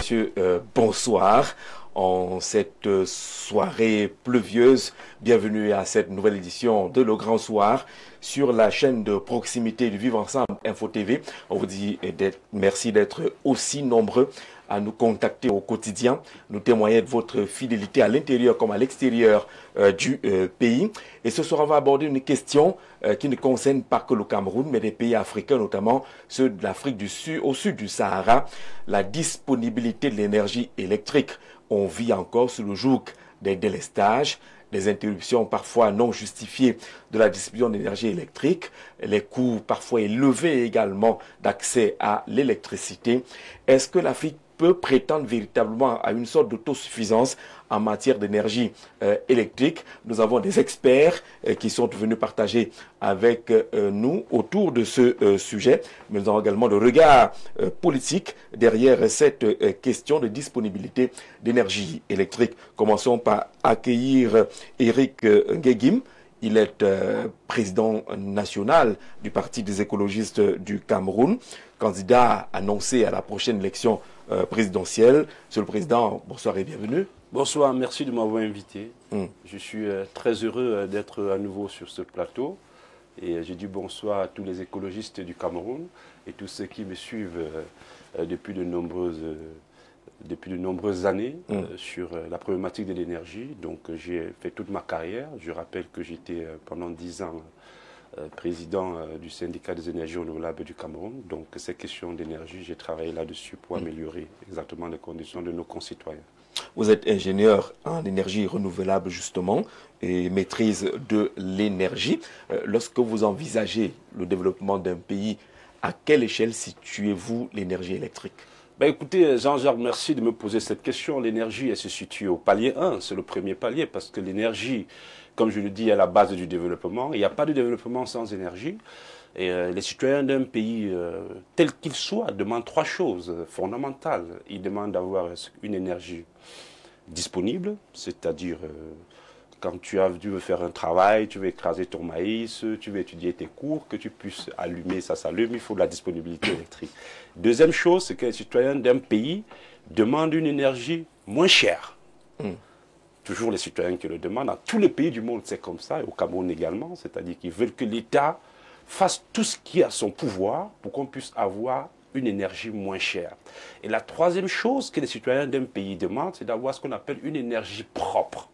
messieurs, bonsoir. En cette soirée pluvieuse, bienvenue à cette nouvelle édition de Le Grand Soir sur la chaîne de proximité du Vivre Ensemble Info TV. On vous dit merci d'être aussi nombreux à nous contacter au quotidien, nous témoigner de votre fidélité à l'intérieur comme à l'extérieur du pays. Et ce soir, on va aborder une question qui ne concerne pas que le Cameroun, mais des pays africains, notamment ceux de l'Afrique du Sud, au sud du Sahara, la disponibilité de l'énergie électrique. On vit encore sous le joug des délestages, des interruptions parfois non justifiées de la distribution d'énergie électrique, les coûts parfois élevés également d'accès à l'électricité. Est-ce que l'Afrique peut prétendre véritablement à une sorte d'autosuffisance en matière d'énergie électrique? Nous avons des experts qui sont venus partager avec nous autour de ce sujet, mais nous avons également le regard politique derrière cette question de disponibilité d'énergie électrique. Commençons par accueillir Eric Ngegim. Il est président national du Parti des écologistes du Cameroun, candidat annoncé à la prochaine élection présidentielle. Monsieur le Président, bonsoir et bienvenue. Bonsoir, merci de m'avoir invité. Je suis très heureux d'être à nouveau sur ce plateau. Et je dis bonsoir à tous les écologistes du Cameroun et tous ceux qui me suivent depuis de nombreuses années sur la problématique de l'énergie. Donc j'ai fait toute ma carrière. Je rappelle que j'étais pendant 10 ans président du syndicat des énergies renouvelables du Cameroun. Donc ces questions d'énergie, j'ai travaillé là-dessus pour améliorer exactement les conditions de nos concitoyens. Vous êtes ingénieur en énergie renouvelable justement et maîtrise de l'énergie. Lorsque vous envisagez le développement d'un pays, à quelle échelle situez-vous l'énergie électrique? Ben écoutez, Jean-Jacques, merci de me poser cette question. L'énergie, elle se situe au palier 1, c'est le premier palier, parce que l'énergie, comme je le dis, est la base du développement. Il n'y a pas de développement sans énergie. Et les citoyens d'un pays, tel qu'il soit, demandent 3 choses fondamentales. Ils demandent d'avoir une énergie disponible, c'est-à-dire quand tu veux faire un travail, tu veux écraser ton maïs, tu veux étudier tes cours, que tu puisses allumer, ça s'allume, il faut de la disponibilité électrique. Deuxième chose, c'est que les citoyens d'un pays demandent une énergie moins chère. Toujours les citoyens qui le demandent. Dans tous les pays du monde, c'est comme ça, et au Cameroun également, c'est-à-dire qu'ils veulent que l'État fasse tout ce qui est à son pouvoir pour qu'on puisse avoir une énergie moins chère. Et la troisième chose que les citoyens d'un pays demandent, c'est d'avoir ce qu'on appelle une énergie propre.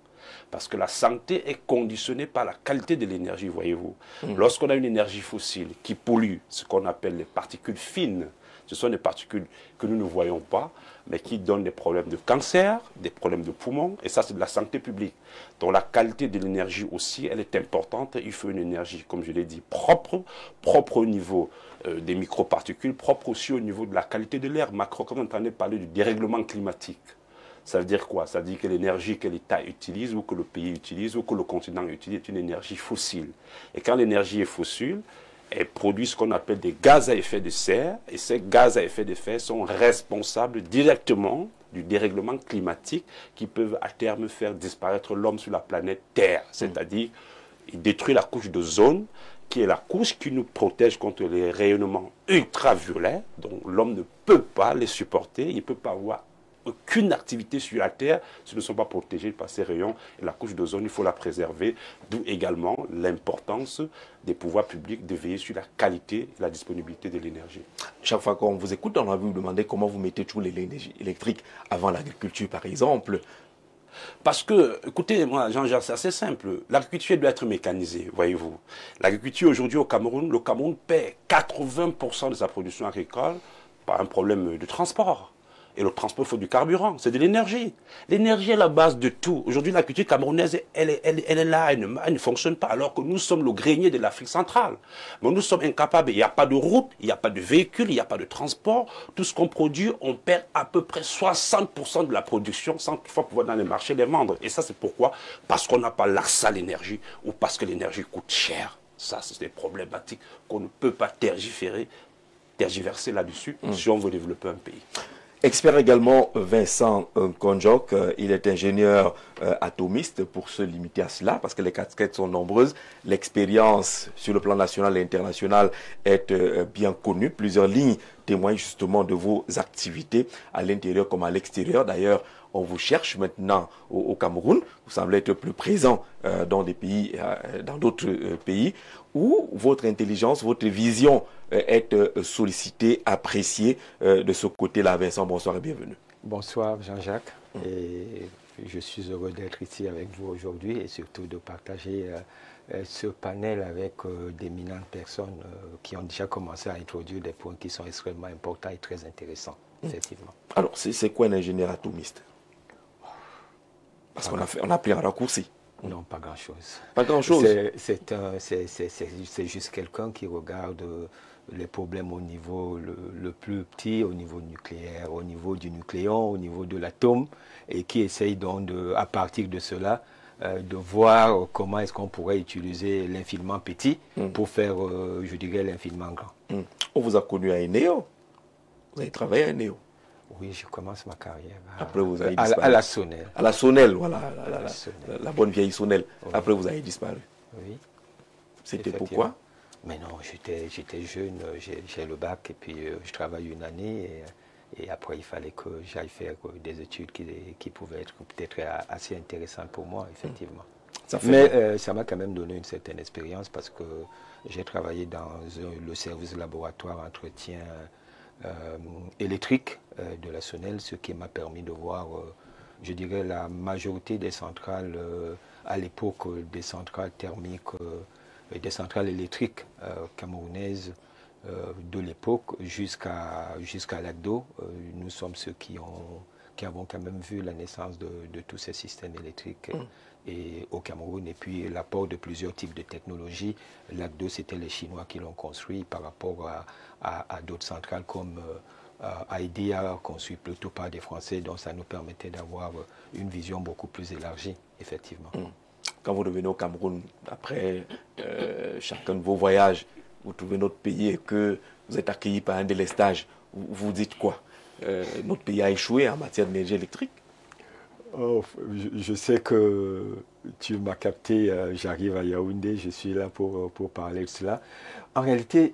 Parce que la santé est conditionnée par la qualité de l'énergie, voyez-vous. Lorsqu'on a une énergie fossile qui pollue ce qu'on appelle les particules fines, ce sont des particules que nous ne voyons pas, mais qui donnent des problèmes de cancer, des problèmes de poumons, et ça c'est de la santé publique. Donc la qualité de l'énergie aussi, elle est importante. Il faut une énergie, comme je l'ai dit, propre au niveau des microparticules, propre aussi au niveau de la qualité de l'air. Macron, comme vous entendez parler du dérèglement climatique. Ça veut dire quoi? Ça veut dire que l'énergie que l'État utilise, ou que le pays utilise, ou que le continent utilise, est une énergie fossile. Et quand l'énergie est fossile, elle produit ce qu'on appelle des gaz à effet de serre, et ces gaz à effet de serre sont responsables directement du dérèglement climatique qui peuvent à terme faire disparaître l'homme sur la planète Terre. C'est-à-dire, il détruit la couche d'ozone, qui est la couche qui nous protège contre les rayonnements ultraviolets, dont l'homme ne peut pas les supporter, il ne peut pas avoir aucune activité sur la Terre s'ils ne sont pas protégés par ces rayons. Et la couche d'ozone, il faut la préserver, d'où également l'importance des pouvoirs publics de veiller sur la qualité et la disponibilité de l'énergie. Chaque fois qu'on vous écoute, on a vu vous demander comment vous mettez toujours l'énergie électrique avant l'agriculture, par exemple. Parce que, écoutez, moi, Jean-Jacques, c'est assez simple. L'agriculture doit être mécanisée, voyez-vous. L'agriculture aujourd'hui au Cameroun, le Cameroun paie 80% de sa production agricole par un problème de transport. Et le transport, il faut du carburant, c'est de l'énergie. L'énergie est la base de tout. Aujourd'hui, l'agriculture camerounaise, elle est là, elle ne fonctionne pas, alors que nous sommes le grenier de l'Afrique centrale. Mais nous sommes incapables, il n'y a pas de route, il n'y a pas de véhicule, il n'y a pas de transport. Tout ce qu'on produit, on perd à peu près 60% de la production sans toutefois pouvoir dans les marchés les vendre. Et ça, c'est pourquoi? Parce qu'on n'a pas l'accès à l'énergie ou parce que l'énergie coûte cher. Ça, c'est des problématiques qu'on ne peut pas tergiverser là-dessus si on veut développer un pays. Expert également, Vincent Konjok, il est ingénieur atomiste, pour se limiter à cela, parce que les casquettes sont nombreuses. L'expérience sur le plan national et international est bien connue. Plusieurs lignes témoignent justement de vos activités à l'intérieur comme à l'extérieur. D'ailleurs, on vous cherche maintenant au Cameroun. Vous semblez être plus présent dans des pays, dans d'autres pays, où votre intelligence, votre vision est sollicitée, appréciée de ce côté-là. Vincent, bonsoir et bienvenue. Bonsoir Jean-Jacques. Et je suis heureux d'être ici avec vous aujourd'hui et surtout de partager ce panel avec d'éminentes personnes qui ont déjà commencé à introduire des points qui sont extrêmement importants et très intéressants, effectivement. Alors, c'est quoi un ingénieur atomiste? Parce qu'on a pris un raccourci. Non, pas grand-chose. Pas grand-chose. C'est juste quelqu'un qui regarde les problèmes au niveau le plus petit, au niveau nucléaire, au niveau du nucléon, au niveau de l'atome, et qui essaye donc, à partir de cela, de voir comment est-ce qu'on pourrait utiliser l'infiniment petit pour faire, je dirais, l'infiniment grand. On vous a connu à Eneo. Vous avez travaillé à Eneo. Oui, je commence ma carrière Après, vous avez à la Sonnelle. À la Sonnelle, voilà, la bonne vieille Sonnelle. Oui. Après, vous avez disparu. Oui. C'était pourquoi? Mais non, j'étais jeune, j'ai le bac et puis je travaille une année et après il fallait que j'aille faire des études qui pouvaient être peut-être assez intéressantes pour moi, effectivement. Mais ça m'a quand même donné une certaine expérience parce que j'ai travaillé dans le service laboratoire entretien électrique de la Sonnelle, ce qui m'a permis de voir, je dirais, la majorité des centrales à l'époque, des centrales thermiques et des centrales électriques camerounaises de l'époque jusqu'à l'ACDO. Nous sommes ceux qui avons quand même vu la naissance de tous ces systèmes électriques et au Cameroun, et puis l'apport de plusieurs types de technologies. L'ACDO, c'était les Chinois qui l'ont construit par rapport à d'autres centrales comme IDEA, construit plutôt par des Français, donc ça nous permettait d'avoir une vision beaucoup plus élargie, effectivement. Quand vous revenez au Cameroun, après chacun de vos voyages, vous trouvez notre pays et que vous êtes accueilli par un délestage, vous dites quoi? Notre pays a échoué en matière d'énergie électrique? Oh, je sais que tu m'as capté, j'arrive à Yaoundé, je suis là pour parler de cela. En réalité,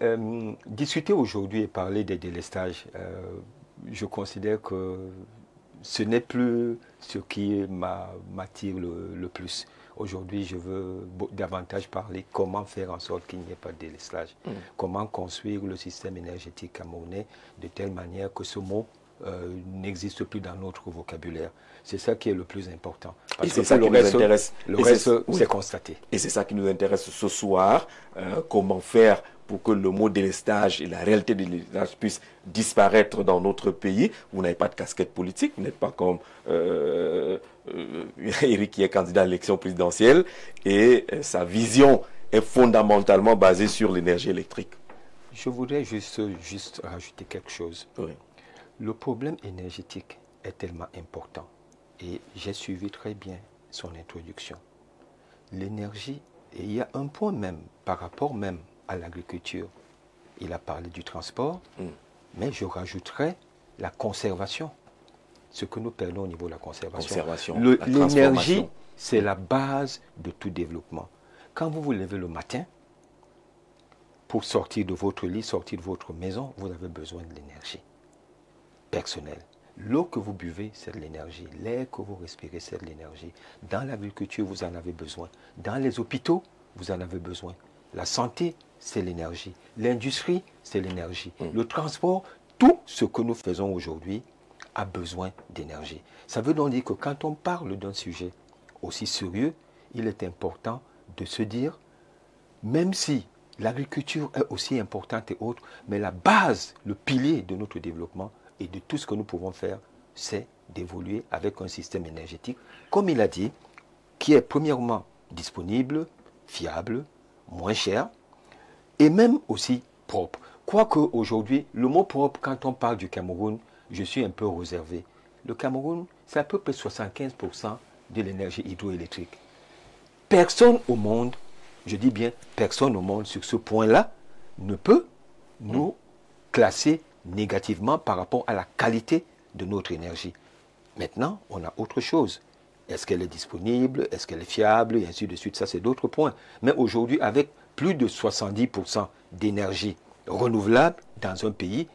discuter aujourd'hui et parler des délestages, je considère que ce n'est plus ce qui m'attire le plus. Aujourd'hui, je veux davantage parler comment faire en sorte qu'il n'y ait pas de délestage. Comment construire le système énergétique camerounais de telle manière que ce mot n'existe plus dans notre vocabulaire. C'est ça qui est le plus important. Parce que ça qui nous intéresse. Le reste, c'est constaté. Et c'est ça qui nous intéresse ce soir. Comment faire pour que le mot délestage et la réalité de délestage puissent disparaître dans notre pays. Vous n'avez pas de casquette politique, vous n'êtes pas comme Eric qui est candidat à l'élection présidentielle. Et sa vision est fondamentalement basée sur l'énergie électrique. Je voudrais juste rajouter quelque chose. Oui. Le problème énergétique est tellement important et j'ai suivi très bien son introduction. L'énergie, et il y a un point même par rapport même à l'agriculture. Il a parlé du transport, mais je rajouterais la conservation. Ce que nous perdons au niveau de la conservation. L'énergie, c'est la base de tout développement. Quand vous vous levez le matin, pour sortir de votre lit, sortir de votre maison, vous avez besoin de l'énergie personnelle. L'eau que vous buvez, c'est de l'énergie. L'air que vous respirez, c'est de l'énergie. Dans l'agriculture, vous en avez besoin. Dans les hôpitaux, vous en avez besoin. La santé, c'est l'énergie. L'industrie, c'est l'énergie. Le transport, tout ce que nous faisons aujourd'hui a besoin d'énergie. Ça veut donc dire que quand on parle d'un sujet aussi sérieux, il est important de se dire, même si l'agriculture est aussi importante et autre, mais la base, le pilier de notre développement et de tout ce que nous pouvons faire, c'est d'évoluer avec un système énergétique, comme il a dit, qui est premièrement disponible, fiable, moins cher, et même aussi propre. Quoique aujourd'hui, le mot propre, quand on parle du Cameroun, je suis un peu réservé. Le Cameroun, c'est à peu près 75% de l'énergie hydroélectrique. Personne au monde, je dis bien personne au monde sur ce point-là, ne peut nous classer négativement par rapport à la qualité de notre énergie. Maintenant, on a autre chose. Est-ce qu'elle est disponible? Est-ce qu'elle est fiable? Et ainsi de suite. Ça, c'est d'autres points. Mais aujourd'hui, avec plus de 70% d'énergie renouvelable dans un pays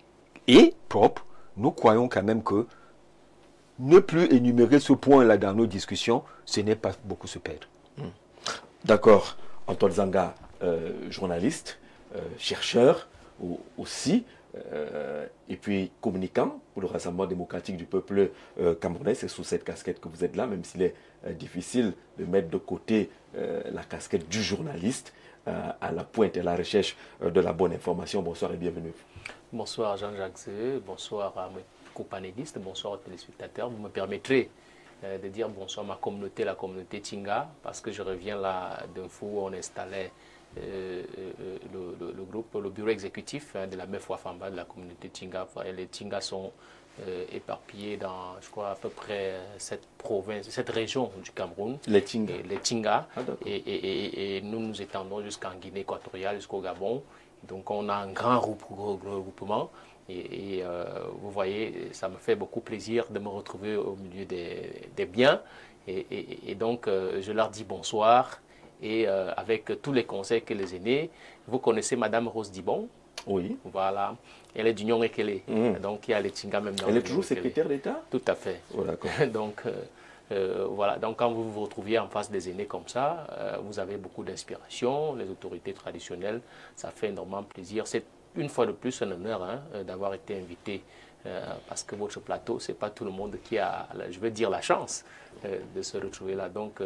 et propre, nous croyons quand même que ne plus énumérer ce point-là dans nos discussions, ce n'est pas beaucoup se perdre. D'accord. Antoine Zanga, journaliste, chercheur aussi, et puis communicant pour le Rassemblement démocratique du peuple camerounais. C'est sous cette casquette que vous êtes là, même s'il est difficile de mettre de côté la casquette du journaliste à la pointe et à la recherche de la bonne information. Bonsoir et bienvenue. Bonsoir Jean-Jacques Zé, bonsoir à mes co-panélistes, bonsoir aux téléspectateurs. Vous me permettrez de dire bonsoir à ma communauté, la communauté Tinga, parce que je reviens là d'un fou où on installait le groupe, le bureau exécutif de la MEF Wafamba de la communauté Tinga. Et les Tinga sont éparpillés dans, je crois, à peu près cette province, cette région du Cameroun. Les Tinga. Les Tinga. Ah, et nous nous étendons jusqu'en Guinée équatoriale, jusqu'au Gabon. Donc on a un grand regroupement. Et vous voyez, ça me fait beaucoup plaisir de me retrouver au milieu des biens. Et donc, je leur dis bonsoir. Et avec tous les conseils que les aînés, vous connaissez Madame Rose Dibon? Oui. Voilà. Elle est d'Union Ekele. Donc, il y a les Tinga même dans Elle est toujours secrétaire d'État? Tout à fait. Oh, d'accord. Donc, voilà. Donc, quand vous vous retrouviez en face des aînés comme ça, vous avez beaucoup d'inspiration. Les autorités traditionnelles, ça fait énormément plaisir. C'est une fois de plus un honneur d'avoir été invité parce que votre plateau, ce n'est pas tout le monde qui a, je veux dire, la chance de se retrouver là. Donc,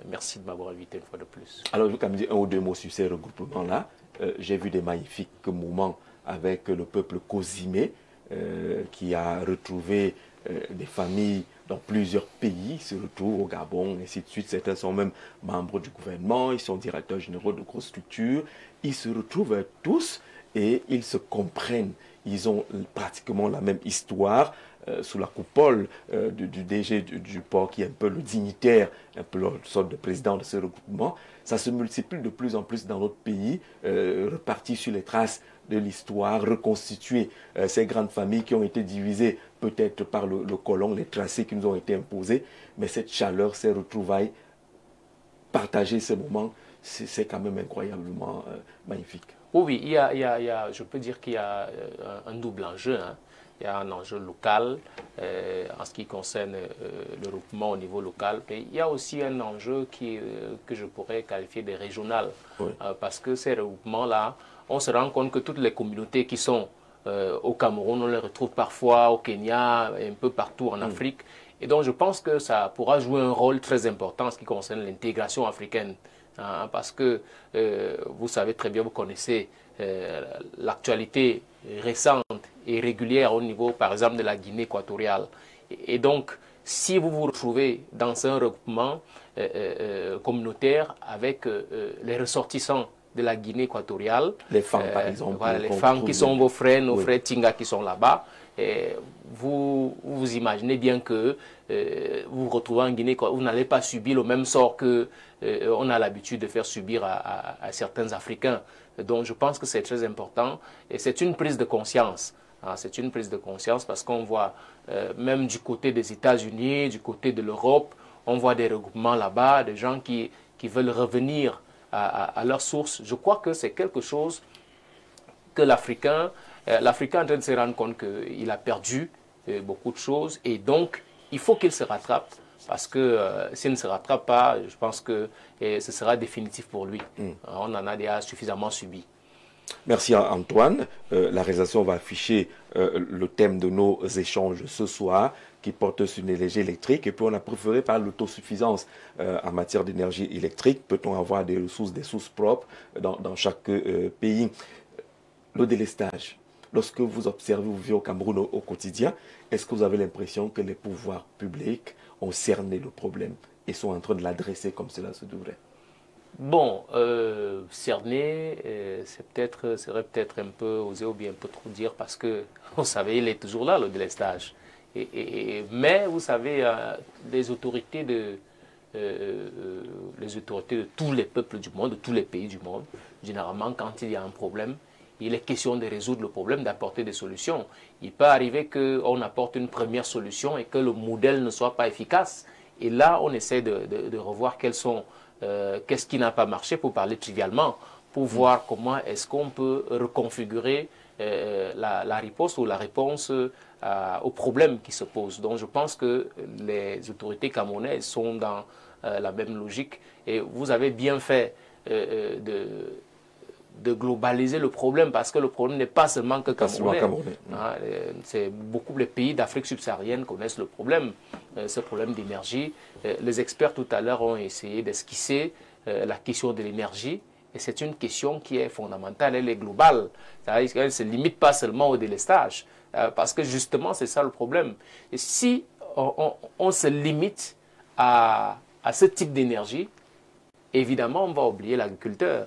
merci de m'avoir invité une fois de plus. Alors, je vais me dire un ou deux mots sur ces regroupements-là. J'ai vu des magnifiques moments avec le peuple Kozimé qui a retrouvé des familles dans plusieurs pays, ils se retrouvent au Gabon, et ainsi de suite. Certains sont même membres du gouvernement, ils sont directeurs généraux de grosses structures. Ils se retrouvent tous et ils se comprennent. Ils ont pratiquement la même histoire sous la coupole du DG du port qui est un peu le dignitaire, un peu la sorte de président de ce regroupement. Ça se multiplie de plus en plus dans notre pays, reparti sur les traces de l'histoire, reconstituer ces grandes familles qui ont été divisées peut-être par le colon, les tracés qui nous ont été imposés. Mais cette chaleur, ces retrouvailles, partager ces moments, c'est quand même incroyablement magnifique. Oui, je peux dire qu'il y a un double enjeu. Il y a un enjeu local en ce qui concerne le regroupement au niveau local. Mais il y a aussi un enjeu que je pourrais qualifier de régional. Oui. Parce que ces regroupements-là, on se rend compte que toutes les communautés qui sont au Cameroun, on les retrouve parfois au Kenya, un peu partout en Afrique. Et donc je pense que ça pourra jouer un rôle très important en ce qui concerne l'intégration africaine. Parce que vous savez très bien, vous connaissez l'actualité récente et régulière au niveau, par exemple, de la Guinée équatoriale. Et donc, si vous vous retrouvez dans un regroupement communautaire avec les ressortissants de la Guinée équatoriale, les femmes, par exemple, voilà, les femmes qui sont vos frères, nos frères Tinga qui sont là-bas, vous imaginez bien que vous vous retrouvez en Guinée, vous n'allez pas subir le même sort que on a l'habitude de faire subir à certains Africains. Donc je pense que c'est très important et c'est une prise de conscience. C'est une prise de conscience parce qu'on voit même du côté des États-Unis, du côté de l'Europe, on voit des regroupements là-bas, des gens qui veulent revenir à leurs sources. Je crois que c'est quelque chose que l'Africain est en train de se rendre compte qu'il a perdu beaucoup de choses et donc il faut qu'il se rattrape parce que s'il ne se rattrape pas, je pense que ce sera définitif pour lui. On en a déjà suffisamment subi. Merci Antoine. La réalisation va afficher le thème de nos échanges ce soir qui porte sur l'énergie électrique et puis on a préféré par l'autosuffisance en matière d'énergie électrique. Peut-on avoir des sources propres dans chaque pays? Le délestage. Lorsque vous observez, vous vivez au Cameroun au quotidien, est-ce que vous avez l'impression que les pouvoirs publics ont cerné le problème et sont en train de l'adresser comme cela se devrait? Bon, cerner, serait peut-être un peu osé ou bien un peu trop dire parce que, vous savez, il est toujours là, le délestage. Mais, vous savez, les autorités de tous les peuples du monde, de tous les pays du monde, généralement, quand il y a un problème, il est question de résoudre le problème, d'apporter des solutions. Il peut arriver qu'on apporte une première solution et que le modèle ne soit pas efficace. Et là, on essaie de revoir qu'est-ce qui n'a pas marché, pour parler trivialement, pour voir comment est-ce qu'on peut reconfigurer la riposte ou la réponse aux problèmes qui se posent. Donc je pense que les autorités camerounaises sont dans la même logique. Et vous avez bien fait de globaliser le problème, parce que le problème n'est pas seulement que camerounais. Hein, c'est beaucoup les pays d'Afrique subsaharienne connaissent le problème, ce problème d'énergie. Les experts tout à l'heure ont essayé d'esquisser la question de l'énergie, et c'est une question qui est fondamentale, elle est globale. Elle ne se limite pas seulement au délestage, parce que justement c'est ça le problème. Et si on se limite à ce type d'énergie, évidemment on va oublier l'agriculteur.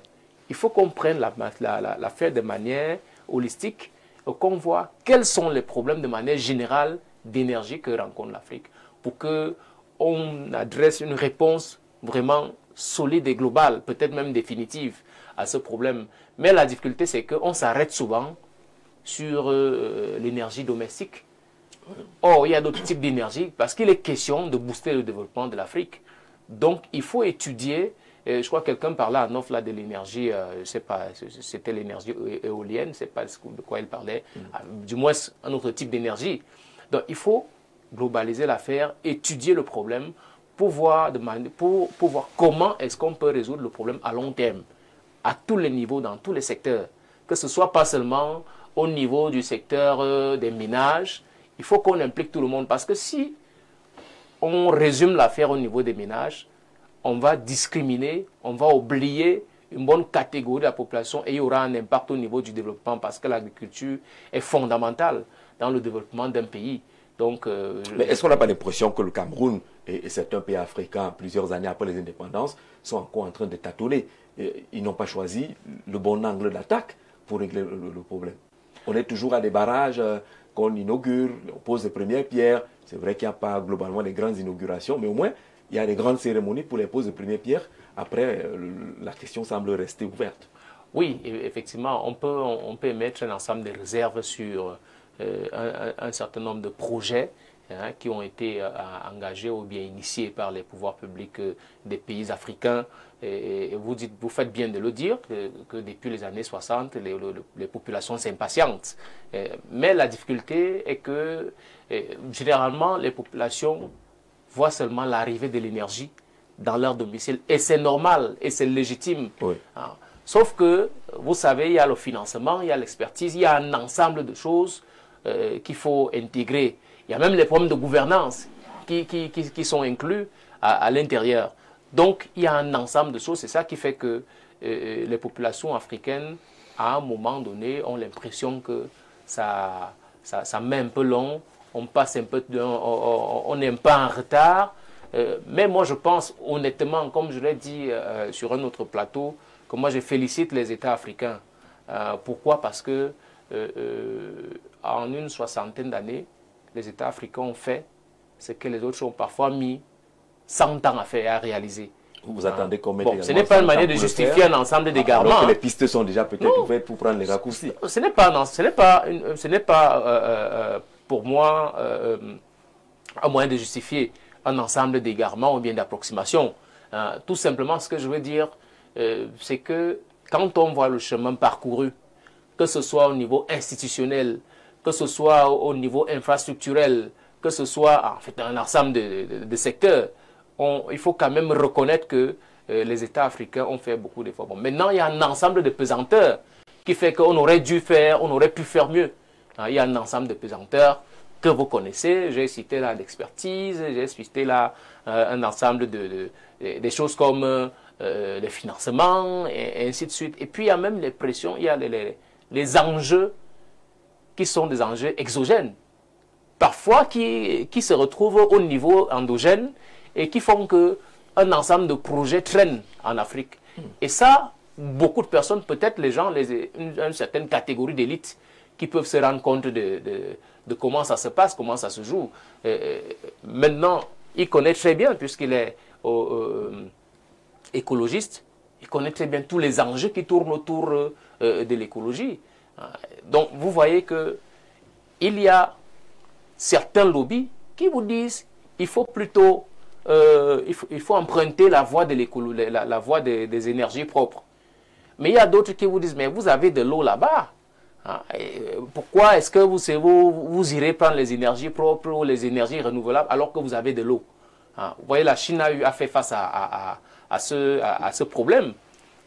Il faut qu'on prenne l'affaire de manière holistique, qu'on voit quels sont les problèmes de manière générale d'énergie que rencontre l'Afrique, pour qu'on adresse une réponse vraiment solide et globale, peut-être même définitive à ce problème. Mais la difficulté, c'est qu'on s'arrête souvent sur l'énergie domestique. Or, il y a d'autres types d'énergie, parce qu'il est question de booster le développement de l'Afrique. Donc, il faut étudier. Je crois que quelqu'un parlait en off là de l'énergie, je ne sais pas, c'était l'énergie éolienne, je ne sais pas de quoi il parlait, du moins un autre type d'énergie. Donc il faut globaliser l'affaire, étudier le problème pour voir comment est-ce qu'on peut résoudre le problème à long terme, à tous les niveaux, dans tous les secteurs. Que ce ne soit pas seulement au niveau du secteur des ménages, il faut qu'on implique tout le monde, parce que si on résume l'affaire au niveau des ménages, on va discriminer, on va oublier une bonne catégorie de la population, et il y aura un impact au niveau du développement, parce que l'agriculture est fondamentale dans le développement d'un pays. Donc, mais est-ce qu'on n'a pas l'impression que le Cameroun et certains pays africains, plusieurs années après les indépendances, sont encore en train de tâtonner? Ils n'ont pas choisi le bon angle d'attaque pour régler le problème. On est toujours à des barrages qu'on inaugure, on pose les premières pierres. C'est vrai qu'il n'y a pas globalement des grandes inaugurations, mais au moins, il y a des grandes cérémonies pour les poses de premières pierres. Après, la question semble rester ouverte. Oui, effectivement, on peut émettre un ensemble de réserves sur un certain nombre de projets qui ont été engagés ou bien initiés par les pouvoirs publics des pays africains. Et vous faites bien de le dire, que depuis les années 60, les populations s'impatientent. Mais la difficulté est que, généralement, les populations voient seulement l'arrivée de l'énergie dans leur domicile. Et c'est normal, et c'est légitime. Oui. Sauf que, vous savez, il y a le financement, il y a l'expertise, il y a un ensemble de choses qu'il faut intégrer. Il y a même les problèmes de gouvernance qui sont inclus à l'intérieur. Donc, il y a un ensemble de choses. C'est ça qui fait que les populations africaines, à un moment donné, ont l'impression que ça met un peu long, on passe un peu, on est un peu en retard. Mais moi, je pense honnêtement, comme je l'ai dit sur un autre plateau, que moi, je félicite les États africains. Pourquoi? Parce que en une soixantaine d'années, les États africains ont fait ce que les autres ont parfois mis 100 ans à faire et à réaliser. Vous attendez qu'on mette ce n'est pas une manière de justifier un ensemble d'égarements. Alors que les pistes sont déjà peut-être ouvertes pour prendre les raccourcis. Ce n'est pas pour moi un moyen de justifier un ensemble d'égarements ou bien d'approximations. Tout simplement, ce que je veux dire, c'est que quand on voit le chemin parcouru, que ce soit au niveau institutionnel, que ce soit au niveau infrastructurel, que ce soit en fait un ensemble de secteurs, il faut quand même reconnaître que les États africains ont fait beaucoup d'efforts. Bon, maintenant, il y a un ensemble de pesanteurs qui fait qu'on aurait dû faire, on aurait pu faire mieux. Il y a un ensemble de pesanteurs que vous connaissez. J'ai cité là l'expertise, j'ai cité là un ensemble des choses comme les financements et ainsi de suite. Et puis, il y a même les pressions, il y a les enjeux qui sont des enjeux exogènes, parfois qui se retrouvent au niveau endogène et qui font qu'un ensemble de projets traînent en Afrique. Et ça, beaucoup de personnes, peut-être les gens, une certaine catégorie d'élite, qui peuvent se rendre compte de comment ça se passe, comment ça se joue. Maintenant, il connaît très bien, puisqu'il est écologiste, il connaît très bien tous les enjeux qui tournent autour de l'écologie. Donc, vous voyez qu'il y a certains lobbies qui vous disent qu'il faut plutôt il faut emprunter la voie la voie des énergies propres. Mais il y a d'autres qui vous disent, mais vous avez de l'eau là-bas. Pourquoi est-ce que vous irez prendre les énergies propres ou les énergies renouvelables alors que vous avez de l'eau? Vous voyez, la Chine a fait face à ce problème.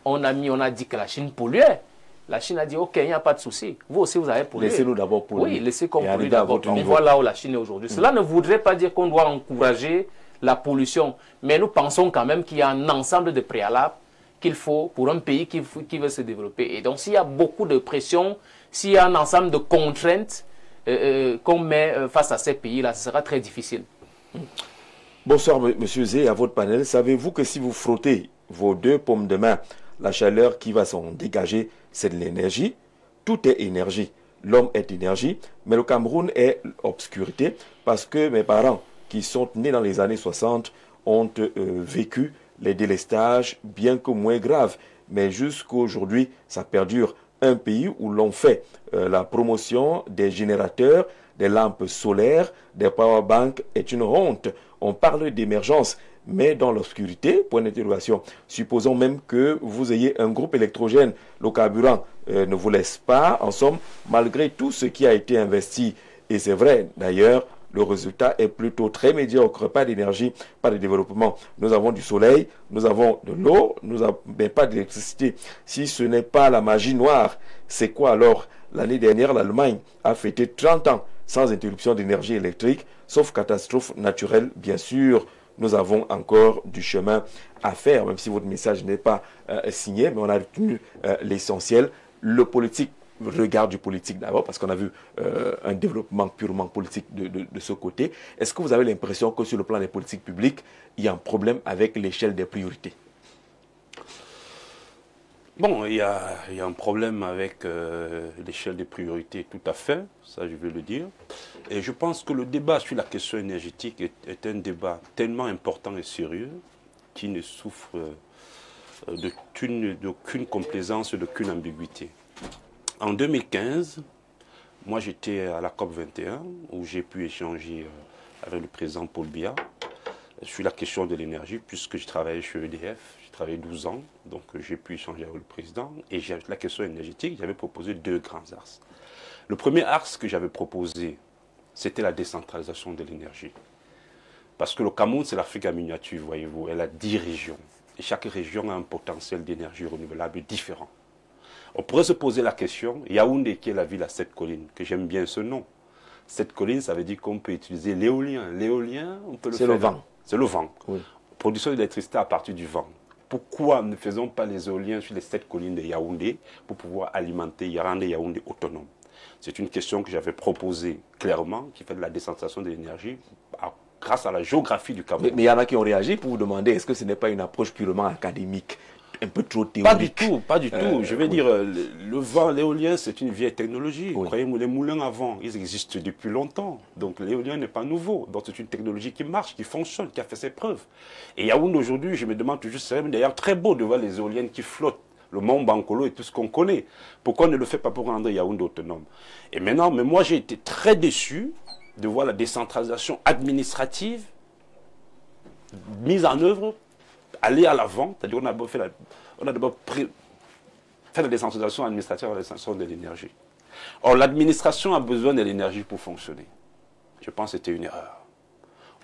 On a dit que la Chine polluait. La Chine a dit, OK, il n'y a pas de souci. Vous aussi, vous avez pollué. Laissez-nous d'abord polluer. Oui, laissez qu'on pollue d'abord. On voit là où la Chine est aujourd'hui. Cela ne voudrait pas dire qu'on doit encourager la pollution. Mais nous pensons quand même qu'il y a un ensemble de préalables qu'il faut pour un pays qui veut se développer. Et donc, s'il y a beaucoup de pression, s'il y a un ensemble de contraintes qu'on met face à ces pays-là, ce sera très difficile. Bonsoir, Monsieur Zé, à votre panel. Savez-vous que si vous frottez vos deux paumes de main, la chaleur qui va s'en dégager, c'est de l'énergie? Tout est énergie. L'homme est énergie, mais le Cameroun est obscurité parce que mes parents, qui sont nés dans les années 60, ont vécu les délestages bien que moins graves. Mais jusqu'aujourd'hui, ça perdure. Un pays où l'on fait la promotion des générateurs, des lampes solaires, des powerbanks est une honte. On parle d'émergence, mais dans l'obscurité, point d'interrogation. Supposons même que vous ayez un groupe électrogène, le carburant ne vous laisse pas, en somme, malgré tout ce qui a été investi. Et c'est vrai, d'ailleurs, le résultat est plutôt très médiocre. Pas d'énergie, pas de développement. Nous avons du soleil, nous avons de l'eau, nous n'avons pas d'électricité. Si ce n'est pas la magie noire, c'est quoi alors? L'année dernière, l'Allemagne a fêté 30 ans sans interruption d'énergie électrique, sauf catastrophe naturelle, bien sûr. Nous avons encore du chemin à faire, même si votre message n'est pas signé, mais on a retenu l'essentiel. Le politique regarde du politique d'abord, parce qu'on a vu un développement purement politique de ce côté. Est-ce que vous avez l'impression que sur le plan des politiques publiques, il y a un problème avec l'échelle des priorités? Bon, il y a un problème avec l'échelle des priorités, tout à fait, ça je veux le dire. Et je pense que le débat sur la question énergétique est un débat tellement important et sérieux qui ne souffre d'aucune complaisance, d'aucune ambiguïté. En 2015, moi j'étais à la COP 21 où j'ai pu échanger avec le président Paul Biya sur la question de l'énergie puisque je travaillais chez EDF, j'ai travaillé 12 ans, donc j'ai pu échanger avec le président et la question énergétique, j'avais proposé deux grands axes. Le premier axe que j'avais proposé, c'était la décentralisation de l'énergie. Parce que le Cameroun, c'est l'Afrique en miniature, voyez-vous, elle a 10 régions et chaque région a un potentiel d'énergie renouvelable différent. On pourrait se poser la question, Yaoundé qui est la ville à 7 collines, que j'aime bien ce nom. 7 collines, ça veut dire qu'on peut utiliser l'éolien. L'éolien, on peut le faire. C'est le vent. C'est le vent. Oui. Production d'électricité à partir du vent. Pourquoi ne faisons pas les éoliens sur les 7 collines de Yaoundé pour pouvoir alimenter, rendre Yaoundé autonome? C'est une question que j'avais proposée clairement, qui fait de la décentralisation de l'énergie grâce à la géographie du Cameroun. Mais il y en a qui ont réagi pour vous demander, est-ce que ce n'est pas une approche purement académique, un peu trop théorique? Pas du tout, pas du tout. Je veux dire, le vent, l'éolien, c'est une vieille technologie. Oui. Croyez-moi, les moulins avant, ils existent depuis longtemps. Donc l'éolien n'est pas nouveau. Donc c'est une technologie qui marche, qui fonctionne, qui a fait ses preuves. Et Yaoundé aujourd'hui, je me demande toujours, c'est d'ailleurs très beau de voir les éoliennes qui flottent, le mont Bankolo et tout ce qu'on connaît. Pourquoi on ne le fait pas pour rendre Yaoundé autonome? Et maintenant, mais moi j'ai été très déçu de voir la décentralisation administrative mise en œuvre, aller à l'avant, c'est-à-dire on a d'abord fait la décentralisation administrative à la décentralisation de l'énergie. Or, l'administration a besoin de l'énergie pour fonctionner. Je pense que c'était une erreur.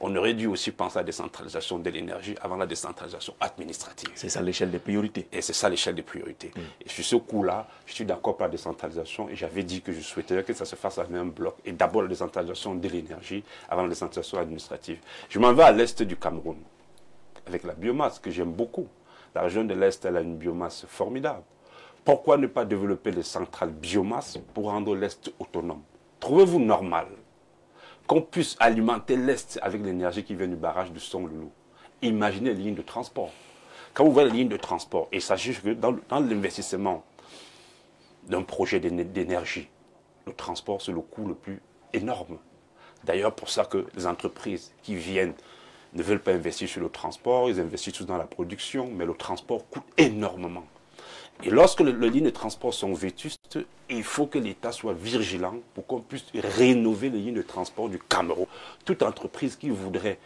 On aurait dû aussi penser à la décentralisation de l'énergie avant la décentralisation administrative. C'est ça l'échelle des priorités. Et c'est ça l'échelle des priorités. Et sur ce coup-là, je suis d'accord pour la décentralisation et j'avais dit que je souhaitais que ça se fasse en un bloc. Et d'abord la décentralisation de l'énergie avant la décentralisation administrative. Je m'en vais à l'est du Cameroun avec la biomasse que j'aime beaucoup. La région de l'Est, elle a une biomasse formidable. Pourquoi ne pas développer les centrales biomasse pour rendre l'Est autonome? Trouvez-vous normal qu'on puisse alimenter l'Est avec l'énergie qui vient du barrage du Song-Loulou? Imaginez les lignes de transport. Quand vous voyez les lignes de transport, il s'agit que dans l'investissement d'un projet d'énergie, le transport, c'est le coût le plus énorme. D'ailleurs, pour ça que les entreprises qui viennent ne veulent pas investir sur le transport, ils investissent dans la production, mais le transport coûte énormément. Et lorsque les lignes de transport sont vétustes, il faut que l'État soit vigilant pour qu'on puisse rénover les lignes de transport du Cameroun. Toute entreprise qui voudrait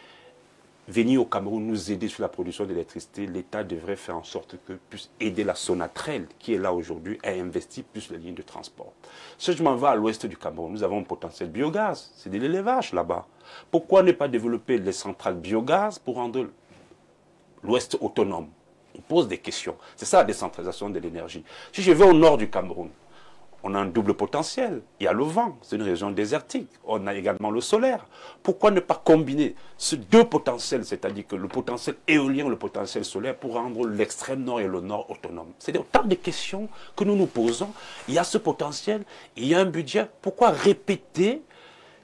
venir au Cameroun nous aider sur la production d'électricité, l'État devrait faire en sorte que puisse aider la Sonatrel, qui est là aujourd'hui, à investir plus les lignes de transport. Si je m'en vais à l'ouest du Cameroun, nous avons un potentiel biogaz, c'est de l'élevage là-bas. Pourquoi ne pas développer les centrales biogaz pour rendre l'ouest autonome? On pose des questions. C'est ça la décentralisation de l'énergie. Si je vais au nord du Cameroun, on a un double potentiel. Il y a le vent, c'est une région désertique. On a également le solaire. Pourquoi ne pas combiner ces deux potentiels, c'est-à-dire que le potentiel éolien et le potentiel solaire, pour rendre l'extrême nord et le nord autonomes? C'est autant de questions que nous nous posons. Il y a ce potentiel, il y a un budget. Pourquoi répéter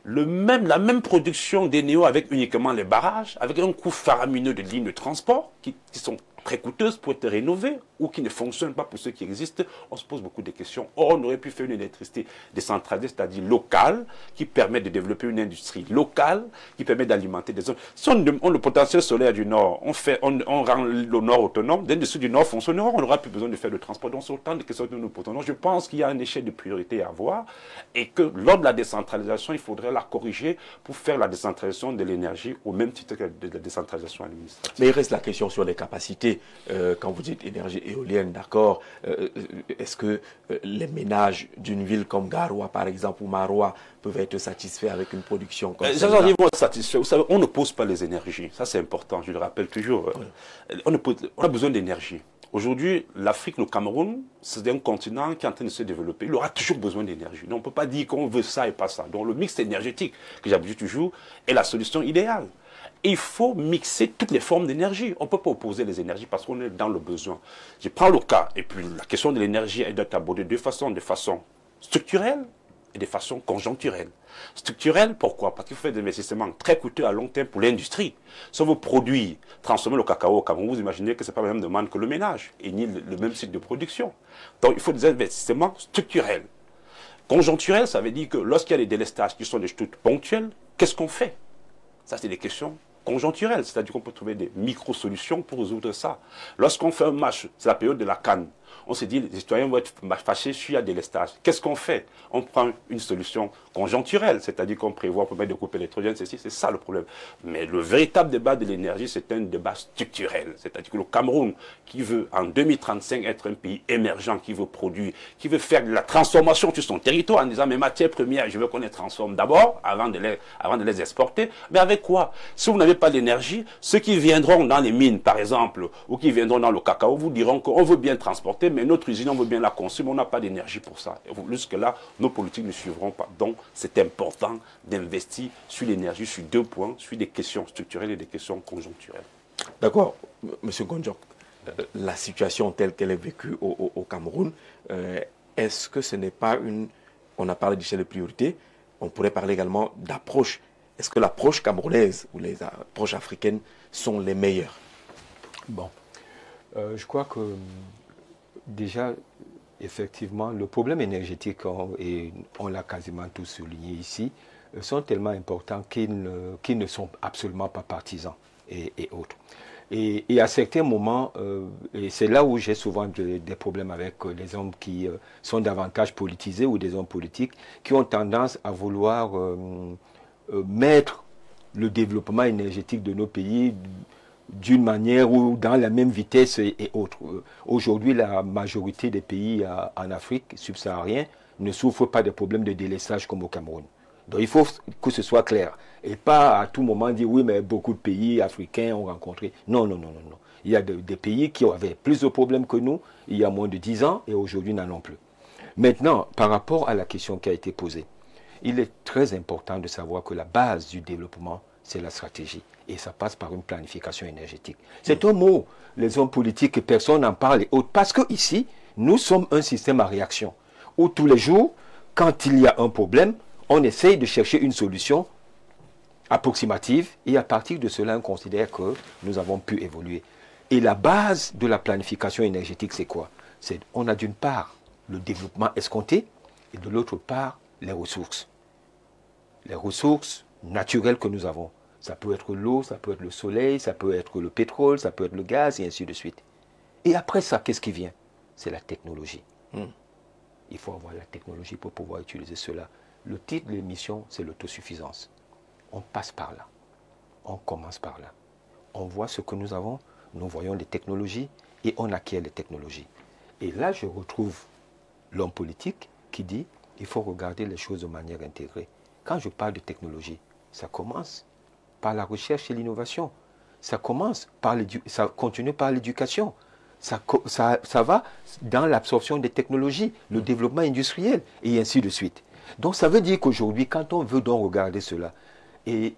la même production des néos avec uniquement les barrages, avec un coût faramineux de lignes de transport qui sont très coûteuses pour être rénovées ou qui ne fonctionnent pas pour ceux qui existent? On se pose beaucoup de questions. Or, on aurait pu faire une électricité décentralisée, c'est-à-dire locale, qui permet de développer une industrie locale, qui permet d'alimenter des zones. Si on le potentiel solaire du Nord, on rend le Nord autonome, l'industrie du Nord fonctionnera, on n'aura plus besoin de faire de transport. Donc, c'est autant de questions que nous nous posons. Donc, je pense qu'il y a un échec de priorité à avoir et que lors de la décentralisation, il faudrait la corriger pour faire la décentralisation de l'énergie au même titre que la décentralisation administrative. Mais il reste la question sur les capacités. Quand vous dites énergie éolienne, d'accord, est-ce que les ménages d'une ville comme Garoua, par exemple, ou Maroua, peuvent être satisfaits avec une production comme ça? Ils vont être satisfaits. Vous savez, on ne pose pas les énergies. Ça, c'est important, je le rappelle toujours. Oui. On a besoin d'énergie. Aujourd'hui, l'Afrique, le Cameroun, c'est un continent qui est en train de se développer. Il aura toujours besoin d'énergie. Donc, on ne peut pas dire qu'on veut ça et pas ça. Donc, le mix énergétique, que j'appuie toujours, est la solution idéale. Il faut mixer toutes les formes d'énergie. On ne peut pas opposer les énergies parce qu'on est dans le besoin. Je prends le cas, et puis la question de l'énergie, elle doit être abordée de façon structurelle et de façon conjoncturelle. Structurelle, pourquoi? Parce qu'il faut faire des investissements très coûteux à long terme pour l'industrie. Si on veut produire, transformer le cacao au Cameroun, vous imaginez que ce n'est pas la même demande que le ménage, et ni le même site de production. Donc il faut des investissements structurels. Conjoncturels, ça veut dire que lorsqu'il y a des délestages qui sont des chutes ponctuelles, qu'est-ce qu'on fait? Ça, c'est des questions conjoncturelles, c'est-à-dire qu'on peut trouver des micro-solutions pour résoudre ça. Lorsqu'on fait un match, c'est la période de la canne, on se dit les citoyens vont être fâchés s'il y a des délestage. Qu'est-ce qu'on fait? On prend une solution conjoncturelle, c'est-à-dire qu'on prévoit pour mettre de couper l'électrogène, c'est ça le problème. Mais le véritable débat de l'énergie, c'est un débat structurel, c'est-à-dire que le Cameroun, qui veut en 2035 être un pays émergent, qui veut produire, qui veut faire de la transformation sur son territoire en disant mes matières premières, je veux qu'on les transforme d'abord avant de les exporter. Mais avec quoi? Si vous n'avez pas d'énergie, ceux qui viendront dans les mines, par exemple, ou qui viendront dans le cacao, vous diront qu'on veut bien transporter, mais notre usine, on veut bien la consommer, on n'a pas d'énergie pour ça. Jusque-là, nos politiques ne suivront pas. Donc, c'est important d'investir sur l'énergie, sur deux points, sur des questions structurelles et des questions conjoncturelles. D'accord. Monsieur Gondjok, la situation telle qu'elle est vécue au Cameroun, est-ce que ce n'est pas une... On a parlé d'échelle de priorité, on pourrait parler également d'approche. Est-ce que l'approche camerounaise ou les approches africaines sont les meilleures? Bon, je crois que déjà, effectivement, le problème énergétique, et on l'a quasiment tous souligné ici, sont tellement importants qu'ils ne sont absolument pas partisans et autres. Et à certains moments, et c'est là où j'ai souvent des problèmes avec les hommes qui sont davantage politisés ou des hommes politiques qui ont tendance à vouloir mettre le développement énergétique de nos pays d'une manière ou dans la même vitesse et autres. Aujourd'hui, la majorité des pays en Afrique subsaharienne ne souffrent pas de problèmes de délestage comme au Cameroun. Donc il faut que ce soit clair. Et pas à tout moment dire oui, mais beaucoup de pays africains ont rencontré. Non, non, non, non, non. Il y a des pays qui avaient plus de problèmes que nous il y a moins de 10 ans et aujourd'hui n'en ont plus. Maintenant, par rapport à la question qui a été posée, il est très important de savoir que la base du développement, c'est la stratégie. Et ça passe par une planification énergétique. C'est un mot, les hommes politiques, personne n'en parle et autres. Parce qu'ici, nous sommes un système à réaction. Où tous les jours, quand il y a un problème, on essaye de chercher une solution approximative. Et à partir de cela, on considère que nous avons pu évoluer. Et la base de la planification énergétique, c'est quoi? On a d'une part le développement escompté et de l'autre part, les ressources. Les ressources naturelles que nous avons. Ça peut être l'eau, ça peut être le soleil, ça peut être le pétrole, ça peut être le gaz, et ainsi de suite. Et après ça, qu'est-ce qui vient? c'est la technologie. Il faut avoir la technologie pour pouvoir utiliser cela. Le titre de l'émission, c'est l'autosuffisance. On passe par là. On commence par là. On voit ce que nous avons, nous voyons les technologies et on acquiert les technologies. Et là, je retrouve l'homme politique qui dit il faut regarder les choses de manière intégrée. Quand je parle de technologie, ça commence par la recherche et l'innovation. Ça continue par l'éducation. Ça va dans l'absorption des technologies, le développement industriel et ainsi de suite. Donc ça veut dire qu'aujourd'hui, quand on veut donc regarder cela, et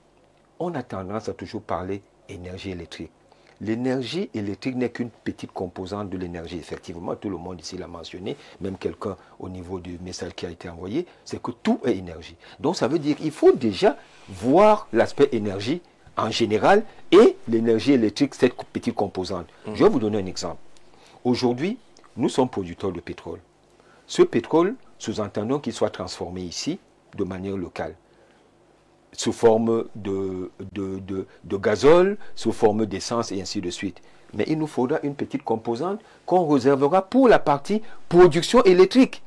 on a tendance à toujours parler énergie électrique. L'énergie électrique n'est qu'une petite composante de l'énergie. Effectivement, tout le monde ici l'a mentionné, même quelqu'un au niveau du message qui a été envoyé, c'est que tout est énergie. Donc ça veut dire qu'il faut déjà voir l'aspect énergie en général et l'énergie électrique, cette petite composante. Je vais vous donner un exemple. Aujourd'hui, nous sommes producteurs de pétrole. Ce pétrole, sous-entendons qu'il soit transformé ici de manière locale, sous forme de gazole, sous forme d'essence et ainsi de suite. Mais il nous faudra une petite composante qu'on réservera pour la partie production électrique.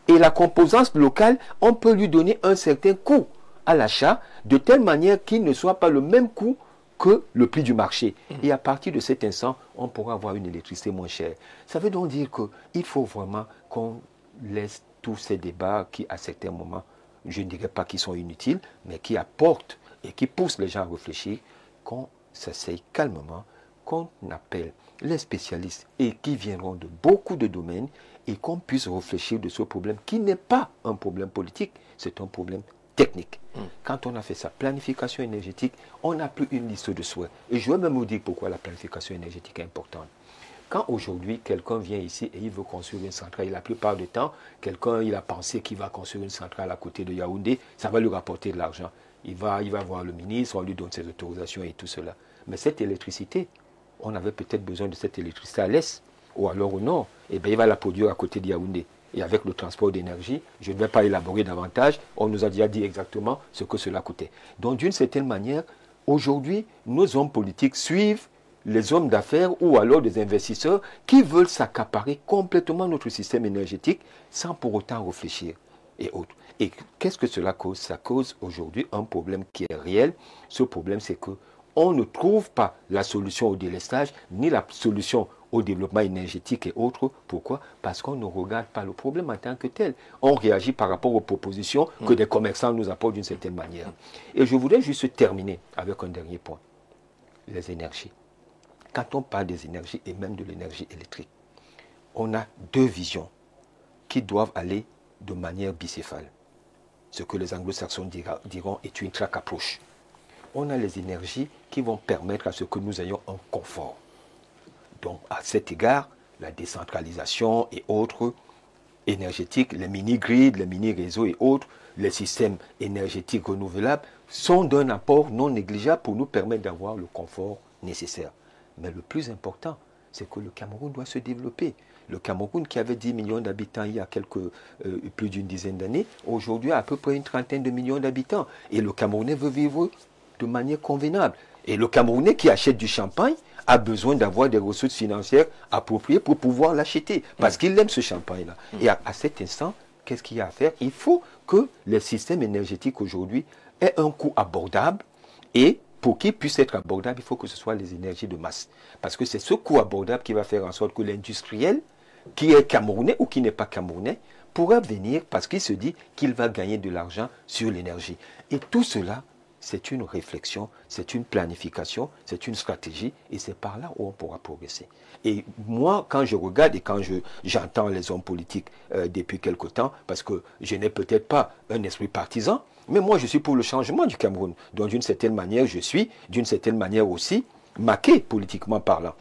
Et la composante locale, on peut lui donner un certain coût à l'achat, de telle manière qu'il ne soit pas le même coût que le prix du marché. Et à partir de cet instant, on pourra avoir une électricité moins chère. Ça veut donc dire qu'il faut vraiment qu'on laisse tous ces débats qui, à certains moments, je ne dirais pas qu'ils sont inutiles, mais qui apportent et qui poussent les gens à réfléchir, qu'on s'asseye calmement, qu'on appelle les spécialistes et qui viendront de beaucoup de domaines et qu'on puisse réfléchir de ce problème qui n'est pas un problème politique, c'est un problème technique. Quand on a fait sa planification énergétique, on n'a plus une liste de souhaits. Et je vais même vous dire pourquoi la planification énergétique est importante. Quand aujourd'hui, quelqu'un vient ici et il veut construire une centrale, et la plupart du temps, quelqu'un il a pensé qu'il va construire une centrale à côté de Yaoundé, ça va lui rapporter de l'argent. Il va voir le ministre, on lui donne ses autorisations et tout cela. Mais cette électricité, on avait peut-être besoin de cette électricité à l'est, ou alors au nord, et bien il va la produire à côté de Yaoundé. Et avec le transport d'énergie, je ne vais pas élaborer davantage, on nous a déjà dit exactement ce que cela coûtait. Donc d'une certaine manière, aujourd'hui, nos hommes politiques suivent les hommes d'affaires ou alors des investisseurs qui veulent s'accaparer complètement notre système énergétique sans pour autant réfléchir et autres. Et qu'est-ce que cela cause? Ça cause aujourd'hui un problème qui est réel. Ce problème, c'est qu'on ne trouve pas la solution au délestage ni la solution au développement énergétique et autres. Pourquoi? Parce qu'on ne regarde pas le problème en tant que tel. On réagit par rapport aux propositions que des commerçants nous apportent d'une certaine manière. Et je voudrais juste terminer avec un dernier point. Les énergies. Quand on parle des énergies et même de l'énergie électrique, on a deux visions qui doivent aller de manière bicéphale. Ce que les anglo-saxons diront est une track approach. On a les énergies qui vont permettre à ce que nous ayons un confort. Donc, à cet égard, la décentralisation et autres énergétiques, les mini-grids, les mini-réseaux et autres, les systèmes énergétiques renouvelables sont d'un apport non négligeable pour nous permettre d'avoir le confort nécessaire. Mais le plus important, c'est que le Cameroun doit se développer. Le Cameroun, qui avait 10 millions d'habitants il y a plus d'une dizaine d'années, aujourd'hui a à peu près une trentaine de millions d'habitants. Et le Camerounais veut vivre de manière convenable. Et le Camerounais qui achète du champagne a besoin d'avoir des ressources financières appropriées pour pouvoir l'acheter. Parce qu'il aime ce champagne-là. Et à cet instant, qu'est-ce qu'il y a à faire? Il faut que les systèmes énergétiques aujourd'hui aient un coût abordable et pour qu'ils puissent être abordables, il faut que ce soit les énergies de masse. Parce que c'est ce coût abordable qui va faire en sorte que l'industriel, qui est camerounais ou qui n'est pas camerounais, pourra venir parce qu'il se dit qu'il va gagner de l'argent sur l'énergie. Et tout cela, c'est une réflexion, c'est une planification, c'est une stratégie, et c'est par là où on pourra progresser. Et moi, quand je regarde et quand j'entends les hommes politiques depuis quelque temps, parce que je n'ai peut-être pas un esprit partisan, mais moi, je suis pour le changement du Cameroun. Donc, d'une certaine manière, je suis, d'une certaine manière aussi, maqué politiquement parlant.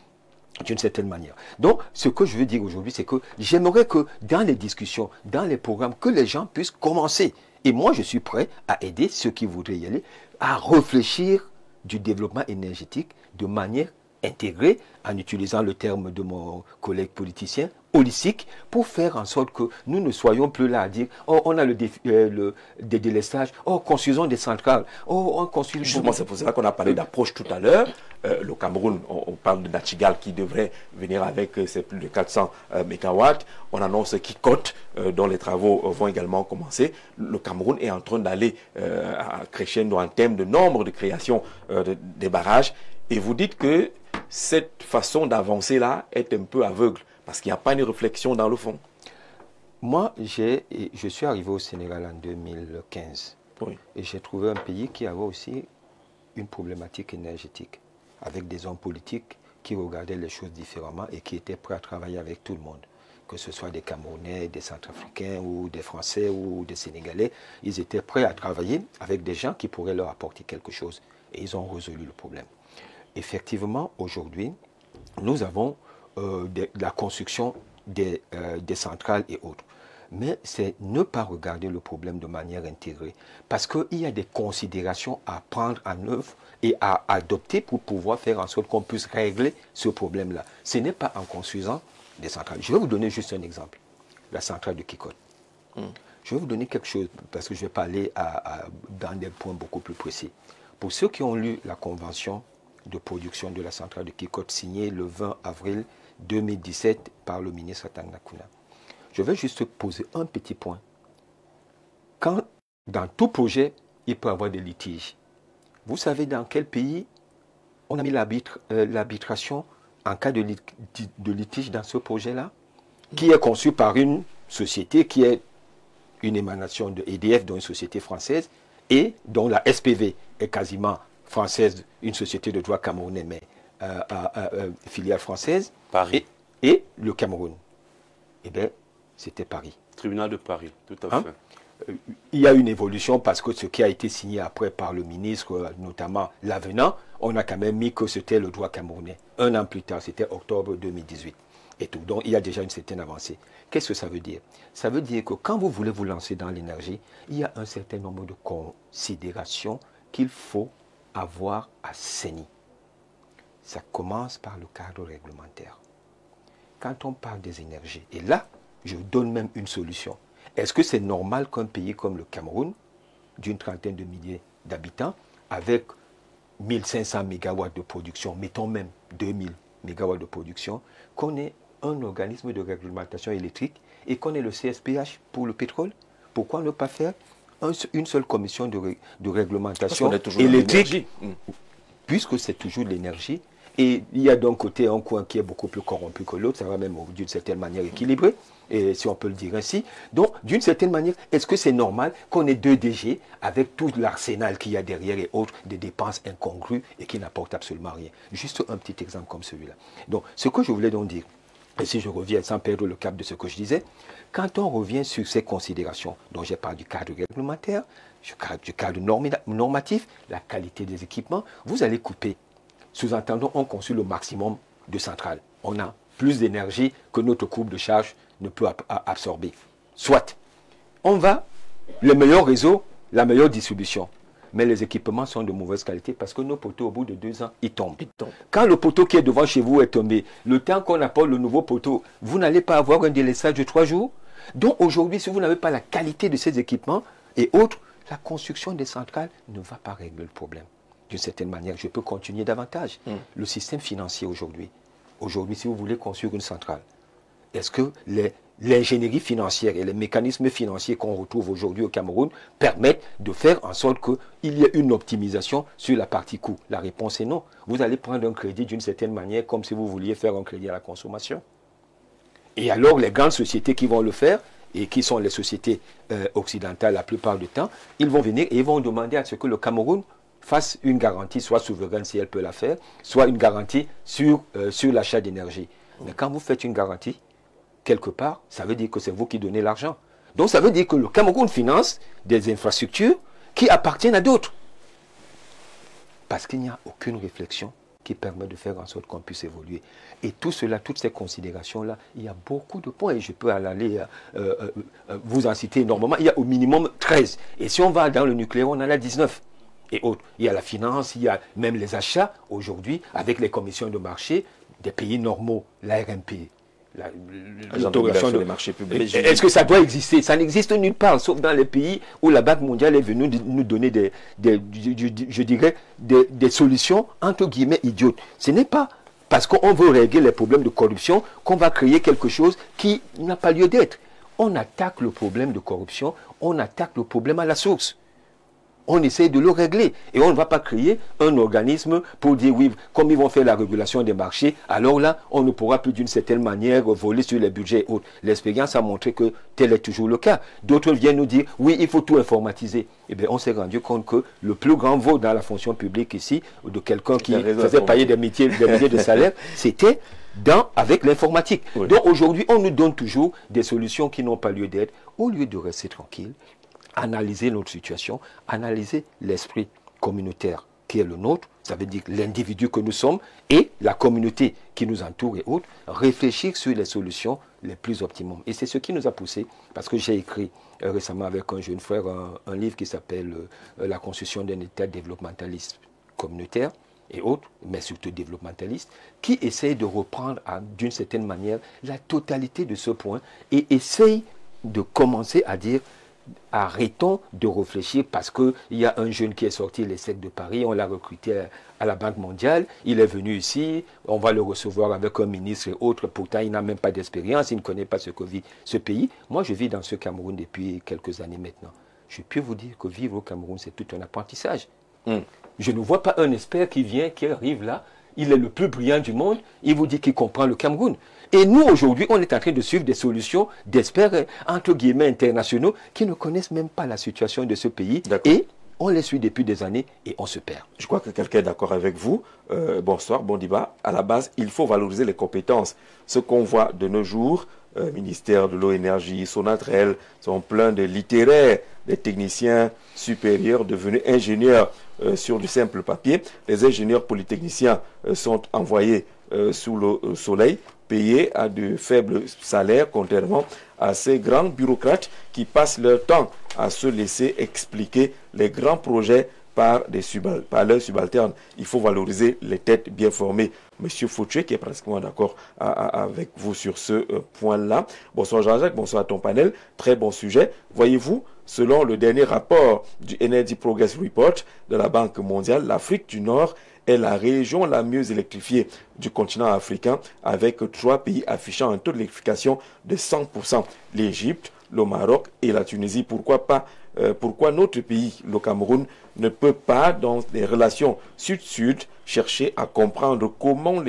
D'une certaine manière. Donc, ce que je veux dire aujourd'hui, c'est que j'aimerais que dans les discussions, dans les programmes, que les gens puissent commencer. Et moi, je suis prêt à aider ceux qui voudraient y aller à réfléchir du développement énergétique de manière intégrée, en utilisant le terme de mon collègue politicien, holistique pour faire en sorte que nous ne soyons plus là à dire oh, on a des délestages, oh, construisons des centrales, oh, on construit... Justement, c'est pour cela qu'on a parlé d'approche tout à l'heure. Le Cameroun, on parle de Nachigal qui devrait venir avec ses plus de 400 mégawatts. On annonce Kikot, dont les travaux vont également commencer. Le Cameroun est en train d'aller à crescendo en termes de nombre de création des barrages. Et vous dites que cette façon d'avancer-là est un peu aveugle, parce qu'il n'y a pas une réflexion dans le fond. Moi, je suis arrivé au Sénégal en 2015. Oui. Et j'ai trouvé un pays qui avait aussi une problématique énergétique, avec des hommes politiques qui regardaient les choses différemment et qui étaient prêts à travailler avec tout le monde. Que ce soit des Camerounais, des Centrafricains ou des Français ou des Sénégalais, ils étaient prêts à travailler avec des gens qui pourraient leur apporter quelque chose. Et ils ont résolu le problème. Effectivement, aujourd'hui, nous avons la construction des centrales et autres. Mais c'est ne pas regarder le problème de manière intégrée. Parce qu'il y a des considérations à prendre en œuvre et à adopter pour pouvoir faire en sorte qu'on puisse régler ce problème-là. Ce n'est pas en construisant des centrales. Je vais vous donner juste un exemple. La centrale de Kikot. Je vais vous donner quelque chose, parce que je vais parler dans des points beaucoup plus précis. Pour ceux qui ont lu la convention de production de la centrale de Kikot signée le 20 avril 2017 par le ministre Atangakuna, je vais juste poser un petit point. Quand dans tout projet, il peut y avoir des litiges. Vous savez dans quel pays on a mis l'arbitration en cas de litige dans ce projet-là, qui est conçu par une société qui est une émanation de EDF, dont une société française, et dont la SPV est quasiment française, une société de droit camerounais, mais filiale française, Paris. Et le Cameroun. Eh bien, c'était Paris. Tribunal de Paris, tout à fait. Il y a une évolution parce que ce qui a été signé après par le ministre, notamment l'avenant, on a quand même mis que c'était le droit camerounais. Un an plus tard, c'était octobre 2018. Et tout. Donc, il y a déjà une certaine avancée. Qu'est-ce que ça veut dire? Ça veut dire que quand vous voulez vous lancer dans l'énergie, il y a un certain nombre de considérations qu'il faut avoir assainies. Ça commence par le cadre réglementaire. Quand on parle des énergies, et là, je donne même une solution. Est-ce que c'est normal qu'un pays comme le Cameroun, d'une trentaine de milliers d'habitants, avec 1500 mégawatts de production, mettons même 2000 mégawatts de production, qu'on ait un organisme de réglementation électrique et qu'on ait le CSPH pour le pétrole? Pourquoi ne pas faire une seule commission de réglementation électrique, puisque c'est toujours de l'énergie? Et il y a d'un côté un coin qui est beaucoup plus corrompu que l'autre, ça va même d'une certaine manière équilibrer, et si on peut le dire ainsi. Donc, d'une certaine manière, est-ce que c'est normal qu'on ait deux DG avec tout l'arsenal qu'il y a derrière et autres, des dépenses incongrues et qui n'apportent absolument rien? Juste un petit exemple comme celui-là. Donc, ce que je voulais donc dire, et si je reviens sans perdre le cap de ce que je disais, quand on revient sur ces considérations, dont j'ai parlé du cadre réglementaire, du cadre normatif, la qualité des équipements, vous allez couper. Sous-entendons, on construit le maximum de centrales. On a plus d'énergie que notre courbe de charge ne peut absorber. Soit, on va, le meilleur réseau, la meilleure distribution. Mais les équipements sont de mauvaise qualité parce que nos poteaux, au bout de 2 ans, ils tombent. Quand le poteau qui est devant chez vous est tombé, le temps qu'on apporte le nouveau poteau, vous n'allez pas avoir un délestage de 3 jours. Donc aujourd'hui, si vous n'avez pas la qualité de ces équipements et autres, la construction des centrales ne va pas régler le problème. D'une certaine manière, je peux continuer davantage. Le système financier aujourd'hui, si vous voulez construire une centrale, est-ce que l'ingénierie financière et les mécanismes financiers qu'on retrouve aujourd'hui au Cameroun permettent de faire en sorte qu'il y ait une optimisation sur la partie coût? La réponse est non. Vous allez prendre un crédit d'une certaine manière comme si vous vouliez faire un crédit à la consommation. Et alors, les grandes sociétés qui vont le faire, et qui sont les sociétés occidentales la plupart du temps, ils vont venir et ils vont demander à ce que le Cameroun fasse une garantie, soit souveraine si elle peut la faire, soit une garantie sur l'achat d'énergie. Mais quand vous faites une garantie, quelque part, ça veut dire que c'est vous qui donnez l'argent. Donc ça veut dire que le Cameroun finance des infrastructures qui appartiennent à d'autres. Parce qu'il n'y a aucune réflexion qui permet de faire en sorte qu'on puisse évoluer. Et tout cela, toutes ces considérations-là, il y a beaucoup de points, et je peux aller vous en citer énormément. Il y a au minimum 13. Et si on va dans le nucléaire, on en a 19. Et autres. Il y a la finance, il y a même les achats aujourd'hui, avec les commissions de marché des pays normaux, l'ARMP l'autorisation des marchés publics. Est-ce que ça doit exister? Ça n'existe nulle part, sauf dans les pays où la Banque mondiale est venue nous donner je dirais, des solutions entre guillemets idiotes. Ce n'est pas parce qu'on veut régler les problèmes de corruption qu'on va créer quelque chose qui n'a pas lieu d'être. On attaque le problème de corruption, on attaque le problème à la source. On essaie de le régler. Et on ne va pas créer un organisme pour dire, oui, comme ils vont faire la régulation des marchés, alors là, on ne pourra plus d'une certaine manière voler sur les budgets autres. L'expérience a montré que tel est toujours le cas. D'autres viennent nous dire, oui, il faut tout informatiser. Eh bien, on s'est rendu compte que le plus grand vol dans la fonction publique ici, de quelqu'un qui faisait payer des milliers de salaires, c'était avec l'informatique. Oui. Donc aujourd'hui, on nous donne toujours des solutions qui n'ont pas lieu d'être, au lieu de rester tranquille, analyser notre situation, analyser l'esprit communautaire qui est le nôtre, ça veut dire l'individu que nous sommes et la communauté qui nous entoure et autres, réfléchir sur les solutions les plus optimum. Et c'est ce qui nous a poussé, parce que j'ai écrit récemment avec un jeune frère un livre qui s'appelle La construction d'un État développementaliste communautaire et autres, mais surtout développementaliste, qui essaye de reprendre d'une certaine manière la totalité de ce point et essaye de commencer à dire arrêtons de réfléchir parce qu'il y a un jeune qui est sorti l'ESSEC de Paris, on l'a recruté à la Banque mondiale, il est venu ici, on va le recevoir avec un ministre et autres, pourtant il n'a même pas d'expérience, il ne connaît pas ce que vit ce pays. Moi je vis dans ce Cameroun depuis quelques années maintenant. Je peux vous dire que vivre au Cameroun c'est tout un apprentissage. Je ne vois pas un expert qui vient, qui arrive là, il est le plus brillant du monde, il vous dit qu'il comprend le Cameroun. Et nous, aujourd'hui, on est en train de suivre des solutions d'experts, entre guillemets, internationaux, qui ne connaissent même pas la situation de ce pays. Et on les suit depuis des années et on se perd. Je crois que quelqu'un est d'accord avec vous. Bonsoir, bon débat. À la base, il faut valoriser les compétences. Ce qu'on voit de nos jours, ministère de l'eau, énergie, Sonatrel, sont pleins de littéraires, des techniciens supérieurs devenus ingénieurs sur du simple papier. Les ingénieurs polytechniciens sont envoyés sous le soleil, payés à de faibles salaires, contrairement à ces grands bureaucrates qui passent leur temps à se laisser expliquer les grands projets par leurs subalternes. Il faut valoriser les têtes bien formées. Monsieur Fouché, qui est pratiquement d'accord avec vous sur ce point-là. Bonsoir Jean-Jacques, bonsoir à ton panel. Très bon sujet. Voyez-vous, selon le dernier rapport du Energy Progress Report de la Banque mondiale, l'Afrique du Nord est la région la mieux électrifiée du continent africain, avec 3 pays affichant un taux d'électrification de 100%. L'Égypte, le Maroc et la Tunisie. Pourquoi notre pays, le Cameroun, ne peut pas, dans des relations sud-sud, chercher à comprendre comment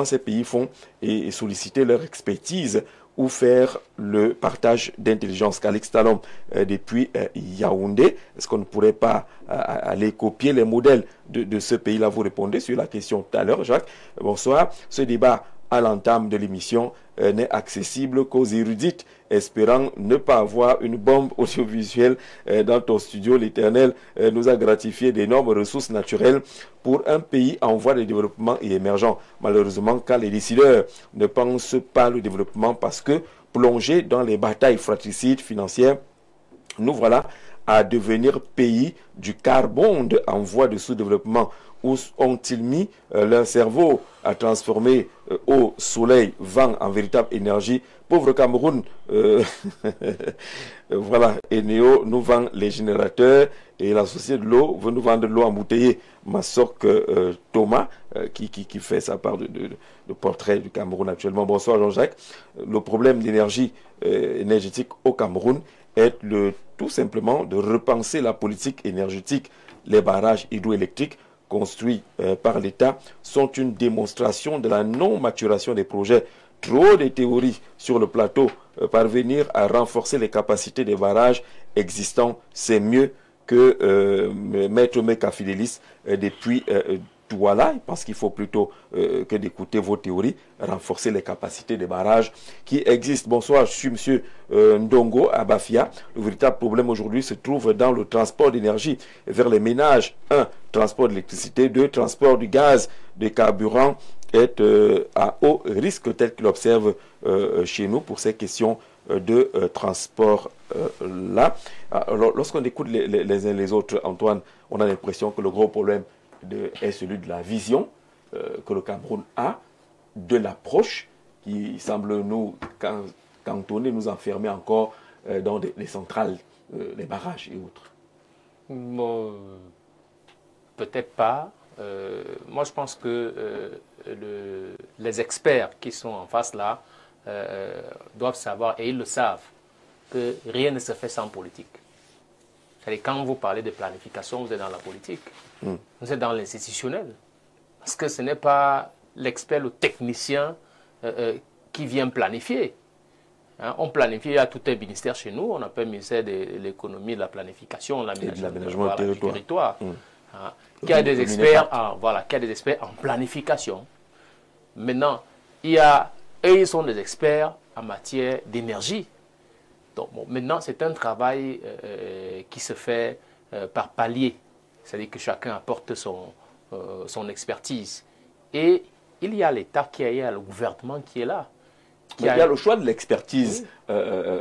ces pays font et solliciter leur expertise ou faire le partage d'intelligence. Calix Talon, depuis Yaoundé, est-ce qu'on ne pourrait pas aller copier les modèles de ce pays-là? Vous répondez sur la question tout à l'heure, Jacques. Bonsoir. Ce débat à l'entame de l'émission n'est accessible qu'aux érudites, espérant ne pas avoir une bombe audiovisuelle dans ton studio. L'Éternel nous a gratifié d'énormes ressources naturelles pour un pays en voie de développement et émergent. Malheureusement, quand les décideurs ne pensent pas le développement parce que plongés dans les batailles fratricides financières, nous voilà à devenir pays du quart-monde en voie de sous-développement. Où ont-ils mis leur cerveau à transformer eau, soleil, vent en véritable énergie? Pauvre Cameroun, voilà, Eneo nous vend les générateurs et la société de l'eau veut nous vendre de l'eau embouteillée. Massoc Thomas, qui fait sa part de portrait du Cameroun actuellement. Bonsoir Jean-Jacques. Le problème d'énergie énergétique au Cameroun est tout simplement de repenser la politique énergétique. Les barrages hydroélectriques construits par l'État sont une démonstration de la non-maturation des projets. Trop de théories sur le plateau. Parvenir à renforcer les capacités des barrages existants, c'est mieux que Maître Meka Fidelis depuis Douala. Je pense qu'il faut plutôt que d'écouter vos théories, renforcer les capacités des barrages qui existent. Bonsoir, je suis monsieur Ndongo à Bafia. Le véritable problème aujourd'hui se trouve dans le transport d'énergie vers les ménages. 1. Transport d'électricité. 2. Transport du gaz, des carburants est à haut risque tel qu'il observe chez nous pour ces questions de transport là. Alors, lorsqu'on écoute les uns les autres, Antoine, on a l'impression que le gros problème est celui de la vision que le Cameroun a, de l'approche qui semble nous cantonner, nous enfermer encore dans les centrales, les barrages et autres? Peut-être pas. Moi, je pense que les experts qui sont en face là doivent savoir, et ils le savent, que rien ne se fait sans politique. C'est-à-dire, quand vous parlez de planification, vous êtes dans la politique, vous êtes dans l'institutionnel. Parce que ce n'est pas l'expert, le technicien qui vient planifier. Hein, on planifie, il y a tout un ministère chez nous, on appelle le ministère de l'économie, de la planification, l'aménagement du territoire. Hein, qui a des experts en planification. Maintenant, ils sont des experts en matière d'énergie. Donc, bon, maintenant, c'est un travail qui se fait par palier. C'est-à-dire que chacun apporte son expertise. Et il y a l'État qui est, il y a le gouvernement qui est là. Il y a le choix de l'expertise. Oui.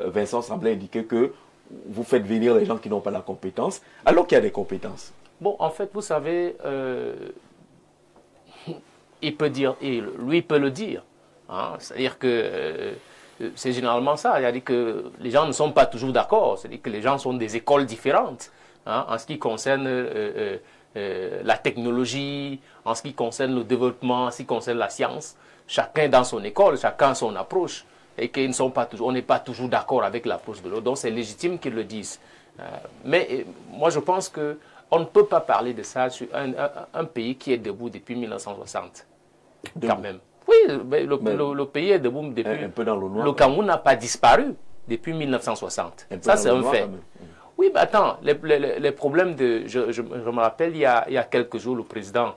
Vincent semblait indiquer que vous faites venir les gens qui n'ont pas la compétence, alors qu'il y a des compétences. Bon, en fait, vous savez, il peut dire, et lui peut le dire. Hein, c'est-à-dire que c'est généralement ça. C'est-à-dire que les gens ne sont pas toujours d'accord. C'est-à-dire que les gens sont des écoles différentes. Hein, en ce qui concerne la technologie, en ce qui concerne le développement, en ce qui concerne la science. Chacun dans son école, chacun son approche. Et qu'ils ne sont pas toujours, on n'est pas toujours d'accord avec l'approche de l'autre. Donc c'est légitime qu'ils le disent. Mais moi je pense que on ne peut pas parler de ça sur un pays qui est debout depuis 1960. Quand même. Oui, le pays est debout depuis... Un peu dans le noir. Le Cameroun n'a pas disparu depuis 1960. Ça, c'est un fait. Oui, mais attends, les problèmes de... Je me rappelle, il y a quelques jours, le président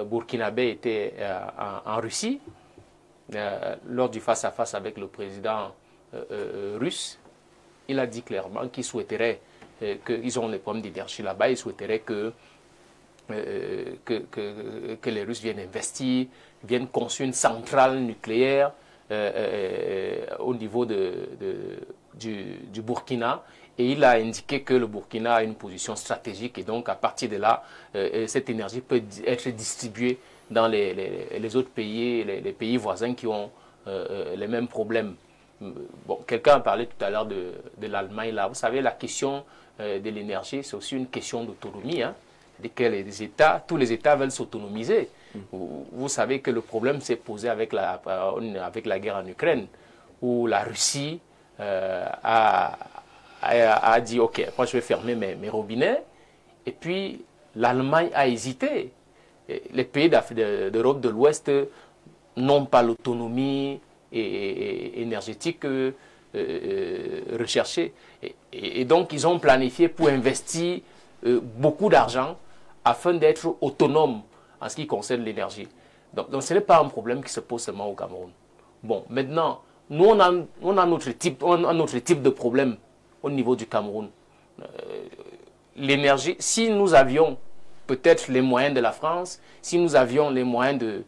burkinabé était en Russie, lors du face-à-face avec le président russe. Il a dit clairement qu'il souhaiterait... qu'ils ont des problèmes d'énergie là-bas, ils souhaiteraient que les Russes viennent investir, viennent construire une centrale nucléaire au niveau du Burkina. Et il a indiqué que le Burkina a une position stratégique et donc à partir de là, cette énergie peut être distribuée dans les autres pays, les pays voisins qui ont les mêmes problèmes. Bon, quelqu'un a parlé tout à l'heure de l'Allemagne là. Vous savez, la question de l'énergie, c'est aussi une question d'autonomie. Hein, tous les États veulent s'autonomiser. Vous savez que le problème s'est posé avec la guerre en Ukraine, où la Russie a dit « Ok, moi je vais fermer mes robinets ». Et puis l'Allemagne a hésité. Les pays d'Europe de l'Ouest n'ont pas l'autonomie énergétique recherchée. Et donc ils ont planifié pour investir beaucoup d'argent afin d'être autonomes en ce qui concerne l'énergie. Donc ce n'est pas un problème qui se pose seulement au Cameroun. Bon, maintenant, nous on a notre type de problème au niveau du Cameroun. L'énergie, si nous avions peut-être les moyens de la France, si nous avions les moyens de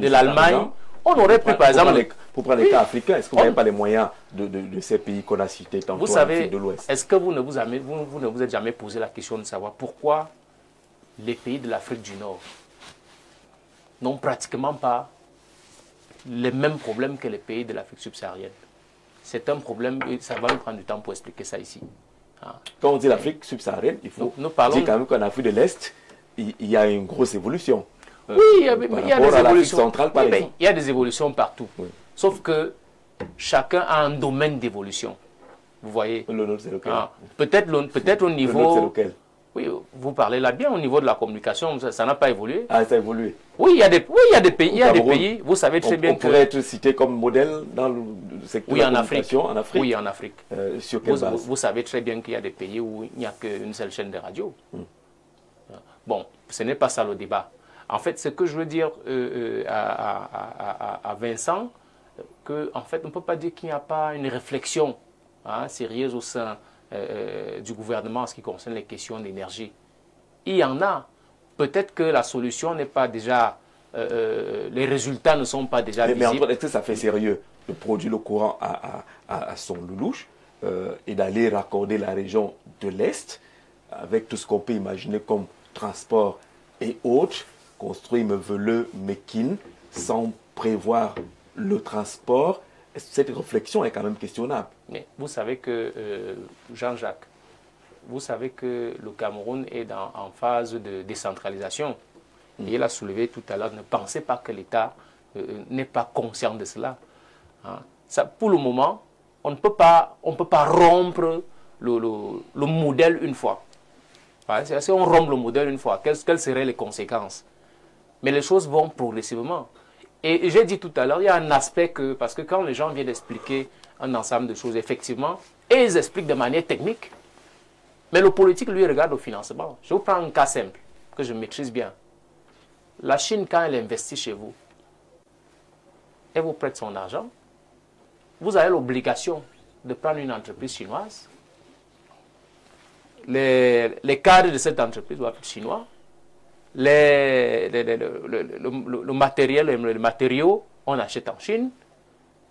l'Allemagne, on aurait pu, par exemple... Pour prendre les cas africains, est-ce que vous n'avez pas les moyens de ces pays qu'on a cités tantôt en Afrique de l'Ouest? Est-ce que vous ne vous êtes jamais posé la question de savoir pourquoi les pays de l'Afrique du Nord n'ont pratiquement pas les mêmes problèmes que les pays de l'Afrique subsaharienne? C'est un problème, ça va nous prendre du temps pour expliquer ça ici. Hein? Quand on dit l'Afrique subsaharienne, il faut dire quand même qu'en Afrique de l'Est, il y a une grosse évolution. Oui, il y a des évolutions. Centrale, par exemple. Il y a des évolutions partout. Oui. Sauf que chacun a un domaine d'évolution. Vous voyez? Le nôtre, c'est lequel? Peut-être au niveau... Le nôtre, c'est lequel? Oui, vous parlez là bien, au niveau de la communication, ça n'a pas évolué. Ah, ça a évolué. Oui, il y a des pays, vous savez très bien que... On pourrait être cité comme modèle dans le secteur de la communication en Afrique. Oui, en Afrique. Sur quelle base? Vous savez très bien qu'il y a des pays où il n'y a qu'une seule chaîne de radio. Bon, ce n'est pas ça le débat. En fait, ce que je veux dire à Vincent, qu'en fait, on ne peut pas dire qu'il n'y a pas une réflexion sérieuse au sein du gouvernement en ce qui concerne les questions d'énergie. Il y en a. Peut-être que la solution n'est pas déjà... les résultats ne sont pas déjà visibles. Mais est-ce que ça fait sérieux de produire le courant à son loulouche et d'aller raccorder la région de l'Est avec tout ce qu'on peut imaginer comme transport et autres, construire Meveleux, Mekine, sans prévoir le transport. Cette réflexion est quand même questionnable. Mais vous savez que, Jean-Jacques, vous savez que le Cameroun est en phase de décentralisation. Et il a soulevé tout à l'heure, ne pensez pas que l'État n'est pas conscient de cela. Hein. Ça, pour le moment, on ne peut pas rompre le modèle une fois. Hein, si on rompt le modèle une fois, quelles seraient les conséquences? Mais les choses vont progressivement. Et j'ai dit tout à l'heure, il y a un aspect que, parce que quand les gens viennent expliquer un ensemble de choses, effectivement, et ils expliquent de manière technique, mais le politique, lui, regarde au financement. Je vous prends un cas simple, que je maîtrise bien. La Chine, quand elle investit chez vous, elle vous prête son argent, vous avez l'obligation de prendre une entreprise chinoise. Les cadres de cette entreprise doivent être chinois. Le matériel, les matériaux, on achète en Chine.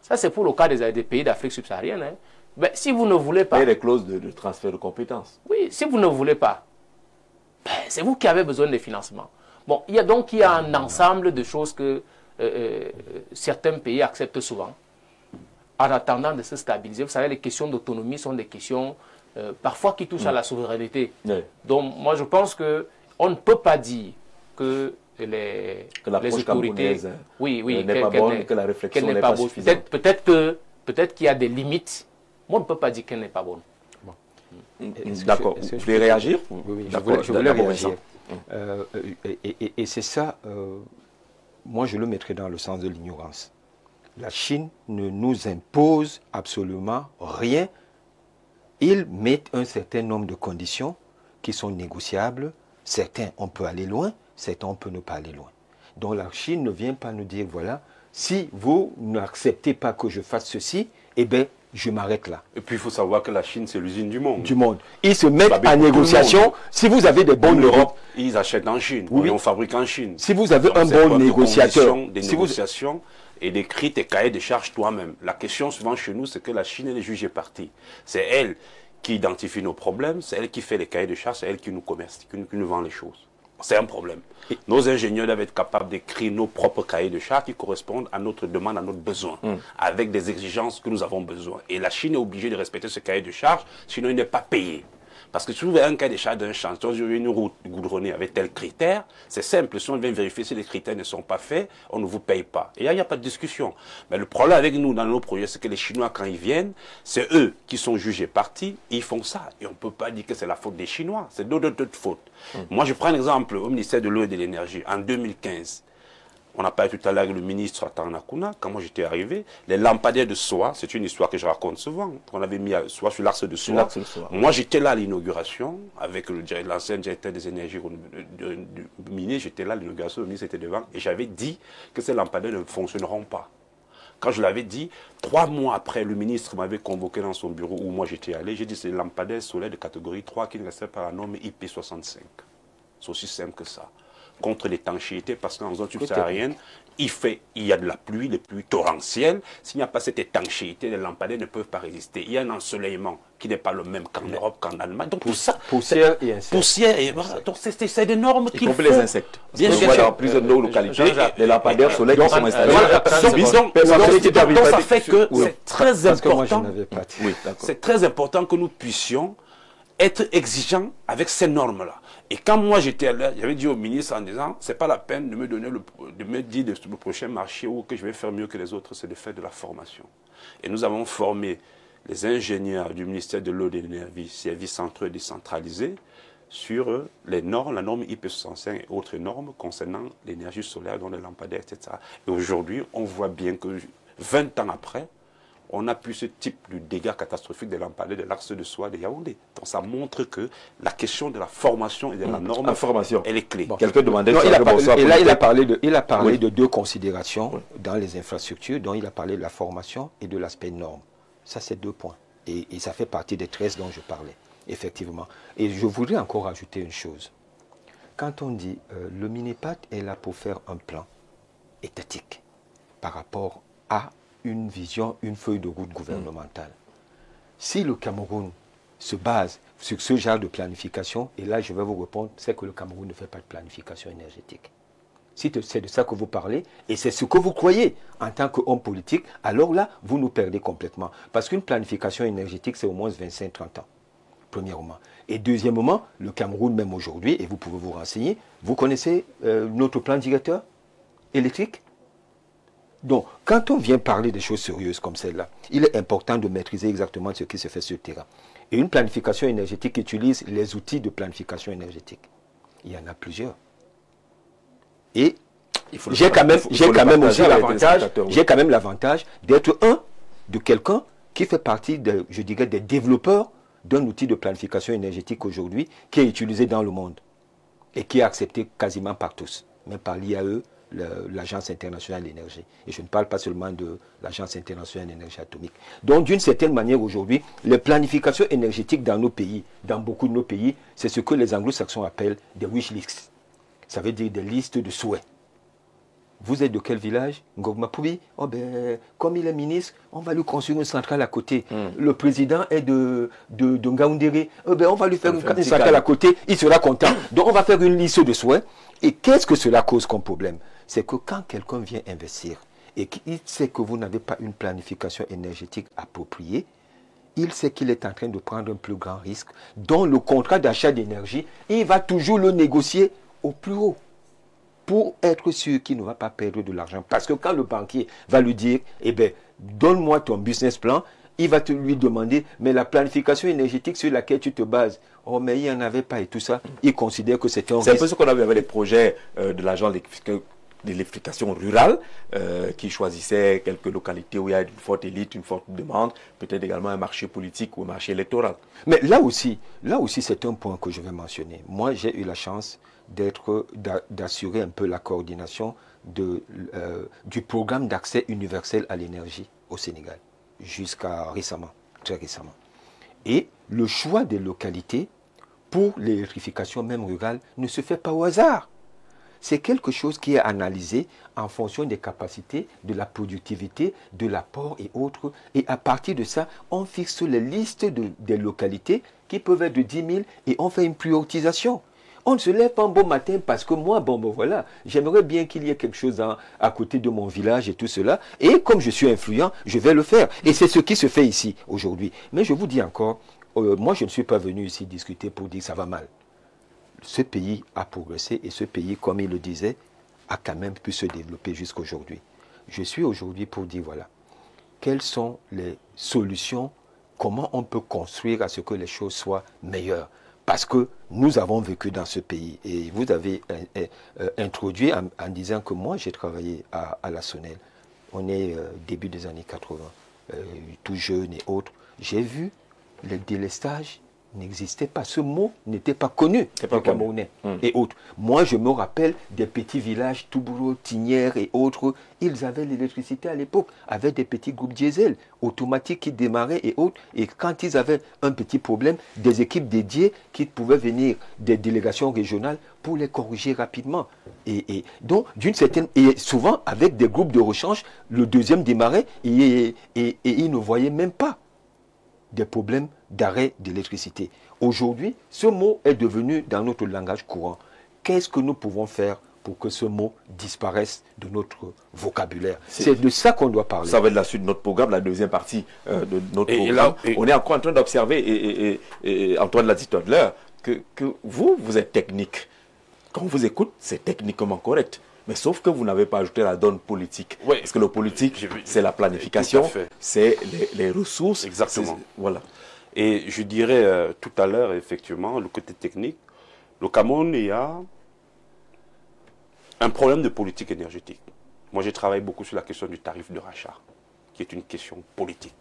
Ça, c'est pour le cas des pays d'Afrique subsaharienne. Hein. Mais si vous ne voulez pas... Et les clauses de transfert de compétences. Oui, si vous ne voulez pas, ben, c'est vous qui avez besoin de financement. Bon, il y a un ensemble de choses que certains pays acceptent souvent, en attendant de se stabiliser. Vous savez, les questions d'autonomie sont des questions parfois qui touchent à la souveraineté. Oui. Donc, moi, je pense qu'on ne peut pas dire que les autorités... n'est pas bonne, que la réflexion n'est pas suffisante. Peut-être qu'il y a des limites. Moi, on ne peut pas dire qu'elle n'est pas bonne. Bon. D'accord. Vous voulez réagir? Oui, je voulais réagir. Et c'est ça, moi je le mettrais dans le sens de l'ignorance. La Chine ne nous impose absolument rien. Ils mettent un certain nombre de conditions qui sont négociables. Certains, on peut aller loin, certains, on peut ne pas aller loin. Donc la Chine ne vient pas nous dire, voilà, si vous n'acceptez pas que je fasse ceci, eh bien, je m'arrête là. Et puis il faut savoir que la Chine, c'est l'usine du monde. Du monde. Ils se mettent en négociation. Si vous avez des bons Europe, ils achètent en Chine. Oui. On fabrique en Chine. Si vous avez un bon négociateur. Des négociations et d'écrire tes cahiers de charges toi-même. La question souvent chez nous, c'est que la Chine, elle est jugée partie. C'est elle qui identifie nos problèmes, c'est elle qui fait les cahiers de charges, c'est elle qui nous commerce, qui nous vend les choses. C'est un problème. Nos ingénieurs doivent être capables d'écrire nos propres cahiers de charges qui correspondent à notre demande, à notre besoin, avec des exigences que nous avons besoin. Et la Chine est obligée de respecter ce cahier de charges, sinon il n'est pas payé. Parce que si vous avez un cahier de charges d'un champ, si vous avez une route goudronnée avec tel critère, c'est simple. Si on vient vérifier si les critères ne sont pas faits, on ne vous paye pas. Et là, il n'y a pas de discussion. Mais le problème avec nous, dans nos projets, c'est que les Chinois, quand ils viennent, c'est eux qui sont jugés partis, ils font ça. Et on ne peut pas dire que c'est la faute des Chinois. C'est d'autres fautes. Moi, je prends un exemple au ministère de l'Eau et de l'Énergie. En 2015, on a parlé tout à l'heure avec le ministre Atanakuna, quand moi j'étais arrivé, les lampadaires de soie, c'est une histoire que je raconte souvent, on avait mis soie sur l'axe de soie. Moi j'étais là à l'inauguration, avec l'ancien directeur des énergies minier, j'étais là à l'inauguration, le ministre était devant, et j'avais dit que ces lampadaires ne fonctionneront pas. Quand je l'avais dit, 3 mois après, le ministre m'avait convoqué dans son bureau où moi j'étais allé, j'ai dit c'est les lampadaires solaires de catégorie 3 qui ne restaient pas la norme IP65. C'est aussi simple que ça. Contre l'étanchéité, parce qu'en zone subsaharienne, il y a de la pluie, les pluies torrentielles. S'il n'y a pas cette étanchéité, les lampadaires ne peuvent pas résister. Il y a un ensoleillement qui n'est pas le même qu'en Europe, qu'en Allemagne. Donc tout ça, poussière et insectes. Poussière et voilà. Donc c'est des normes qu'il faut. les insectes. Bien sûr. Dans plusieurs localités, les lampadaires solaires qui sont installés. Donc ça fait que c'est très important. C'est très important que nous puissions être exigeants avec ces normes-là. Et quand moi j'étais là, j'avais dit au ministre en disant, c'est pas la peine de me donner de me dire le prochain marché ou que je vais faire mieux que les autres, c'est de faire de la formation. Et nous avons formé les ingénieurs du ministère de l'Eau et de l'Énergie, services centraux et décentralisés, sur les normes, la norme IP65 et autres normes concernant l'énergie solaire, dont les lampadaires, etc. Et aujourd'hui, on voit bien que 20 ans après, on a plus ce type de dégâts catastrophiques des lampadaires de l'axe de soie de Yaoundé. Donc ça montre que la question de la formation et de la norme, elle est clé. Bon. Quelqu'un demandait... il a parlé de 2 considérations dans les infrastructures, dont il a parlé de la formation et de l'aspect norme. Ça, c'est 2 points. Et ça fait partie des 13 dont je parlais, effectivement. Et je voudrais encore ajouter une chose. Quand on dit le Minipat est là pour faire un plan étatique par rapport à une vision, une feuille de route gouvernementale. Si le Cameroun se base sur ce genre de planification, et là je vais vous répondre, c'est que le Cameroun ne fait pas de planification énergétique. Si c'est de ça que vous parlez, et c'est ce que vous croyez en tant qu'homme politique, alors là, vous nous perdez complètement. Parce qu'une planification énergétique, c'est au moins 25-30 ans, premièrement. Et deuxièmement, le Cameroun, même aujourd'hui, et vous pouvez vous renseigner, vous connaissez notre plan directeur électrique? Donc, quand on vient parler des choses sérieuses comme celle-là, il est important de maîtriser exactement ce qui se fait sur le terrain. Et une planification énergétique utilise les outils de planification énergétique. Il y en a plusieurs. Et j'ai quand même aussi l'avantage d'être de quelqu'un qui fait partie, je dirais, des développeurs d'un outil de planification énergétique aujourd'hui qui est utilisé dans le monde et qui est accepté quasiment par tous, même par l'IAE, l'Agence internationale de l'énergie. Et je ne parle pas seulement de l'Agence internationale de l'énergie atomique. Donc, d'une certaine manière, aujourd'hui, les planifications énergétiques dans nos pays, dans beaucoup de nos pays, c'est ce que les anglo-saxons appellent des wish lists. Ça veut dire des listes de souhaits. Vous êtes de quel village? Ngogmapoubi. Oh ben, comme il est ministre, on va lui construire une centrale à côté. Le président est de Ngaoundéré. Oh ben, on va lui faire une centrale à côté. Il sera content. Donc, on va faire une liste de souhaits. Et qu'est-ce que cela cause comme problème? C'est que quand quelqu'un vient investir et qu'il sait que vous n'avez pas une planification énergétique appropriée, il sait qu'il est en train de prendre un plus grand risque. Dans le contrat d'achat d'énergie, il va toujours le négocier au plus haut pour être sûr qu'il ne va pas perdre de l'argent. Parce que quand le banquier va lui dire, eh bien, donne-moi ton business plan, il va lui demander, mais la planification énergétique sur laquelle tu te bases, oh mais il n'y en avait pas et tout ça, il considère que c'était un risque. C'est un peu ce qu'on avait avec les projets de l'agence d'électrification rurale qui choisissait quelques localités où il y a une forte élite, une forte demande, peut-être également un marché politique ou un marché électoral. Mais là aussi c'est un point que je vais mentionner. Moi, j'ai eu la chance d'assurer un peu la coordination du programme d'accès universel à l'énergie au Sénégal, jusqu'à récemment, très récemment. Et le choix des localités pour l'électrification même rurale ne se fait pas au hasard. C'est quelque chose qui est analysé en fonction des capacités, de la productivité, de l'apport et autres. Et à partir de ça, on fixe les listes des localités qui peuvent être de 10 000 et on fait une prioritisation. On ne se lève pas un beau matin parce que moi, bon voilà, j'aimerais bien qu'il y ait quelque chose à côté de mon village et tout cela. Et comme je suis influent, je vais le faire. Et c'est ce qui se fait ici, aujourd'hui. Mais je vous dis encore, moi je ne suis pas venu ici discuter pour dire que ça va mal. Ce pays a progressé et ce pays, comme il le disait, a quand même pu se développer jusqu'à aujourd'hui. Je suis aujourd'hui pour dire, voilà, quelles sont les solutions, comment on peut construire à ce que les choses soient meilleures. Parce que nous avons vécu dans ce pays. Et vous avez introduit en disant que moi, j'ai travaillé à la Sonnelle. On est début des années 80, tout jeune et autres. J'ai vu le délestage n'existait pas. Ce mot n'était pas connu des Camerounais et autres. Moi, je me rappelle des petits villages, Toubouro, Tignière et autres. Ils avaient l'électricité à l'époque, avec des petits groupes diesel automatiques qui démarraient et autres. Et quand ils avaient un petit problème, des équipes dédiées qui pouvaient venir des délégations régionales pour les corriger rapidement. Et donc, d'une certaine... Et souvent, avec des groupes de rechange, le deuxième démarrait et ils ne voyaient même pas des problèmes d'arrêt d'électricité. Aujourd'hui, ce mot est devenu dans notre langage courant. Qu'est-ce que nous pouvons faire pour que ce mot disparaisse de notre vocabulaire? C'est de ça qu'on doit parler. Ça va être la suite de notre programme, la deuxième partie de notre programme. On est encore en train d'observer, et Antoine l'a dit tout à l'heure, que vous êtes technique. Quand on vous écoute, c'est techniquement correct. Mais sauf que vous n'avez pas ajouté la donne politique. Oui. Parce que le politique, c'est la planification, c'est les ressources. Exactement. Voilà. Et je dirais tout à l'heure, effectivement, le côté technique, le Cameroun, il y a un problème de politique énergétique. Moi, j'ai travaillé beaucoup sur la question du tarif de rachat, qui est une question politique.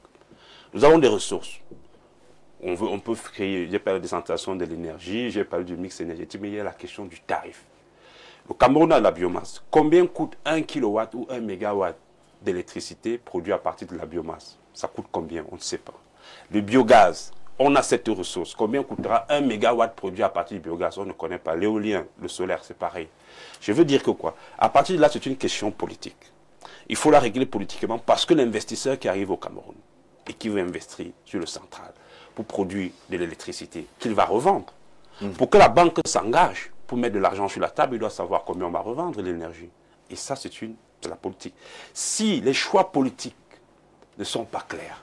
Nous avons des ressources. On peut créer, j'ai parlé de décentralisation de l'énergie, j'ai parlé du mix énergétique, mais il y a la question du tarif. Le Cameroun a la biomasse. Combien coûte 1 kilowatt ou 1 mégawatt d'électricité produit à partir de la biomasse? Ça coûte combien? On ne sait pas. Le biogaz, on a cette ressource. Combien coûtera 1 mégawatt produit à partir du biogaz? On ne connaît pas. L'éolien, le solaire, c'est pareil. Je veux dire que quoi? À partir de là, c'est une question politique. Il faut la régler politiquement parce que l'investisseur qui arrive au Cameroun et qui veut investir sur le central pour produire de l'électricité, qu'il va revendre, pour que la banque s'engage pour mettre de l'argent sur la table, il doit savoir combien on va revendre l'énergie. Et ça, c'est la politique. Si les choix politiques ne sont pas clairs,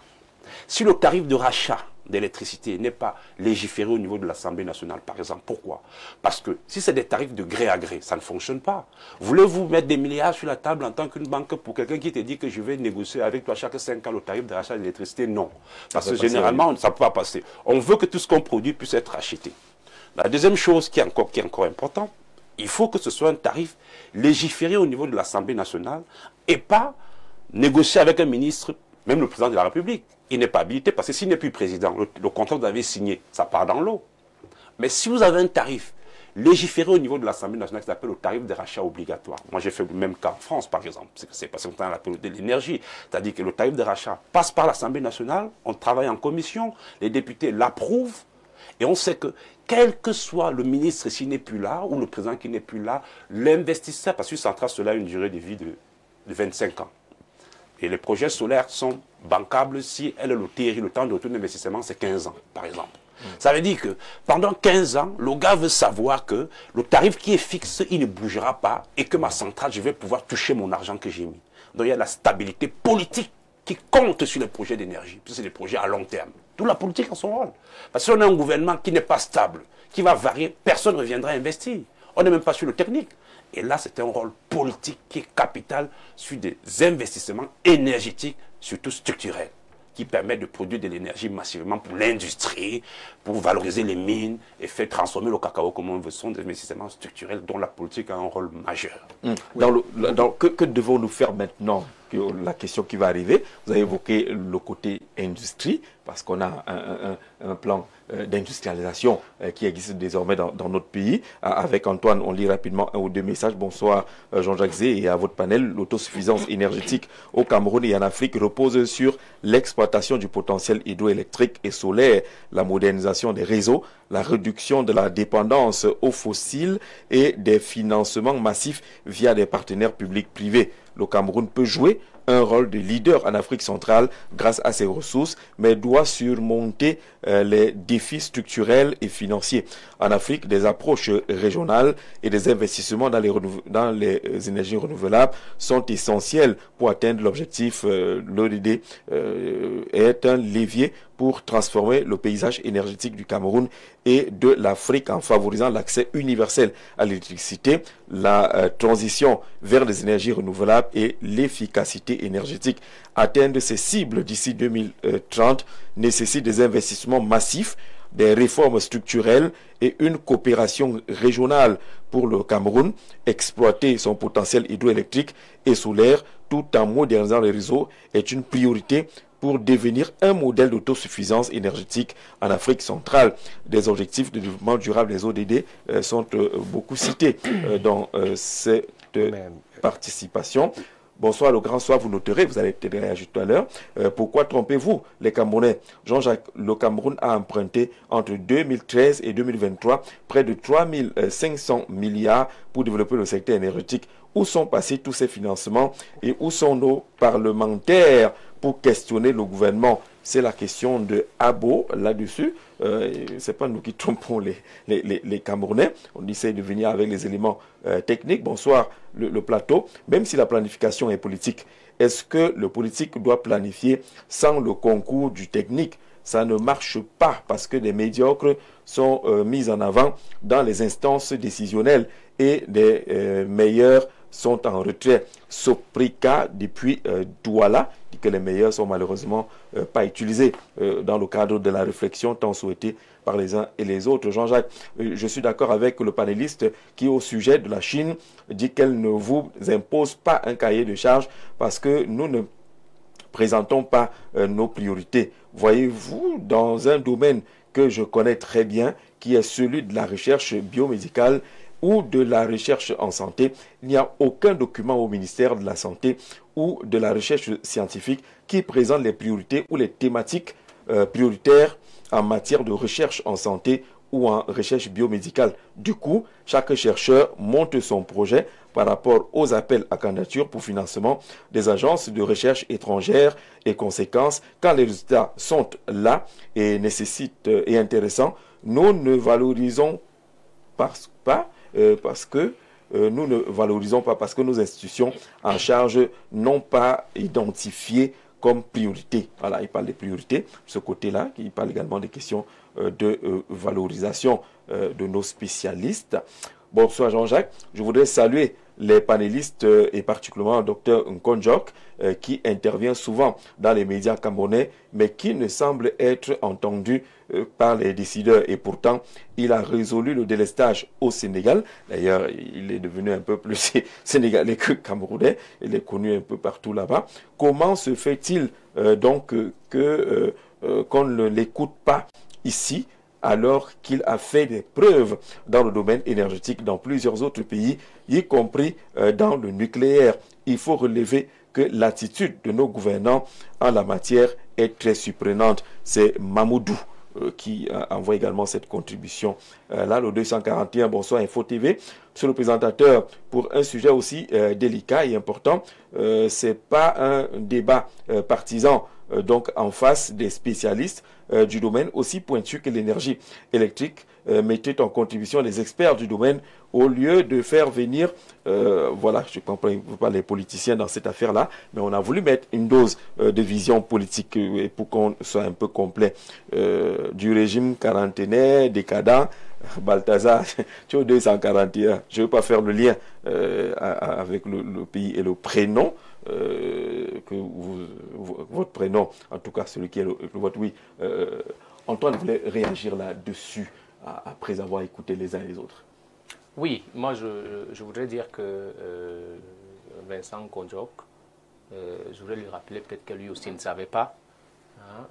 si le tarif de rachat d'électricité n'est pas légiféré au niveau de l'Assemblée nationale, par exemple. Pourquoi? Parce que si c'est des tarifs de gré à gré, ça ne fonctionne pas. Voulez-vous mettre des milliards sur la table en tant qu'une banque pour quelqu'un qui te dit que je vais négocier avec toi chaque 5 ans le tarif de rachat d'électricité? Non. Parce que généralement, ça ne peut pas passer. On veut que tout ce qu'on produit puisse être acheté. La deuxième chose qui est encore importante, il faut que ce soit un tarif légiféré au niveau de l'Assemblée nationale et pas négocier avec un ministre, même le président de la République. Il n'est pas habilité parce que s'il n'est plus président, le contrat que vous avez signé, ça part dans l'eau. Mais si vous avez un tarif légiféré au niveau de l'Assemblée nationale qui s'appelle le tarif de rachat obligatoire, moi j'ai fait le même cas en France par exemple, c'est parce qu'on a la politique de l'énergie, c'est-à-dire que le tarif de rachat passe par l'Assemblée nationale, on travaille en commission, les députés l'approuvent, et on sait que quel que soit le ministre s'il n'est plus là, ou le président qui n'est plus là, l'investisseur, parce que Centrale Solaire a une durée de vie de 25 ans. Et les projets solaires sont bancables si elle est le temps de retour d'investissement, c'est 15 ans, par exemple. Ça veut dire que pendant 15 ans, le gars veut savoir que le tarif qui est fixe, il ne bougera pas et que ma centrale, je vais pouvoir toucher mon argent que j'ai mis. Donc il y a la stabilité politique qui compte sur les projets d'énergie. C'est des projets à long terme. Tout la politique a son rôle. Parce que si on a un gouvernement qui n'est pas stable, qui va varier, personne ne reviendra investir. On n'est même pas sur le technique. Et là, c'est un rôle politique qui est capital sur des investissements énergétiques, surtout structurels, qui permettent de produire de l'énergie massivement pour l'industrie, pour valoriser les mines et faire transformer le cacao comme on veut. Ce sont des investissements structurels dont la politique a un rôle majeur. Que devons-nous faire maintenant? La question qui va arriver, vous avez évoqué le côté industrie, parce qu'on a un plan d'industrialisation qui existe désormais dans notre pays. Avec Antoine, on lit rapidement un ou deux messages. Bonsoir Jean-Jacques Zé et à votre panel. L'autosuffisance énergétique au Cameroun et en Afrique repose sur l'exploitation du potentiel hydroélectrique et solaire, la modernisation des réseaux, la réduction de la dépendance aux fossiles et des financements massifs via des partenaires publics-privés. Le Cameroun peut jouer un rôle de leader en Afrique centrale grâce à ses ressources, mais doit surmonter les défis structurels et financiers. En Afrique, des approches régionales et des investissements dans les énergies renouvelables sont essentiels pour atteindre l'objectif. L'ODD est un levier pour transformer le paysage énergétique du Cameroun et de l'Afrique en favorisant l'accès universel à l'électricité, la transition vers les énergies renouvelables et l'efficacité énergétique. Atteindre ces cibles d'ici 2030 nécessite des investissements massifs, des réformes structurelles et une coopération régionale pour le Cameroun, exploiter son potentiel hydroélectrique et solaire tout en modernisant les réseaux est une priorité pour devenir un modèle d'autosuffisance énergétique en Afrique centrale. Des objectifs de développement durable des ODD sont beaucoup cités dans cette participation. Bonsoir, le grand soir, vous noterez, vous allez peut-être réagir tout à l'heure. Pourquoi trompez-vous les Camerounais? Jean-Jacques, le Cameroun a emprunté entre 2013 et 2023 près de 3500 milliards pour développer le secteur énergétique. Où sont passés tous ces financements et où sont nos parlementaires pour questionner le gouvernement? C'est la question de Abo là-dessus. C'est pas nous qui trompons les Camerounais. On essaie de venir avec les éléments techniques. Bonsoir le plateau. Même si la planification est politique, est-ce que le politique doit planifier sans le concours du technique? Ça ne marche pas parce que des médiocres sont mis en avant dans les instances décisionnelles et des meilleurs sont en retrait. Soprika, depuis Douala, dit que les meilleurs sont malheureusement pas utilisés dans le cadre de la réflexion tant souhaitée par les uns et les autres. Jean-Jacques, je suis d'accord avec le panéliste qui, au sujet de la Chine, dit qu'elle ne vous impose pas un cahier de charge parce que nous ne présentons pas nos priorités. Voyez-vous, dans un domaine que je connais très bien, qui est celui de la recherche biomédicale, ou de la recherche en santé, il n'y a aucun document au ministère de la Santé ou de la recherche scientifique qui présente les priorités ou les thématiques prioritaires en matière de recherche en santé ou en recherche biomédicale. Du coup, chaque chercheur monte son projet par rapport aux appels à candidature pour financement des agences de recherche étrangères et conséquences, quand les résultats sont là et nécessitent et intéressants, nous ne valorisons parce que nous ne valorisons pas, parce que nos institutions en charge n'ont pas identifié comme priorité. Voilà, il parle des priorités, de ce côté-là, il parle également des questions de valorisation de nos spécialistes. Bonsoir Jean-Jacques, je voudrais saluer les panélistes et particulièrement Dr Nkonjok qui intervient souvent dans les médias camerounais mais qui ne semble être entendu par les décideurs et pourtant il a résolu le délestage au Sénégal. D'ailleurs il est devenu un peu plus sénégalais que camerounais, il est connu un peu partout là-bas. Comment se fait-il donc qu'on ne l'écoute pas ici alors qu'il a fait des preuves dans le domaine énergétique dans plusieurs autres pays, y compris dans le nucléaire? Il faut relever que l'attitude de nos gouvernants en la matière est très surprenante. C'est Mamoudou qui envoie également cette contribution. Là, le 241, bonsoir Info TV. Monsieur le présentateur, pour un sujet aussi délicat et important, c'est pas un débat partisan. Donc en face des spécialistes du domaine aussi pointus que l'énergie électrique, mettait en contribution les experts du domaine au lieu de faire venir, voilà, je ne comprends pas les politiciens dans cette affaire-là, mais on a voulu mettre une dose de vision politique pour qu'on soit un peu complet. Du régime quarantenaire, décadent, Balthazar, tu es au 241, je ne veux pas faire le lien avec le pays et le prénom. Votre prénom, en tout cas celui qui est le vôtre, oui. Antoine voulait réagir là-dessus après avoir écouté les uns et les autres. Oui, moi je voudrais dire que Vincent Nkonjok, je voudrais lui rappeler peut-être que lui aussi ne savait pas hein,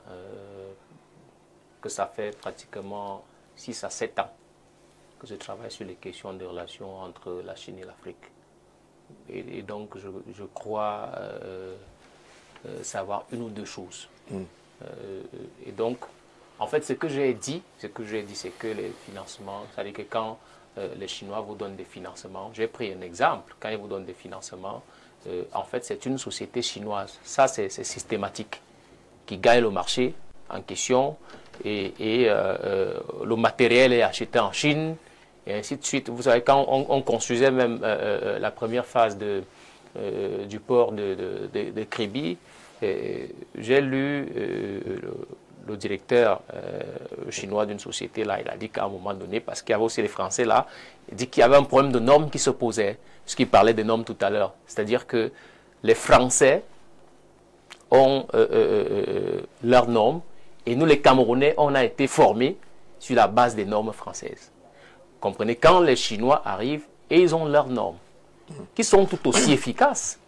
que ça fait pratiquement 6 à 7 ans que je travaille sur les questions de relations entre la Chine et l'Afrique. Et donc, je crois savoir une ou deux choses. Et donc, en fait, ce que j'ai dit, c'est que les financements, c'est-à-dire que quand les Chinois vous donnent des financements, j'ai pris un exemple, quand ils vous donnent des financements, en fait, c'est une société chinoise. Ça, c'est systématique, qui gagne le marché en question, et le matériel est acheté en Chine, et ainsi de suite. Vous savez, quand on construisait même la première phase du port de Kribi, j'ai lu le directeur chinois d'une société, là, il a dit qu'à un moment donné, parce qu'il y avait aussi les Français là, il dit qu'il y avait un problème de normes qui se posait, puisqu'il parlait des normes tout à l'heure. C'est-à-dire que les Français ont leurs normes, et nous les Camerounais, on a été formés sur la base des normes françaises. Comprenez, quand les Chinois arrivent et ils ont leurs normes, qui sont tout aussi efficaces,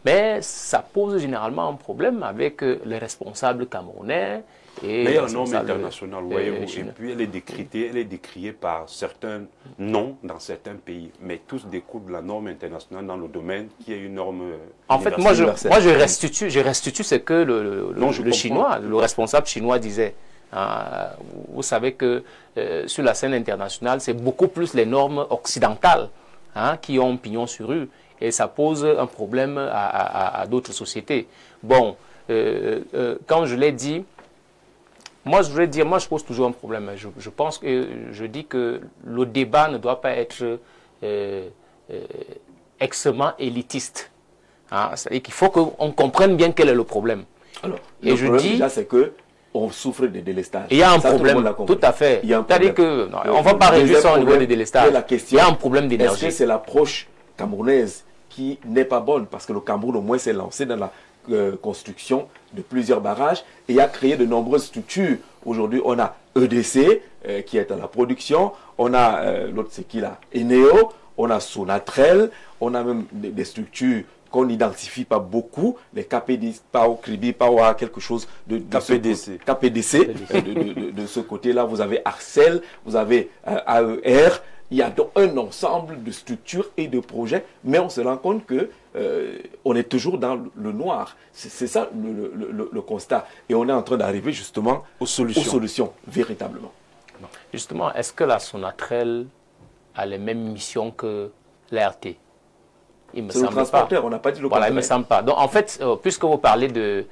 mais ça pose généralement un problème avec les responsables camerounais. Mais il y a une norme internationale, voyez-vous, et puis elle est décriée par certains noms dans certains pays, mais tous découlent de la norme internationale dans le domaine qui est une norme en fait, moi je restitue ce que le Chinois, le responsable chinois disait. Vous savez que sur la scène internationale, c'est beaucoup plus les normes occidentales qui ont pignon sur rue. Et ça pose un problème à d'autres sociétés. Bon, quand je l'ai dit, moi je pose toujours un problème. Je pense que je dis que le débat ne doit pas être extrêmement élitiste. C'est-à-dire qu'il faut qu'on comprenne bien quel est le problème. Alors, le problème déjà, c'est que on souffre de délestage. Il y a un problème, tout à fait. C'est-à-dire qu'on ne va pas réduire ça au niveau des délestages. Il y a un problème d'énergie. Est-ce que c'est l'approche camerounaise qui n'est pas bonne? Parce que le Cameroun, au moins, s'est lancé dans la construction de plusieurs barrages et a créé de nombreuses structures. Aujourd'hui, on a EDC qui est à la production. On a, l'autre, c'est qui là? Eneo. On a Sonatrel. On a même des structures qu'on n'identifie pas beaucoup, les KPDC, PAO, Kribi, PAO, quelque chose de KPDC. De ce côté-là, vous avez Arcel, vous avez AER. Il y a donc un ensemble de structures et de projets, mais on se rend compte que on est toujours dans le noir. C'est ça le constat. Et on est en train d'arriver justement aux solutions, véritablement. Justement, est-ce que la Sonatrel a les mêmes missions que l'ART? Il me C'est le semble pas. transporteur, on n'a pas dit le Voilà, il contraire. me semble pas. Donc en fait, puisque vous parlez de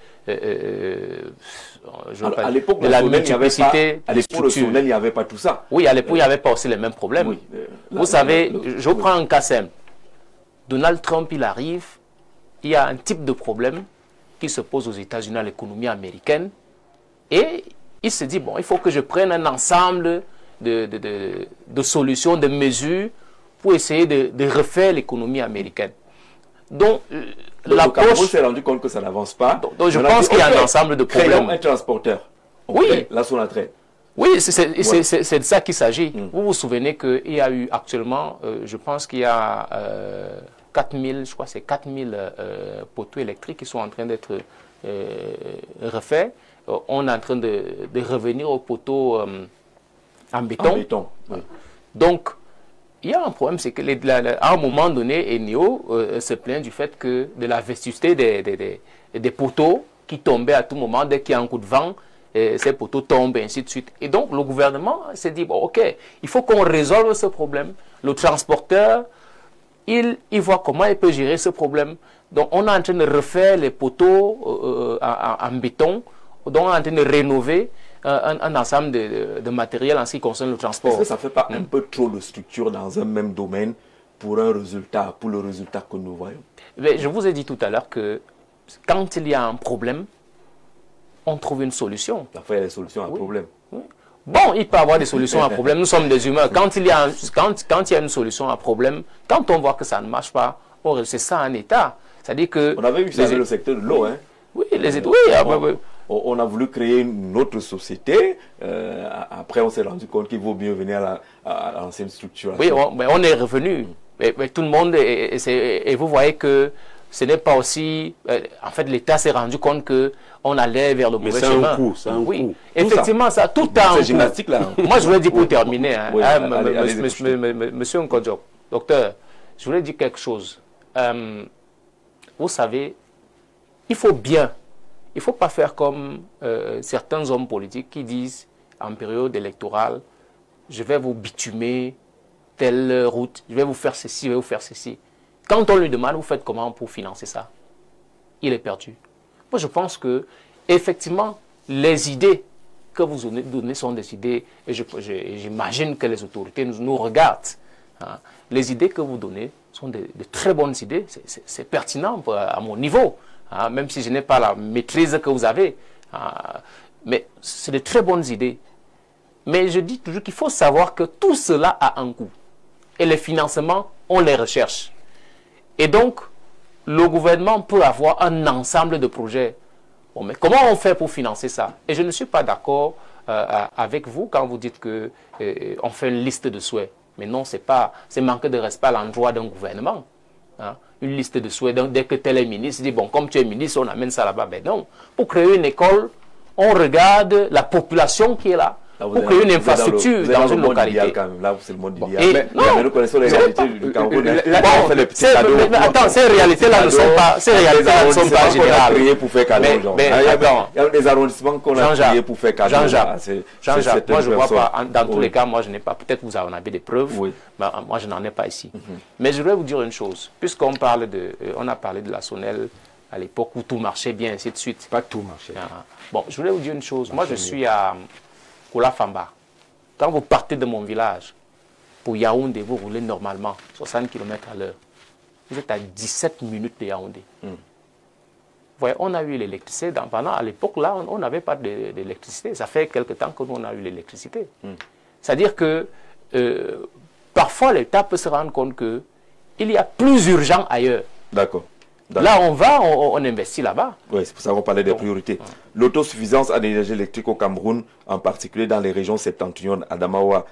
À l'époque, de la multiplicité à des l'époque, le structures. Sonel, il n'y avait pas tout ça. Oui, à l'époque, il n'y avait pas aussi les mêmes problèmes. Oui, Vous savez, je prends un cas simple. Donald Trump, il arrive, il y a un type de problème qui se pose aux États-Unis, à l'économie américaine, et il se dit, bon, il faut que je prenne un ensemble de solutions, de mesures pour essayer de refaire l'économie américaine. Donc, le Cameroun s'est rendu compte que ça n'avance pas. Donc je pense qu'il y a un ensemble de problèmes. Créons un transporteur. Oui. La Sonatrach. Oui, c'est de ça qu'il s'agit. Vous vous souvenez qu'il y a eu actuellement, je pense qu'il y a 4000, je crois que c'est 4000 poteaux électriques qui sont en train d'être refaits. On est en train de revenir aux poteaux en béton. En béton, oui. Donc, il y a un problème, c'est qu'à un moment donné, Eneo se plaint du fait que de la vétusté des poteaux qui tombaient à tout moment, dès qu'il y a un coup de vent, ces poteaux tombent, et ainsi de suite. Et donc, le gouvernement s'est dit, bon, ok, il faut qu'on résolve ce problème. Le transporteur, il voit comment il peut gérer ce problème. Donc, on est en train de refaire les poteaux en béton, donc on est en train de rénover un ensemble de matériel en ce qui concerne le transport. Est-ce que ça ne fait pas un peu trop de structure dans un même domaine pour le résultat que nous voyons? Mais je vous ai dit tout à l'heure que quand il y a un problème, on trouve une solution. Parfois, il y a des solutions à un problème. Oui. Bon, il peut y avoir des solutions à un problème. Nous sommes des humains. Quand il y a une solution à un problème, quand on voit que ça ne marche pas, c'est ça un État. C'est-à-dire que... On avait vu ça avec le secteur de l'eau. Hein. Oui, les États... On a voulu créer une autre société. Après, on s'est rendu compte qu'il vaut mieux venir à l'ancienne structure. Oui, on est revenu. Mais tout le monde... Et vous voyez que ce n'est pas aussi... en fait, l'État s'est rendu compte qu'on allait vers le mauvais chemin. C'est un coup, c'est un coup. Effectivement, ça, tout a un gymnastique là. Moi, je voulais dire pour terminer, hein, oui, monsieur Nkodjo, docteur, je voulais dire quelque chose. Vous savez, il faut il ne faut pas faire comme certains hommes politiques qui disent en période électorale, je vais vous bitumer telle route, je vais vous faire ceci, je vais vous faire ceci. Quand on lui demande, vous faites comment pour financer ça? Il est perdu. Moi, je pense que, effectivement, les idées que vous donnez sont des idées, et j'imagine que les autorités nous regardent. Hein. Les idées que vous donnez sont de très bonnes idées, c'est pertinent à mon niveau. Hein, même si je n'ai pas la maîtrise que vous avez. Mais c'est de très bonnes idées. Mais je dis toujours qu'il faut savoir que tout cela a un coût. Et les financements, on les recherche. Et donc, le gouvernement peut avoir un ensemble de projets. Bon, mais comment on fait pour financer ça? Et je ne suis pas d'accord avec vous quand vous dites qu'on fait une liste de souhaits. Mais non, c'est manquer de respect à l'endroit d'un gouvernement. Hein, une liste de souhaits, donc dès que tel est ministre, il dit, bon, comme tu es ministre, on amène ça là-bas. Ben non, pour créer une école, on regarde la population qui est là. Pour créer une infrastructure dans une localité. Là, c'est le monde idéal. Mais nous connaissons les réalités du Cameroun. Attends, ces réalités-là ne sont pas générales. Il y a des arrondissements qu'on a créés pour faire cadeau. Jean-Jacques, moi je ne vois pas. Dans tous les cas, moi je n'ai pas. Peut-être vous en avez des preuves. Mais moi je n'en ai pas ici. Mais je voudrais vous dire une chose. Puisqu'on a parlé de la Sonel à l'époque où tout marchait bien, ainsi de suite. Pas tout marchait. Bon, je voulais vous dire une chose. Moi je suis à Kola-Famba. Quand vous partez de mon village, pour Yaoundé, vous roulez normalement 60 km à l'heure. Vous êtes à 17 minutes de Yaoundé. Vous voyez, on a eu l'électricité. À l'époque, là, on n'avait pas d'électricité. Ça fait quelque temps que nous, on a eu l'électricité. C'est-à-dire que parfois, l'État peut se rendre compte qu'il y a plus urgent ailleurs. D'accord. Là, on investit là-bas. Oui, c'est pour ça qu'on parlait des priorités. L'autosuffisance en énergie électrique au Cameroun, en particulier dans les régions septentrionales, Adamawa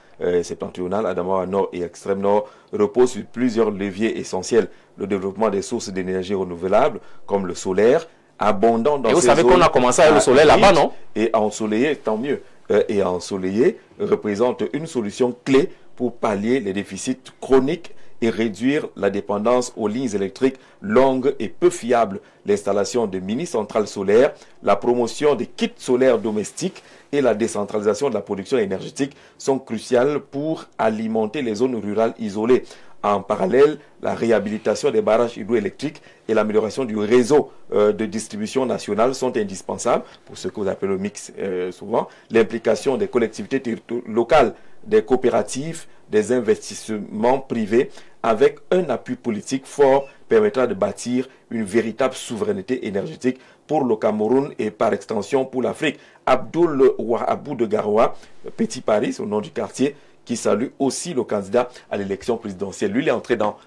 Nord et Extrême Nord, repose sur plusieurs leviers essentiels. Le développement des sources d'énergie renouvelables, comme le solaire, abondant dans ces zones. Et vous savez qu'on a commencé avec le soleil là-bas, non? Et ensoleillé, tant mieux. Et ensoleillé représente une solution clé pour pallier les déficits chroniques et réduire la dépendance aux lignes électriques longues et peu fiables. L'installation de mini-centrales solaires, la promotion des kits solaires domestiques et la décentralisation de la production énergétique sont cruciales pour alimenter les zones rurales isolées. En parallèle, la réhabilitation des barrages hydroélectriques et l'amélioration du réseau de distribution nationale sont indispensables pour ce que vous appelez le mix souvent. L'implication des collectivités locales, des coopératives, des investissements privés avec un appui politique fort permettra de bâtir une véritable souveraineté énergétique pour le Cameroun et par extension pour l'Afrique. Abdoul Ouahabou de Garoua, Petit Paris, au nom du quartier, qui salue aussi le candidat à l'élection présidentielle. Lui, il est entré dans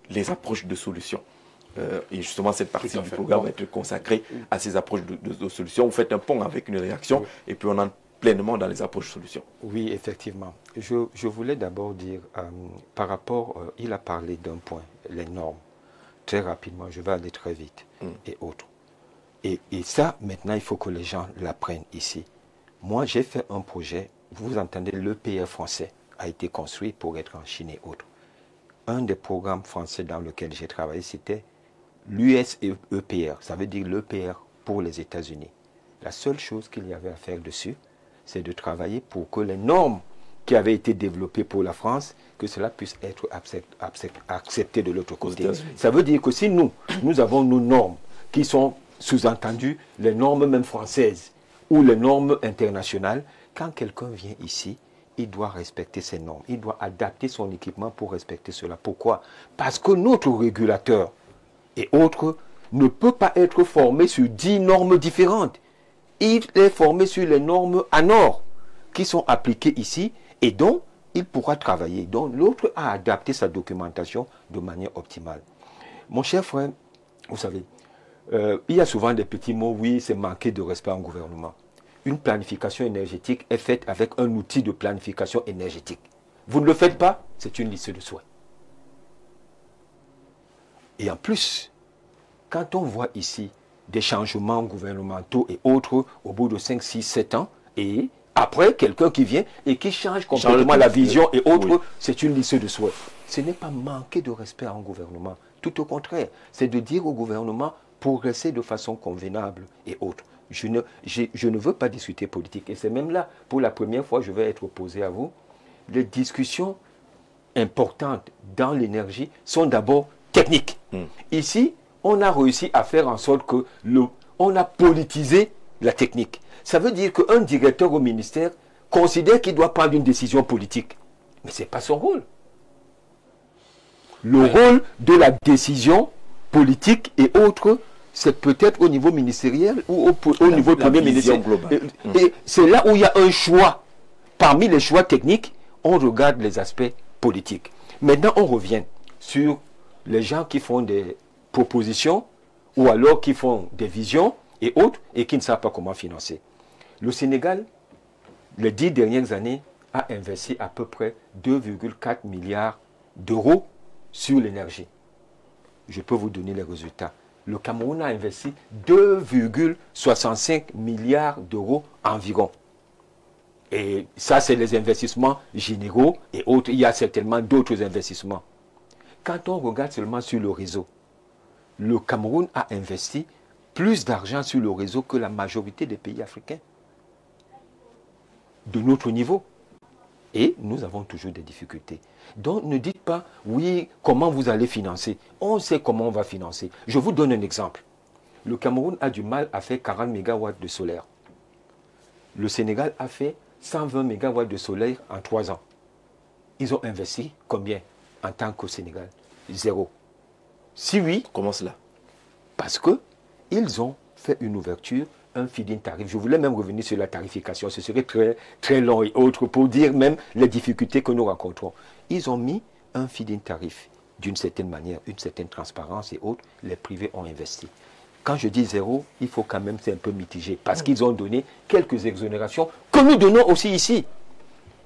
les approches de solutions. Et justement, cette partie du programme va être consacrée à ces approches de solutions. Vous faites un pont avec une réaction et puis on entre pleinement dans les approches de solutions. Oui, effectivement. Je voulais d'abord dire, par rapport, il a parlé d'un point, les normes. Très rapidement, je vais aller très vite et autres. Et ça, maintenant, il faut que les gens l'apprennent ici. Moi, j'ai fait un projet, vous entendez, l'EPR français a été construit pour être en Chine et autres. Un des programmes français dans lequel j'ai travaillé, c'était l'USEPR, ça veut dire l'EPR pour les États-Unis. La seule chose qu'il y avait à faire dessus, c'est de travailler pour que les normes qui avaient été développées pour la France, que cela puisse être accepté de l'autre côté. Ça veut dire que si nous avons nos normes qui sont sous-entendues, les normes même françaises ou les normes internationales, quand quelqu'un vient ici, il doit respecter ces normes. Il doit adapter son équipement pour respecter cela. Pourquoi? Parce que notre régulateur et autres ne peut pas être formé sur 10 normes différentes. Il est formé sur les normes ANOR qui sont appliquées ici et dont il pourra travailler. Donc l'autre a adapté sa documentation de manière optimale. Mon cher frère, vous savez, il y a souvent des petits mots, oui, c'est manquer de respect en gouvernement. Une planification énergétique est faite avec un outil de planification énergétique. Vous ne le faites pas, c'est une liste de souhaits. Et en plus, quand on voit ici des changements gouvernementaux et autres au bout de 5, 6, 7 ans, et après, quelqu'un qui vient et qui change complètement la vision et autres, c'est une liste de souhaits. Ce n'est pas manquer de respect en gouvernement. Tout au contraire, c'est de dire au gouvernement progresser de façon convenable et autres. Je ne veux pas discuter politique. Et c'est même là, pour la première fois, je vais être opposé à vous. Les discussions importantes dans l'énergie sont d'abord techniques. Ici, on a réussi à faire en sorte que on a politisé la technique. Ça veut dire qu'un directeur au ministère considère qu'il doit prendre une décision politique. Mais ce n'est pas son rôle. Le rôle de la décision politique et autres, c'est peut-être au niveau ministériel ou au niveau premier ministère. Et c'est là où il y a un choix. Parmi les choix techniques, on regarde les aspects politiques. Maintenant, on revient sur les gens qui font des propositions ou alors qui font des visions et autres et qui ne savent pas comment financer. Le Sénégal, les 10 dernières années, a investi à peu près 2,4 milliards d'euros sur l'énergie. Je peux vous donner les résultats. Le Cameroun a investi 2,65 milliards d'euros environ. Et ça, c'est les investissements généraux et autres. Il y a certainement d'autres investissements. Quand on regarde seulement sur le réseau, le Cameroun a investi plus d'argent sur le réseau que la majorité des pays africains. De notre niveau. Et nous avons toujours des difficultés. Donc ne dites pas, oui, comment vous allez financer? On sait comment on va financer. Je vous donne un exemple. Le Cameroun a du mal à faire 40 MW de solaire. Le Sénégal a fait 120 MW de solaire en 3 ans. Ils ont investi combien en tant qu'au Sénégal? 0. Si oui, comment cela? Parce qu'ils ont fait une ouverture, un feed-in tarif. Je voulais même revenir sur la tarification. Ce serait très, très long et autre pour dire même les difficultés que nous rencontrons. Ils ont mis un feed-in tarif d'une certaine manière, une certaine transparence et autres. Les privés ont investi. Quand je dis 0, il faut quand même, c'est un peu mitigé. Parce qu'ils ont donné quelques exonérations que nous donnons aussi ici.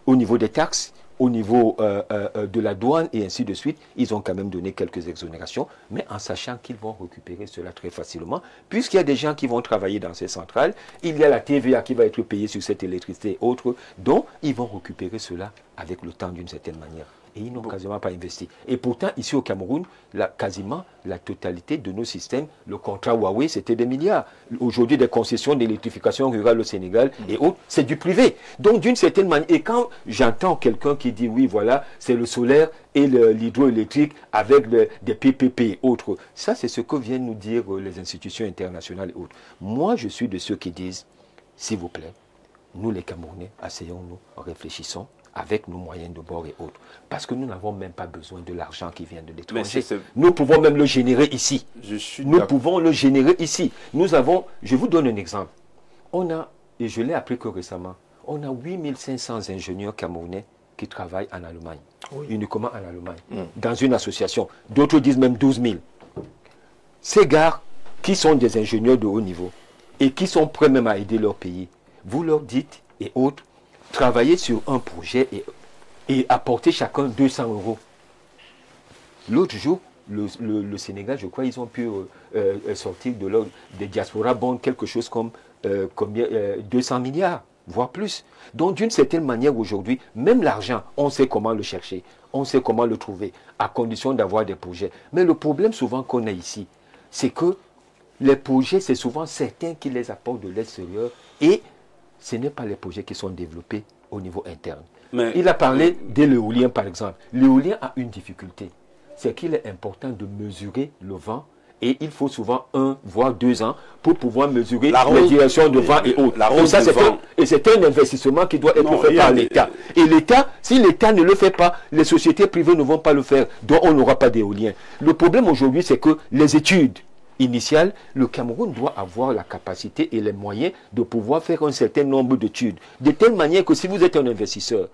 Au niveau des taxes, au niveau de la douane et ainsi de suite, ils ont quand même donné quelques exonérations, mais en sachant qu'ils vont récupérer cela très facilement, puisqu'il y a des gens qui vont travailler dans ces centrales, il y a la TVA qui va être payée sur cette électricité et autres, donc ils vont récupérer cela avec le temps d'une certaine manière. Et ils n'ont quasiment pas investi. Et pourtant, ici au Cameroun, quasiment la totalité de nos systèmes, le contrat Huawei, c'était des milliards. Aujourd'hui, des concessions d'électrification rurale au Sénégal et autres, c'est du privé. Donc, d'une certaine manière, et quand j'entends quelqu'un qui dit, oui, voilà, c'est le solaire et l'hydroélectrique avec des PPP et autres, ça, c'est ce que viennent nous dire les institutions internationales et autres. Moi, je suis de ceux qui disent, s'il vous plaît, nous les Camerounais, asseyons-nous, réfléchissons avec nos moyens de bord et autres. Parce que nous n'avons même pas besoin de l'argent qui vient de l'étranger. Nous pouvons même le générer ici. Nous pouvons le générer ici. Nous avons, je vous donne un exemple. On a, et je l'ai appris que récemment, on a 8500 ingénieurs camerounais qui travaillent en Allemagne. Uniquement en Allemagne. Dans une association. D'autres disent même 12 000. Ces gars qui sont des ingénieurs de haut niveau et qui sont prêts même à aider leur pays, vous leur dites, et autres, travailler sur un projet et apporter chacun 200 €. L'autre jour, le Sénégal, je crois, ils ont pu sortir des diaspora bonds quelque chose comme 200 milliards, voire plus. Donc, d'une certaine manière, aujourd'hui, même l'argent, on sait comment le chercher, on sait comment le trouver, à condition d'avoir des projets. Mais le problème souvent qu'on a ici, c'est que les projets, c'est souvent certains qui les apportent de l'extérieur et ce n'est pas les projets qui sont développés au niveau interne. Mais il a parlé de l'éolien, par exemple. L'éolien a une difficulté. C'est qu'il est important de mesurer le vent et il faut souvent 1 voire 2 ans pour pouvoir mesurer la direction de vent et autres. Et c'est un investissement qui doit être fait par l'État. Et l'État, si l'État ne le fait pas, les sociétés privées ne vont pas le faire. Donc on n'aura pas d'éolien. Le problème aujourd'hui, c'est que les études initial, le Cameroun doit avoir la capacité et les moyens de pouvoir faire un certain nombre d'études. De telle manière que si vous êtes un investisseur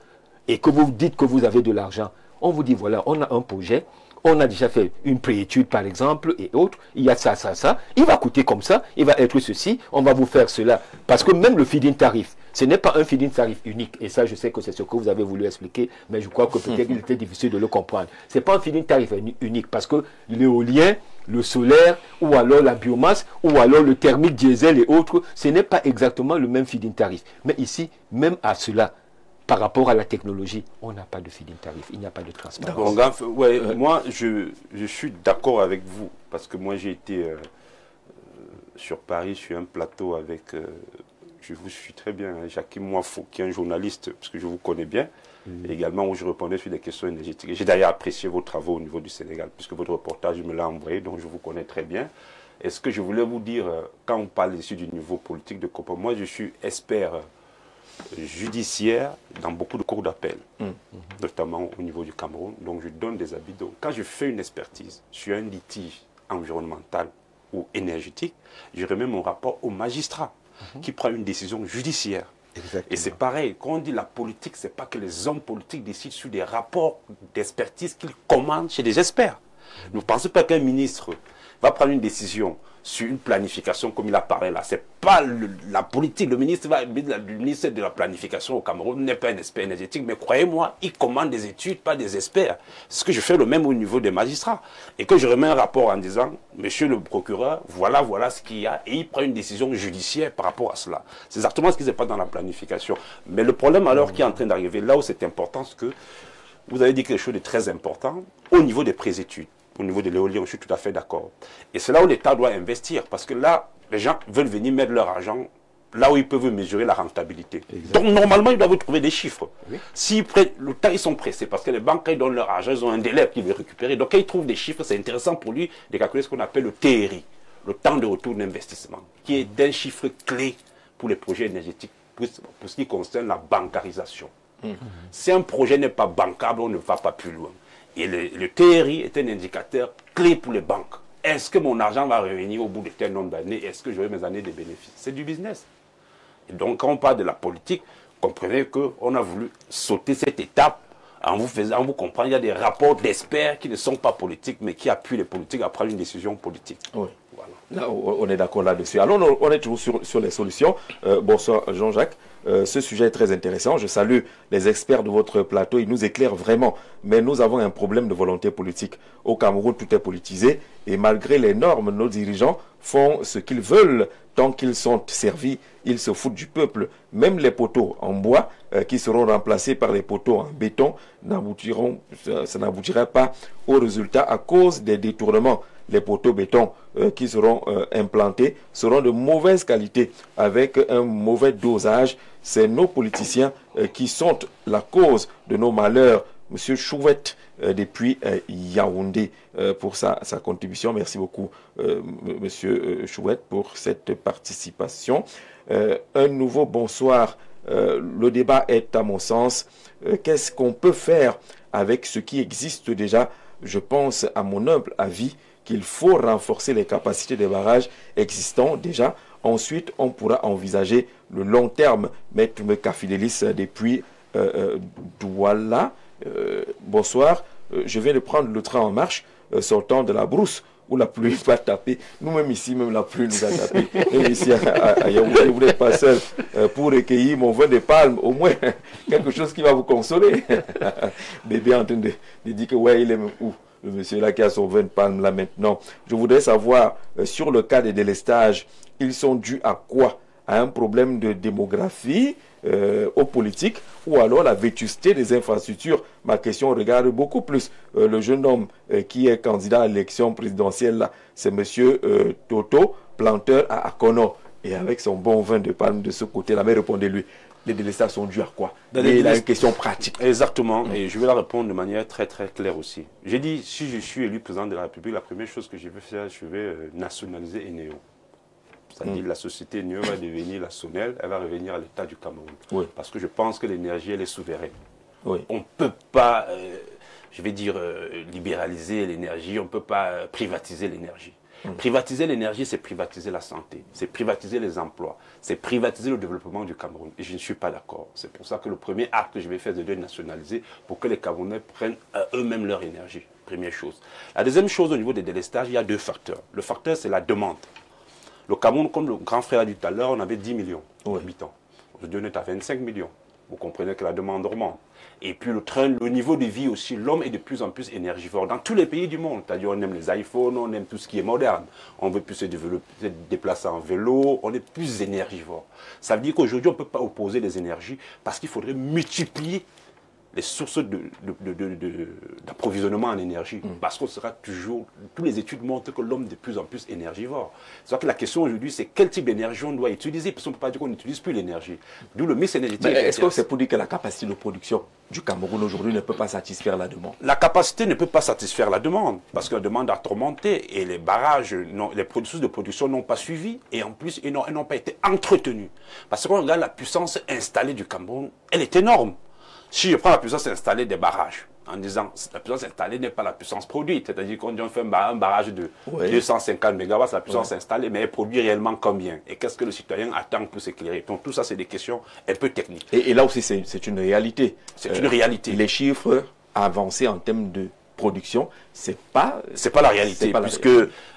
et que vous dites que vous avez de l'argent, on vous dit voilà, on a un projet, on a déjà fait une préétude par exemple et autres, il y a ça, ça, ça, il va coûter comme ça, il va être ceci, on va vous faire cela. Parce que même le feed-in tarif, ce n'est pas un feed-in tarif unique. Et ça, je sais que c'est ce que vous avez voulu expliquer, mais je crois que peut-être il était difficile de le comprendre. Ce n'est pas un feed-in tarif unique parce que l'éolien, le solaire, ou alors la biomasse, ou alors le thermique diesel et autres, ce n'est pas exactement le même feed-in tarif. Mais ici, même à cela, par rapport à la technologie, on n'a pas de feed-in tarif, il n'y a pas de transparence. Moi, je suis d'accord avec vous, parce que moi j'ai été sur Paris, sur un plateau avec, je vous suis très bien, Jacques Moifo, qui est un journaliste, parce que je vous connais bien, et également où je répondais sur des questions énergétiques. J'ai d'ailleurs apprécié vos travaux au niveau du Sénégal, puisque votre reportage me l'a envoyé, donc je vous connais très bien. Et ce que je voulais vous dire, quand on parle ici du niveau politique de COPA, moi je suis expert judiciaire dans beaucoup de cours d'appel, notamment au niveau du Cameroun. Donc je donne des avis. Donc quand je fais une expertise sur un litige environnemental ou énergétique, je remets mon rapport au magistrat qui prend une décision judiciaire. Exactement. Et c'est pareil, quand on dit la politique, c'est pas que les hommes politiques décident sur des rapports d'expertise qu'ils commandent chez des experts. Ne pensez pas qu'un ministre va prendre une décision sur une planification comme il a parlé là. C'est pas la politique. Le ministre de la planification au Cameroun n'est pas un expert énergétique, mais croyez-moi, il commande des études, pas des experts. Ce que je fais le même au niveau des magistrats. Et que je remets un rapport en disant, monsieur le procureur, voilà ce qu'il y a, et il prend une décision judiciaire par rapport à cela. C'est exactement ce qui se passe dans la planification. Mais le problème alors qui est en train d'arriver, là où c'est important, c'est que vous avez dit quelque chose de très important au niveau des préétudes. Au niveau de l'éolien, je suis tout à fait d'accord. Et c'est là où l'État doit investir, parce que là, les gens veulent venir mettre leur argent là où ils peuvent mesurer la rentabilité. Exactement. Donc, normalement, ils doivent trouver des chiffres. Oui. Le temps, ils sont pressés, parce que les banques, quand ils donnent leur argent, ils ont un délai qu'ils veulent récupérer. Donc, quand ils trouvent des chiffres, c'est intéressant pour lui de calculer ce qu'on appelle le TRI, le temps de retour d'investissement, qui est un chiffre clé pour les projets énergétiques, pour ce qui concerne la bancarisation. Si un projet n'est pas bancable, on ne va pas plus loin. Et le TRI est un indicateur clé pour les banques. Est-ce que mon argent va revenir au bout de tel nombre d'années? Est-ce que j'aurai mes années de bénéfices? C'est du business. Et donc, quand on parle de la politique, comprenez qu'on a voulu sauter cette étape en vous comprenant. Il y a des rapports d'experts qui ne sont pas politiques, mais qui appuient les politiques à prendre une décision politique. Oui. Voilà. Voilà. Là, on est d'accord là-dessus. Alors, on est toujours sur les solutions. Bonsoir, Jean-Jacques. Ce sujet est très intéressant. Je salue les experts de votre plateau. Ils nous éclairent vraiment. Mais nous avons un problème de volonté politique. Au Cameroun, tout est politisé. Et malgré les normes, nos dirigeants font ce qu'ils veulent. Tant qu'ils sont servis, ils se foutent du peuple. Même les poteaux en bois qui seront remplacés par les poteaux en béton ça n'aboutira pas au résultat à cause des détournements. Les poteaux béton qui seront implantés seront de mauvaise qualité avec un mauvais dosage. C'est nos politiciens qui sont la cause de nos malheurs. Monsieur Chouette, depuis Yaoundé, pour sa contribution. Merci beaucoup, Monsieur Chouette, pour cette participation. Un nouveau bonsoir. Le débat est, à mon sens, qu'est-ce qu'on peut faire avec ce qui existe déjà? Je pense, à mon humble avis, qu'il faut renforcer les capacités des barrages existants déjà. Ensuite, on pourra envisager le long terme. Maître Mekafidélis depuis Douala. Bonsoir. Je viens de prendre le train en marche, sortant de la brousse où la pluie va taper. Nous-mêmes ici, même la pluie nous a tapé. Même ici à Yaoundé, vous n'êtes pas seul pour recueillir mon vin de palme. Au moins, quelque chose qui va vous consoler. Bébé est en train de dire que ouais, il est même où? Le monsieur là qui a son vin de palme là maintenant. Je voudrais savoir, sur le cas des délestages, ils sont dus à quoi? À un problème de démographie, aux politiques, ou alors la vétusté des infrastructures? Ma question regarde beaucoup plus le jeune homme qui est candidat à l'élection présidentielle là. C'est monsieur Toto, planteur à Akono. Et avec son bon vin de palme de ce côté-là, mais répondez-lui. Les délestages sont dus à quoi? Et il a une question pratique. Exactement, et je vais la répondre de manière très très claire aussi. J'ai dit, si je suis élu président de la République, la première chose que je vais faire, je vais nationaliser Eneo. C'est-à-dire la société Eneo va devenir la SONEL, elle va revenir à l'État du Cameroun. Oui. Parce que je pense que l'énergie, elle est souveraine. Oui. On ne peut pas, je vais dire, libéraliser l'énergie, on ne peut pas privatiser l'énergie. Privatiser l'énergie, c'est privatiser la santé, c'est privatiser les emplois, c'est privatiser le développement du Cameroun. Et je ne suis pas d'accord. C'est pour ça que le premier acte que je vais faire, c'est de nationaliser pour que les Camerounais prennent eux-mêmes leur énergie. Première chose. La deuxième chose, au niveau des délestages, il y a deux facteurs. Le facteur, c'est la demande. Le Cameroun, comme le grand frère a dit tout à l'heure, on avait 10 millions d'habitants. Aujourd'hui, on est à 25 millions. Vous comprenez que la demande augmente. Et puis le niveau de vie aussi, l'homme est de plus en plus énergivore dans tous les pays du monde. C'est-à-dire on aime les iPhones, on aime tout ce qui est moderne. On veut plus se déplacer en vélo, on est plus énergivore. Ça veut dire qu'aujourd'hui, on ne peut pas opposer les énergies parce qu'il faudrait multiplier les sources d'approvisionnement en énergie. Parce qu'on sera toujours... Toutes les études montrent que l'homme est de plus en plus énergivore. C'est que la question aujourd'hui, c'est quel type d'énergie on doit utiliser. Parce qu'on ne peut pas dire qu'on n'utilise plus l'énergie. D'où le mix énergétique. Est-ce que c'est pour dire que la capacité de production du Cameroun aujourd'hui ne peut pas satisfaire la demande? La capacité ne peut pas satisfaire la demande. Parce que la demande a tourmenté et les barrages, les processus de production n'ont pas suivi. Et en plus, ils n'ont pas été entretenus. Parce qu'on regarde la puissance installée du Cameroun, elle est énorme. Si je prends la puissance installée des barrages, en disant la puissance installée n'est pas la puissance produite, c'est-à-dire qu'on fait un barrage de 250 MW, c'est la puissance installée, mais elle produit réellement combien? Et qu'est-ce que le citoyen attend pour s'éclairer? Donc tout ça, c'est des questions un peu techniques. Et là aussi, c'est une réalité. C'est une réalité. Les chiffres avancés en termes de production, c'est pas la réalité, puisque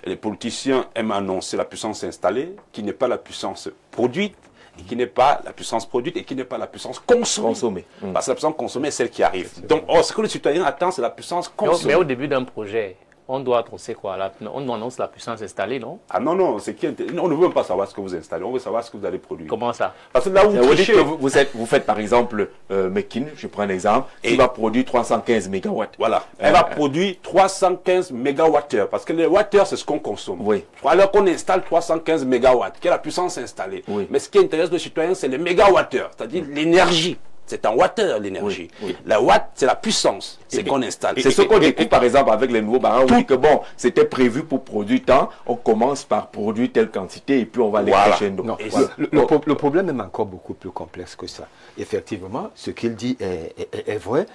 les politiciens aiment annoncer la puissance installée, qui n'est pas la puissance produite, et qui n'est pas la puissance produite et qui n'est pas la puissance consommée. Parce que la puissance consommée est celle qui arrive. Donc, ce que le citoyen attend, c'est la puissance consommée. Mais au début d'un projet, on doit annoncer quoi? On annonce la puissance installée, non? Ah non, non, on ne veut même pas savoir ce que vous installez, on veut savoir ce que vous allez produire. Comment ça? Parce que là où vous faites par exemple Mekin, je prends un exemple, qui va produire 315 MW. Voilà, elle va produire 315 MWh, parce que les wattheures, c'est ce qu'on consomme. Oui. Alors qu'on installe 315 MW, qui est la puissance installée. Oui. Mais ce qui intéresse le citoyen, c'est les mégawattheures, c'est-à-dire l'énergie. C'est en wattheure l'énergie. Oui. La watt, c'est la puissance. C'est qu'on installe. C'est ce qu'on découvre par exemple avec les nouveaux barrages. On dit que bon, c'était prévu pour produire tant. On commence par produire telle quantité et puis on va les crescendo. Non, voilà. le problème est encore beaucoup plus complexe que ça. Effectivement, ce qu'il dit est vrai.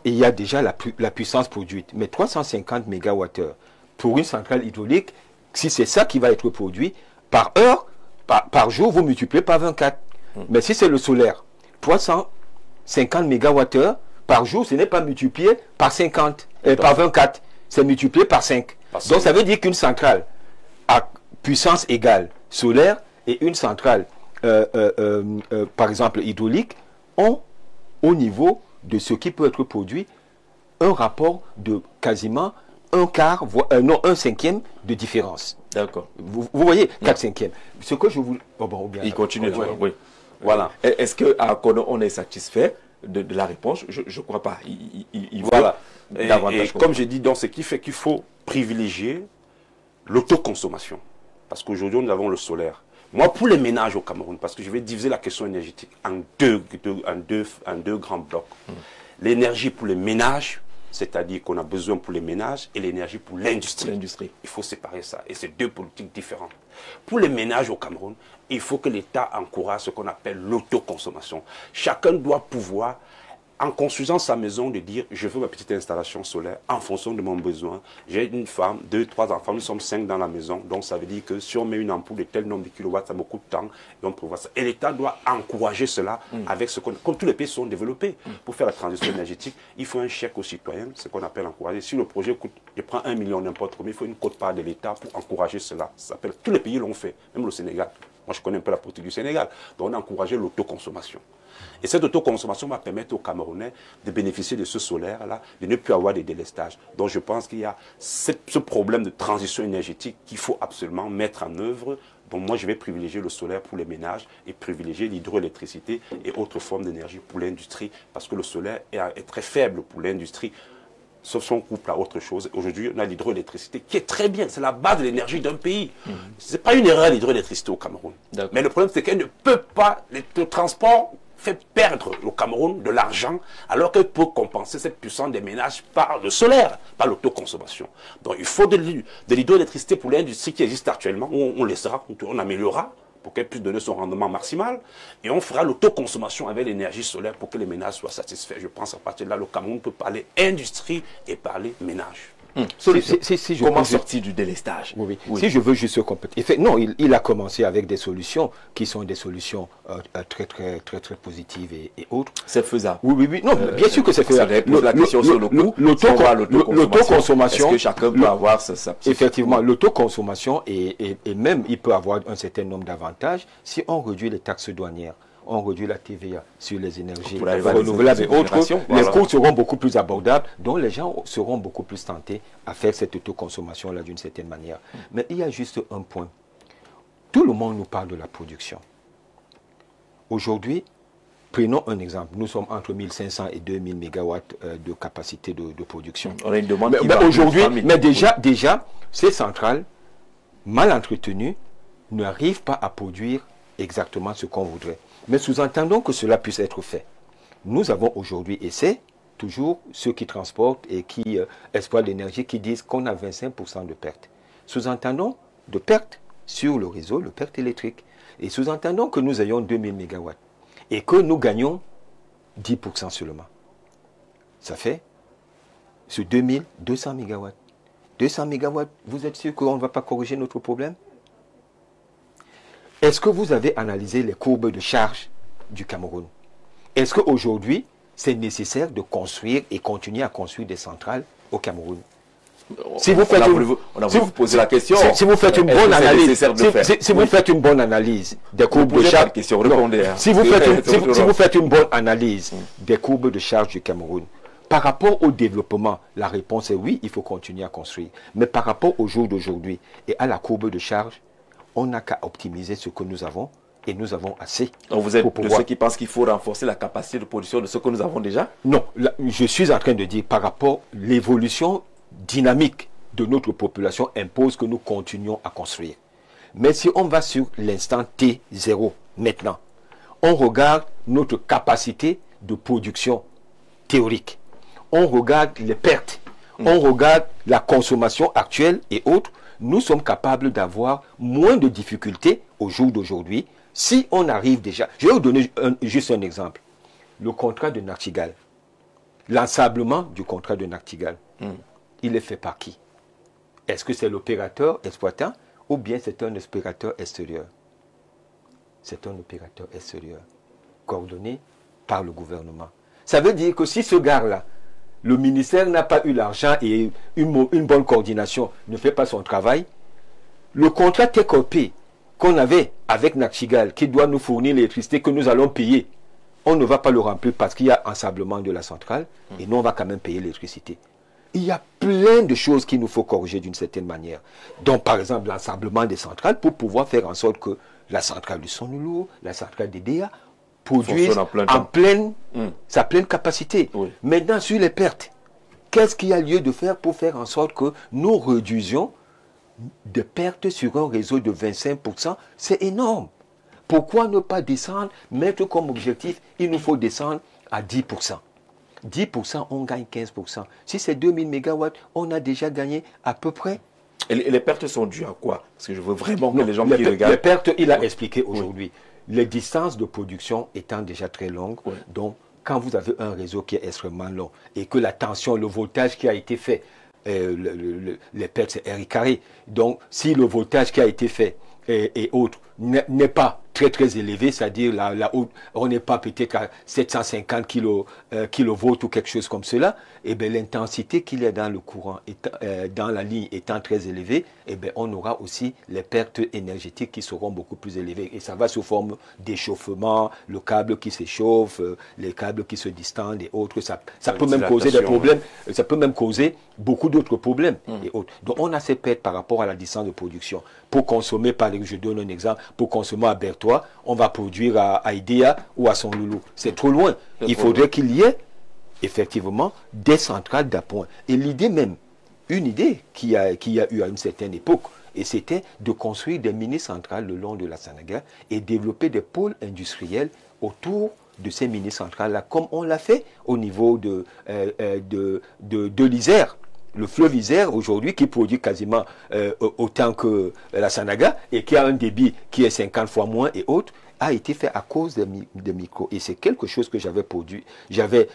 Il y a déjà la puissance produite. Mais 350 MWh pour une centrale hydraulique, si c'est ça qui va être produit, par heure, par jour, vous multipliez par 24. Mais si c'est le solaire, 350 MWh par jour, ce n'est pas multiplié par 50, par 24, c'est multiplié par 5. Donc ça veut dire qu'une centrale puissance égale solaire et une centrale, par exemple hydraulique, ont au niveau de ce qui peut être produit un rapport de quasiment un quart, non, un cinquième de différence. D'accord. Vous voyez, 4/5. Ce que je vous... Oh bon, bien, il continue. Oui. Voilà. Est-ce qu'à Conon, on est satisfait de la réponse? Je ne crois pas. Voilà. Et comme j'ai dit, donc, ce qui fait qu'il faut privilégier l'autoconsommation. Parce qu'aujourd'hui, nous avons le solaire. Moi, pour les ménages au Cameroun, parce que je vais diviser la question énergétique en deux grands blocs. L'énergie pour les ménages, c'est-à-dire qu'on a besoin pour les ménages, et l'énergie pour l'industrie. Il faut séparer ça. Et c'est deux politiques différentes. Pour les ménages au Cameroun, il faut que l'État encourage ce qu'on appelle l'autoconsommation. Chacun doit pouvoir, en construisant sa maison, de dire je veux ma petite installation solaire en fonction de mon besoin. J'ai une femme, 2, 3 enfants, nous sommes 5 dans la maison, donc ça veut dire que si on met une ampoule de tel nombre de kilowatts, ça me coûte de temps, et on prévoit ça. Et l'État doit encourager cela avec ce qu'on... Comme tous les pays sont développés, pour faire la transition énergétique, il faut un chèque aux citoyens, ce qu'on appelle encourager. Si le projet coûte, je prends 1 million n'importe combien, il faut une quote-part de l'État pour encourager cela. Ça s'appelle, tous les pays l'ont fait, même le Sénégal. Moi, je connais un peu la politique du Sénégal. Donc, on a encouragé l'autoconsommation. Et cette autoconsommation va permettre aux Camerounais de bénéficier de ce solaire-là, de ne plus avoir de délestage. Donc, je pense qu'il y a ce problème de transition énergétique qu'il faut absolument mettre en œuvre. Donc, moi, je vais privilégier le solaire pour les ménages et privilégier l'hydroélectricité et autres formes d'énergie pour l'industrie, parce que le solaire est très faible pour l'industrie, sauf son couple à autre chose. Aujourd'hui, on a l'hydroélectricité qui est très bien. C'est la base de l'énergie d'un pays. Ce n'est pas une erreur l'hydroélectricité au Cameroun. Mais le problème, c'est qu'elle ne peut pas, le transport fait perdre au Cameroun de l'argent, alors qu'elle peut compenser cette puissance des ménages par le solaire, par l'autoconsommation. Donc il faut de l'hydroélectricité pour l'industrie qui existe actuellement, on laissera, on améliorera, pour qu'elle puisse donner son rendement maximal, et on fera l'autoconsommation avec l'énergie solaire pour que les ménages soient satisfaits. Je pense à partir de là, le Cameroun peut parler industrie et parler ménage. Comment sortir du délestage? Oui. Si je veux juste compléter. Non, il a commencé avec des solutions qui sont des solutions très positives et autres. C'est faisable. Oui. Non, bien sûr que c'est faisable. La question sur le coût. L'autoconsommation. Est-ce que chacun peut avoir ça? Effectivement, l'autoconsommation et même il peut avoir un certain nombre d'avantages si on réduit les taxes douanières. On réduit la TVA sur les énergies renouvelables et autres, les coûts seront beaucoup plus abordables, donc les gens seront beaucoup plus tentés à faire cette autoconsommation-là d'une certaine manière. Mais il y a juste un point. Tout le monde nous parle de la production. Aujourd'hui, prenons un exemple. Nous sommes entre 1500 et 2000 mégawatts de capacité de production. On a une demande mais déjà, ces centrales, mal entretenues, n'arrivent pas à produire exactement ce qu'on voudrait. Mais sous-entendons que cela puisse être fait. Nous avons aujourd'hui, et c'est toujours ceux qui transportent et qui exploitent l'énergie qui disent qu'on a 25% de pertes. Sous-entendons de pertes sur le réseau, de pertes électriques. Et sous-entendons que nous ayons 2000 mégawatts et que nous gagnons 10% seulement. Ça fait sur 2200 mégawatts. 200 mégawatts, vous êtes sûr qu'on ne va pas corriger notre problème? Est-ce que vous avez analysé les courbes de charge du Cameroun? Est-ce qu'aujourd'hui, c'est nécessaire de construire et continuer à construire des centrales au Cameroun? Si vous faites la question. Si vous faites une bonne analyse, si vous faites une bonne analyse des courbes de charge, si vous faites une bonne analyse des courbes de charge du Cameroun, par rapport au développement, la réponse est oui, il faut continuer à construire. Mais par rapport au jour d'aujourd'hui et à la courbe de charge, on n'a qu'à optimiser ce que nous avons et nous avons assez. Donc vous êtes de ceux qui pensent qu'il faut renforcer la capacité de production de ce que nous avons déjà? Non, je suis en train de dire par rapport à l'évolution dynamique de notre population impose que nous continuions à construire. Mais si on va sur l'instant T0 maintenant, on regarde notre capacité de production théorique, on regarde les pertes, on regarde la consommation actuelle et autres, nous sommes capables d'avoir moins de difficultés au jour d'aujourd'hui si on arrive déjà. Je vais vous donner juste un exemple. Le contrat de Nachtigal, l'ensablement du contrat de Nachtigal, il est fait par qui? Est-ce que c'est l'opérateur exploitant ou bien c'est un opérateur extérieur? C'est un opérateur extérieur, coordonné par le gouvernement. Ça veut dire que si ce gars-là, le ministère n'a pas eu l'argent et une bonne coordination ne fait pas son travail, le contrat TECOP qu'on avait avec Naxigal, qui doit nous fournir l'électricité que nous allons payer, on ne va pas le remplir parce qu'il y a ensablement de la centrale, et nous, on va quand même payer l'électricité. Il y a plein de choses qu'il nous faut corriger d'une certaine manière. Donc, par exemple, l'ensablement des centrales pour pouvoir faire en sorte que la centrale du Sonulou, la centrale d'EDEA produisent sa pleine capacité. Oui. Maintenant, sur les pertes, qu'est-ce qu'il y a lieu de faire pour faire en sorte que nous réduisions des pertes sur un réseau de 25%? C'est énorme. Pourquoi ne pas descendre, mettre comme objectif, il nous faut descendre à 10%. 10%, on gagne 15%. Si c'est 2000 MW, on a déjà gagné à peu près. Et les pertes sont dues à quoi? Parce que je veux vraiment que les gens qui regardent... Les pertes, il a expliqué aujourd'hui. Les distances de production étant déjà très longues, donc quand vous avez un réseau qui est extrêmement long et que la tension, le voltage qui a été fait, les pertes c'est R carré. Donc si le voltage qui a été fait et autres n'est pas très élevé, c'est-à-dire on n'est pas peut-être à 750 kilovolts ou quelque chose comme cela, et bien l'intensité qu'il y a dans le courant, dans la ligne étant très élevée, et bien on aura aussi les pertes énergétiques qui seront beaucoup plus élevées. Et ça va sous forme d'échauffement, le câble qui s'échauffe, les câbles qui se distendent et autres. Ça peut même causer des problèmes, ça peut même causer beaucoup d'autres problèmes et autres. Donc on a ces pertes par rapport à la distance de production. Pour consommer, je donne un exemple, pour consommer à Berthois, on va produire à IDEA ou à Sonloulou. C'est trop loin. Il faudrait qu'il y ait effectivement des centrales d'appoint. Et l'idée même, une idée qu'il y a eu à une certaine époque, et c'était de construire des mini-centrales le long de la Sanaga et développer des pôles industriels autour de ces mini-centrales-là, comme on l'a fait au niveau de l'Isère. Le fleuve Isère, aujourd'hui, qui produit quasiment autant que la Sanaga et qui a un débit qui est 50 fois moins et autres, a été fait à cause des micros. Et c'est quelque chose que j'avais produit. J'avais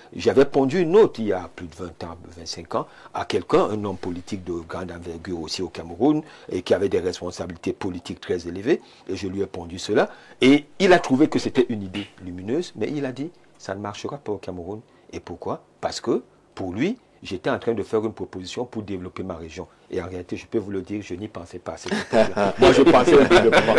pondu une note il y a plus de 20 ans, 25 ans, à quelqu'un, un homme politique de grande envergure aussi au Cameroun, et qui avait des responsabilités politiques très élevées. Et je lui ai pondu cela. Et il a trouvé que c'était une idée lumineuse, mais il a dit, ça ne marchera pas au Cameroun. Et pourquoi? Parce que, pour lui, j'étais en train de faire une proposition pour développer ma région. Et en réalité, je peux vous le dire, je n'y pensais pas à cette époque-là. Moi, je pensais au développement.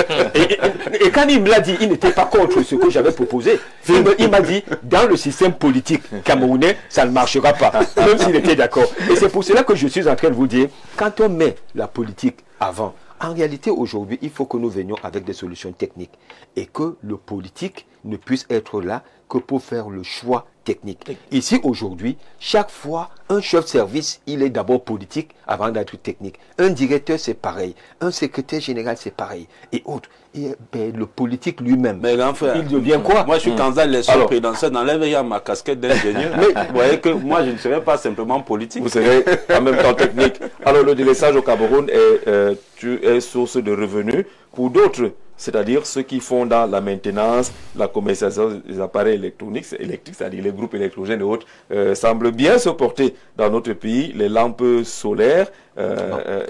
Et quand il me l'a dit, il n'était pas contre ce que j'avais proposé. Il m'a dit, dans le système politique camerounais, ça ne marchera pas, même s'il était d'accord. Et c'est pour cela que je suis en train de vous dire, quand on met la politique avant, en réalité, aujourd'hui, il faut que nous venions avec des solutions techniques et que le politique ne puisse être là que pour faire le choix technique. Ici, aujourd'hui, chaque fois, un chef de service, il est d'abord politique avant d'être technique. Un directeur, c'est pareil. Un secrétaire général, c'est pareil. Et autres. Et, ben, le politique lui-même, il devient quoi? Moi, je suis candidat à l'élection présidentielle, d'enlever ma casquette d'ingénieur. Mais vous voyez que moi, je ne serai pas simplement politique. Vous serez en même temps technique. Alors, le délestage au Cameroun est source de revenus pour d'autres. C'est-à-dire ceux qui font dans la maintenance, la commercialisation des appareils électriques, c'est-à-dire les groupes électrogènes et autres, semblent bien se porter dans notre pays, les lampes solaires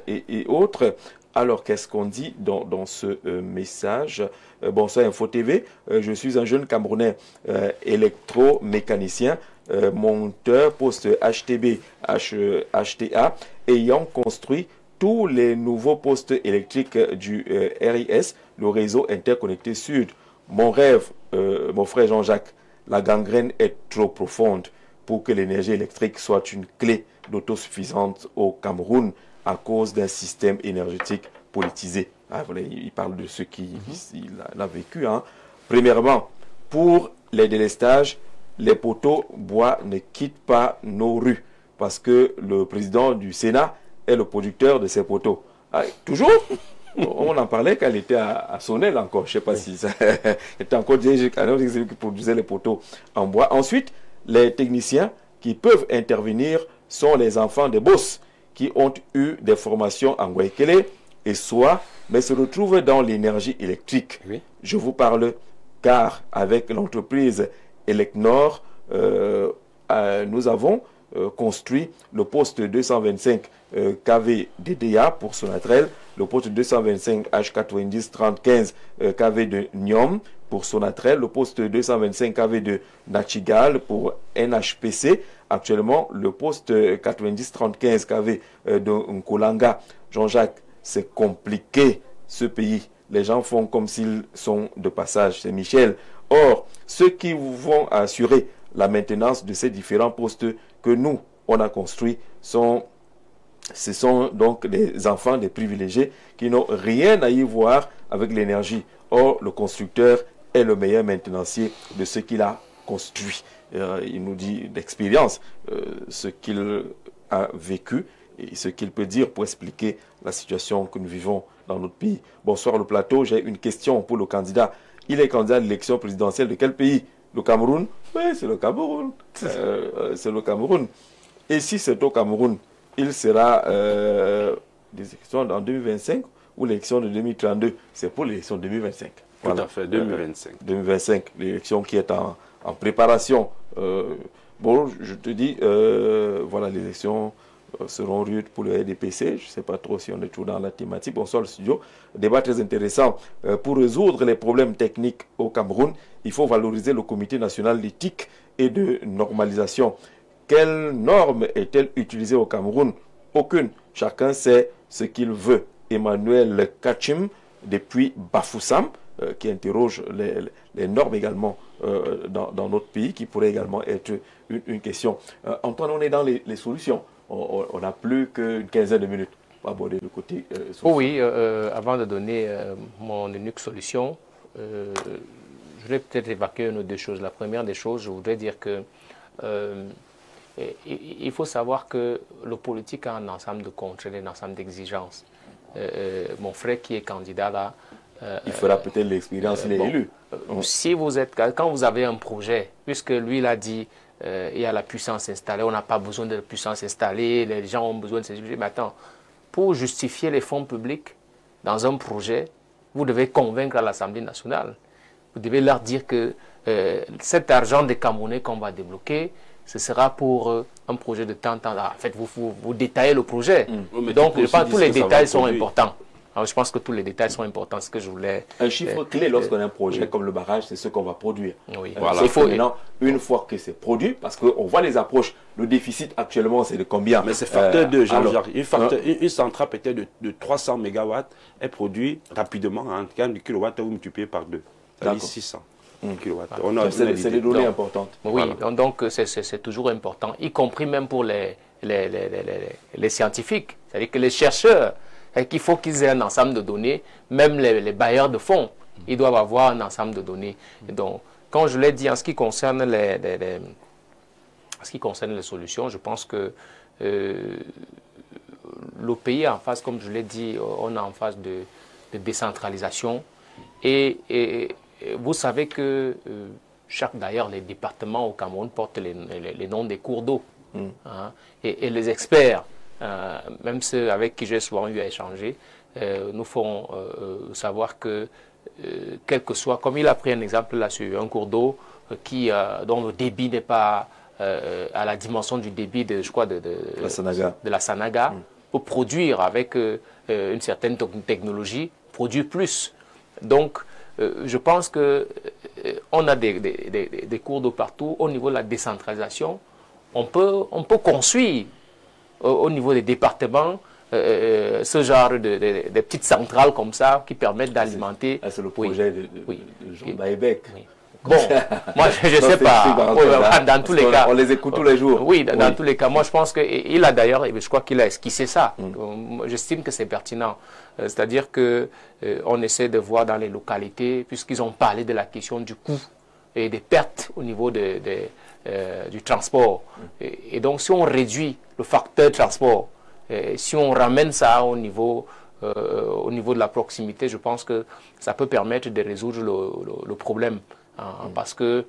et autres. Alors, qu'est-ce qu'on dit dans ce message? Bonsoir Info TV, je suis un jeune Camerounais électromécanicien, monteur poste HTB, HTA, ayant construit tous les nouveaux postes électriques du RIS, le réseau interconnecté sud. Mon rêve, mon frère Jean-Jacques, la gangrène est trop profonde pour que l'énergie électrique soit une clé d'autosuffisance au Cameroun à cause d'un système énergétique politisé. Ah, voilà, il parle de ce qu'il a vécu. Hein. Premièrement, pour les délestages, les poteaux bois ne quittent pas nos rues parce que le président du Sénat est le producteur de ces poteaux. Ah, toujours on en parlait quand elle était à Sonnel encore, je ne sais pas si ça était encore celui qui produisait les poteaux en bois. Ensuite, les techniciens qui peuvent intervenir sont les enfants des boss qui ont eu des formations en Guaykele et Soa, mais se retrouvent dans l'énergie électrique. Oui. Je vous parle car avec l'entreprise Elecnor, nous avons construit le poste 225 kV DDA pour Sonatrel, le poste 225 H90-30-15 kV de Niom pour Sonatrel, le poste 225 kV de Nachigal pour NHPC, actuellement le poste 90-30-15 kV de Nkolanga. Jean-Jacques, c'est compliqué ce pays. Les gens font comme s'ils sont de passage. C'est Michel. Or, ceux qui vont assurer la maintenance de ces différents postes que nous, on a construits, ce sont donc des enfants, des privilégiés qui n'ont rien à y voir avec l'énergie. Or, le constructeur est le meilleur maintenancier de ce qu'il a construit. Il nous dit d'expérience ce qu'il a vécu et ce qu'il peut dire pour expliquer la situation que nous vivons dans notre pays. Bonsoir le plateau, j'ai une question pour le candidat. Il est candidat à l'élection présidentielle de quel pays? Le Cameroun? Oui, c'est le Cameroun. C'est le Cameroun. Et si c'est au Cameroun, il sera des élections en 2025 ou l'élection de 2032? C'est pour l'élection de 2025. Tout à fait, 2025. 2025, l'élection qui est en préparation. Bon, je te dis, voilà, les élections seront rudes pour le RDPC. Je ne sais pas trop si on est toujours dans la thématique. Bonsoir le studio. Débat très intéressant. Pour résoudre les problèmes techniques au Cameroun, il faut valoriser le Comité national d'éthique et de normalisation. Quelle norme est-elle utilisée au Cameroun? Aucune. Chacun sait ce qu'il veut. Emmanuel Kachim, depuis Bafoussam, qui interroge les normes également dans notre pays, qui pourrait également être une question. Antoine, on est dans les solutions. On n'a plus qu'une quinzaine de minutes pour aborder le côté solution. Oui, avant de donner mon unique solution, je voudrais peut-être évacuer une ou deux choses. La première des choses, je voudrais dire que il faut savoir que le politique a un ensemble de contraintes, un ensemble d'exigences. Mon frère qui est candidat là, il fera peut-être l'expérience, il est élu. Si vous êtes, quand vous avez un projet, puisque lui il a dit il y a la puissance installée, on n'a pas besoin de la puissance installée, les gens ont besoin de ces budgets. Mais attends, pour justifier les fonds publics dans un projet, vous devez convaincre à l'Assemblée nationale. Vous devez leur dire que cet argent des Camerounais qu'on va débloquer, ce sera pour un projet de temps. En fait, vous détaillez le projet. Donc, je pense que tous les détails sont importants. Alors, je pense que tous les détails sont importants. Ce que je voulais. Un chiffre clé lorsqu'on a un projet comme le barrage, c'est ce qu'on va produire. Oui. Voilà. Il faut maintenant, une fois que c'est produit, parce qu'on voit les approches, le déficit actuellement, c'est de combien? Mais c'est facteur 2, Jean-Jacques. Une centrale peut-être de 300 MW est produite rapidement en termes de kilowatts multiplié par 2. C'est-à-dire 600. C'est des données importantes. Oui, voilà. Donc c'est toujours important, y compris même pour les scientifiques. C'est-à-dire que les chercheurs, qu'il faut qu'ils aient un ensemble de données, même les bailleurs de fonds, ils doivent avoir un ensemble de données. Et donc, quand je l'ai dit en ce qui concerne les solutions, je pense que le pays est en phase, comme je l'ai dit, on est en phase de décentralisation. Et vous savez que d'ailleurs, les départements au Cameroun portent les noms des cours d'eau. Hein, et les experts, même ceux avec qui j'ai souvent eu à échanger, nous font savoir que, quel que soit, comme il a pris un exemple là sur un cours d'eau dont le débit n'est pas à la dimension du débit de la Sanaga, pour produire avec une certaine technologie, produire plus. Donc, je pense qu'on a des cours d'eau partout. Au niveau de la décentralisation, on peut construire au niveau des départements ce genre de petites centrales comme ça qui permettent d'alimenter. C'est le projet de Jean Baïbec. Oui. Bon, moi je ne sais pas. Dans tous les cas, on les écoute tous les jours. Oui, dans tous les cas. Moi je pense qu'il a d'ailleurs, je crois qu'il a esquissé ça. J'estime que c'est pertinent. C'est-à-dire qu'on essaie de voir dans les localités, puisqu'ils ont parlé de la question du coût et des pertes au niveau du transport. Et donc si on réduit le facteur transport, si on ramène ça au niveau de la proximité, je pense que ça peut permettre de résoudre le problème. Parce que,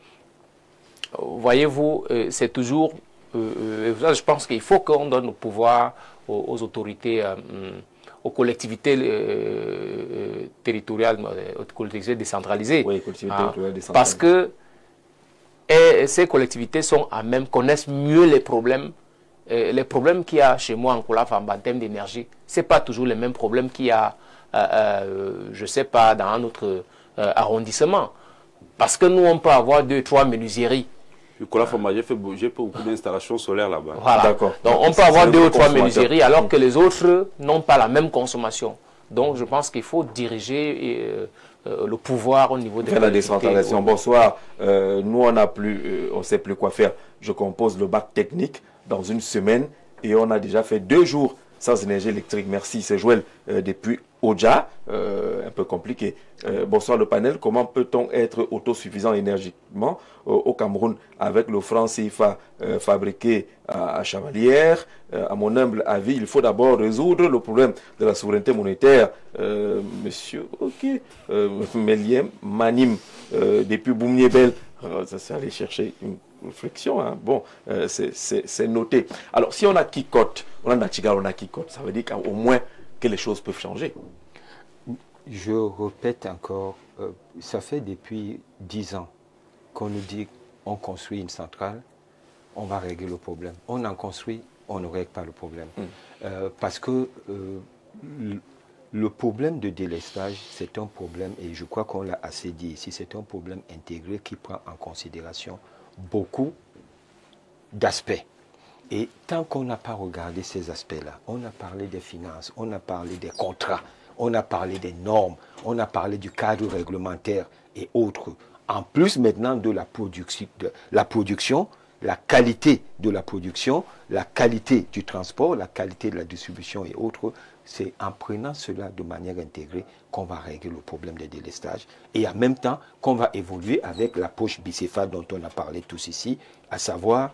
voyez-vous, c'est toujours... je pense qu'il faut qu'on donne le pouvoir aux autorités, aux collectivités territoriales, aux collectivités décentralisées. Oui, collectivités territoriales décentralisées. Parce que ces collectivités connaissent mieux les problèmes. Les problèmes qu'il y a chez moi en Koulaf en termes d'énergie, ce n'est pas toujours les mêmes problèmes qu'il y a, je ne sais pas, dans un autre arrondissement. Parce que nous, on peut avoir 2, 3 menuiseries. Nicolas Foma, j'ai fait beaucoup d'installations solaires là-bas. Voilà. D'accord. Donc on peut avoir 2 ou 3 consommateur. menuiseries alors que les autres n'ont pas la même consommation. Donc je pense qu'il faut diriger le pouvoir au niveau des Vers la collectivités. décentralisation. Bonsoir. Nous, on ne sait plus quoi faire. Je compose le bac technique dans une semaine et on a déjà fait 2 jours sans énergie électrique. Merci. C'est Joël depuis Oja. Un peu compliqué. Bonsoir le panel. Comment peut-on être autosuffisant énergiquement au Cameroun avec le franc CFA fabriqué à Chavalières? À mon humble avis, il faut d'abord résoudre le problème de la souveraineté monétaire. Monsieur, ok, Meliem Manim, depuis Boumniebel, ça c'est aller chercher une réflexion. Hein. Bon, c'est noté. Alors, si on a Kikot, on a Nachigal, on a Kikot, ça veut dire qu'au moins que les choses peuvent changer. Je répète encore, ça fait depuis 10 ans qu'on nous dit on construit une centrale, on va régler le problème. On en construit, on ne règle pas le problème. Parce que le problème de délestage, c'est un problème, et je crois qu'on l'a assez dit ici, c'est un problème intégré qui prend en considération beaucoup d'aspects. Et tant qu'on n'a pas regardé ces aspects-là, on a parlé des finances, on a parlé des contrats, on a parlé des normes, on a parlé du cadre réglementaire et autres. En plus maintenant de la production, la qualité de la production, la qualité du transport, la qualité de la distribution et autres, c'est en prenant cela de manière intégrée qu'on va régler le problème des délestages et en même temps qu'on va évoluer avec la poche bicéphale dont on a parlé tous ici, à savoir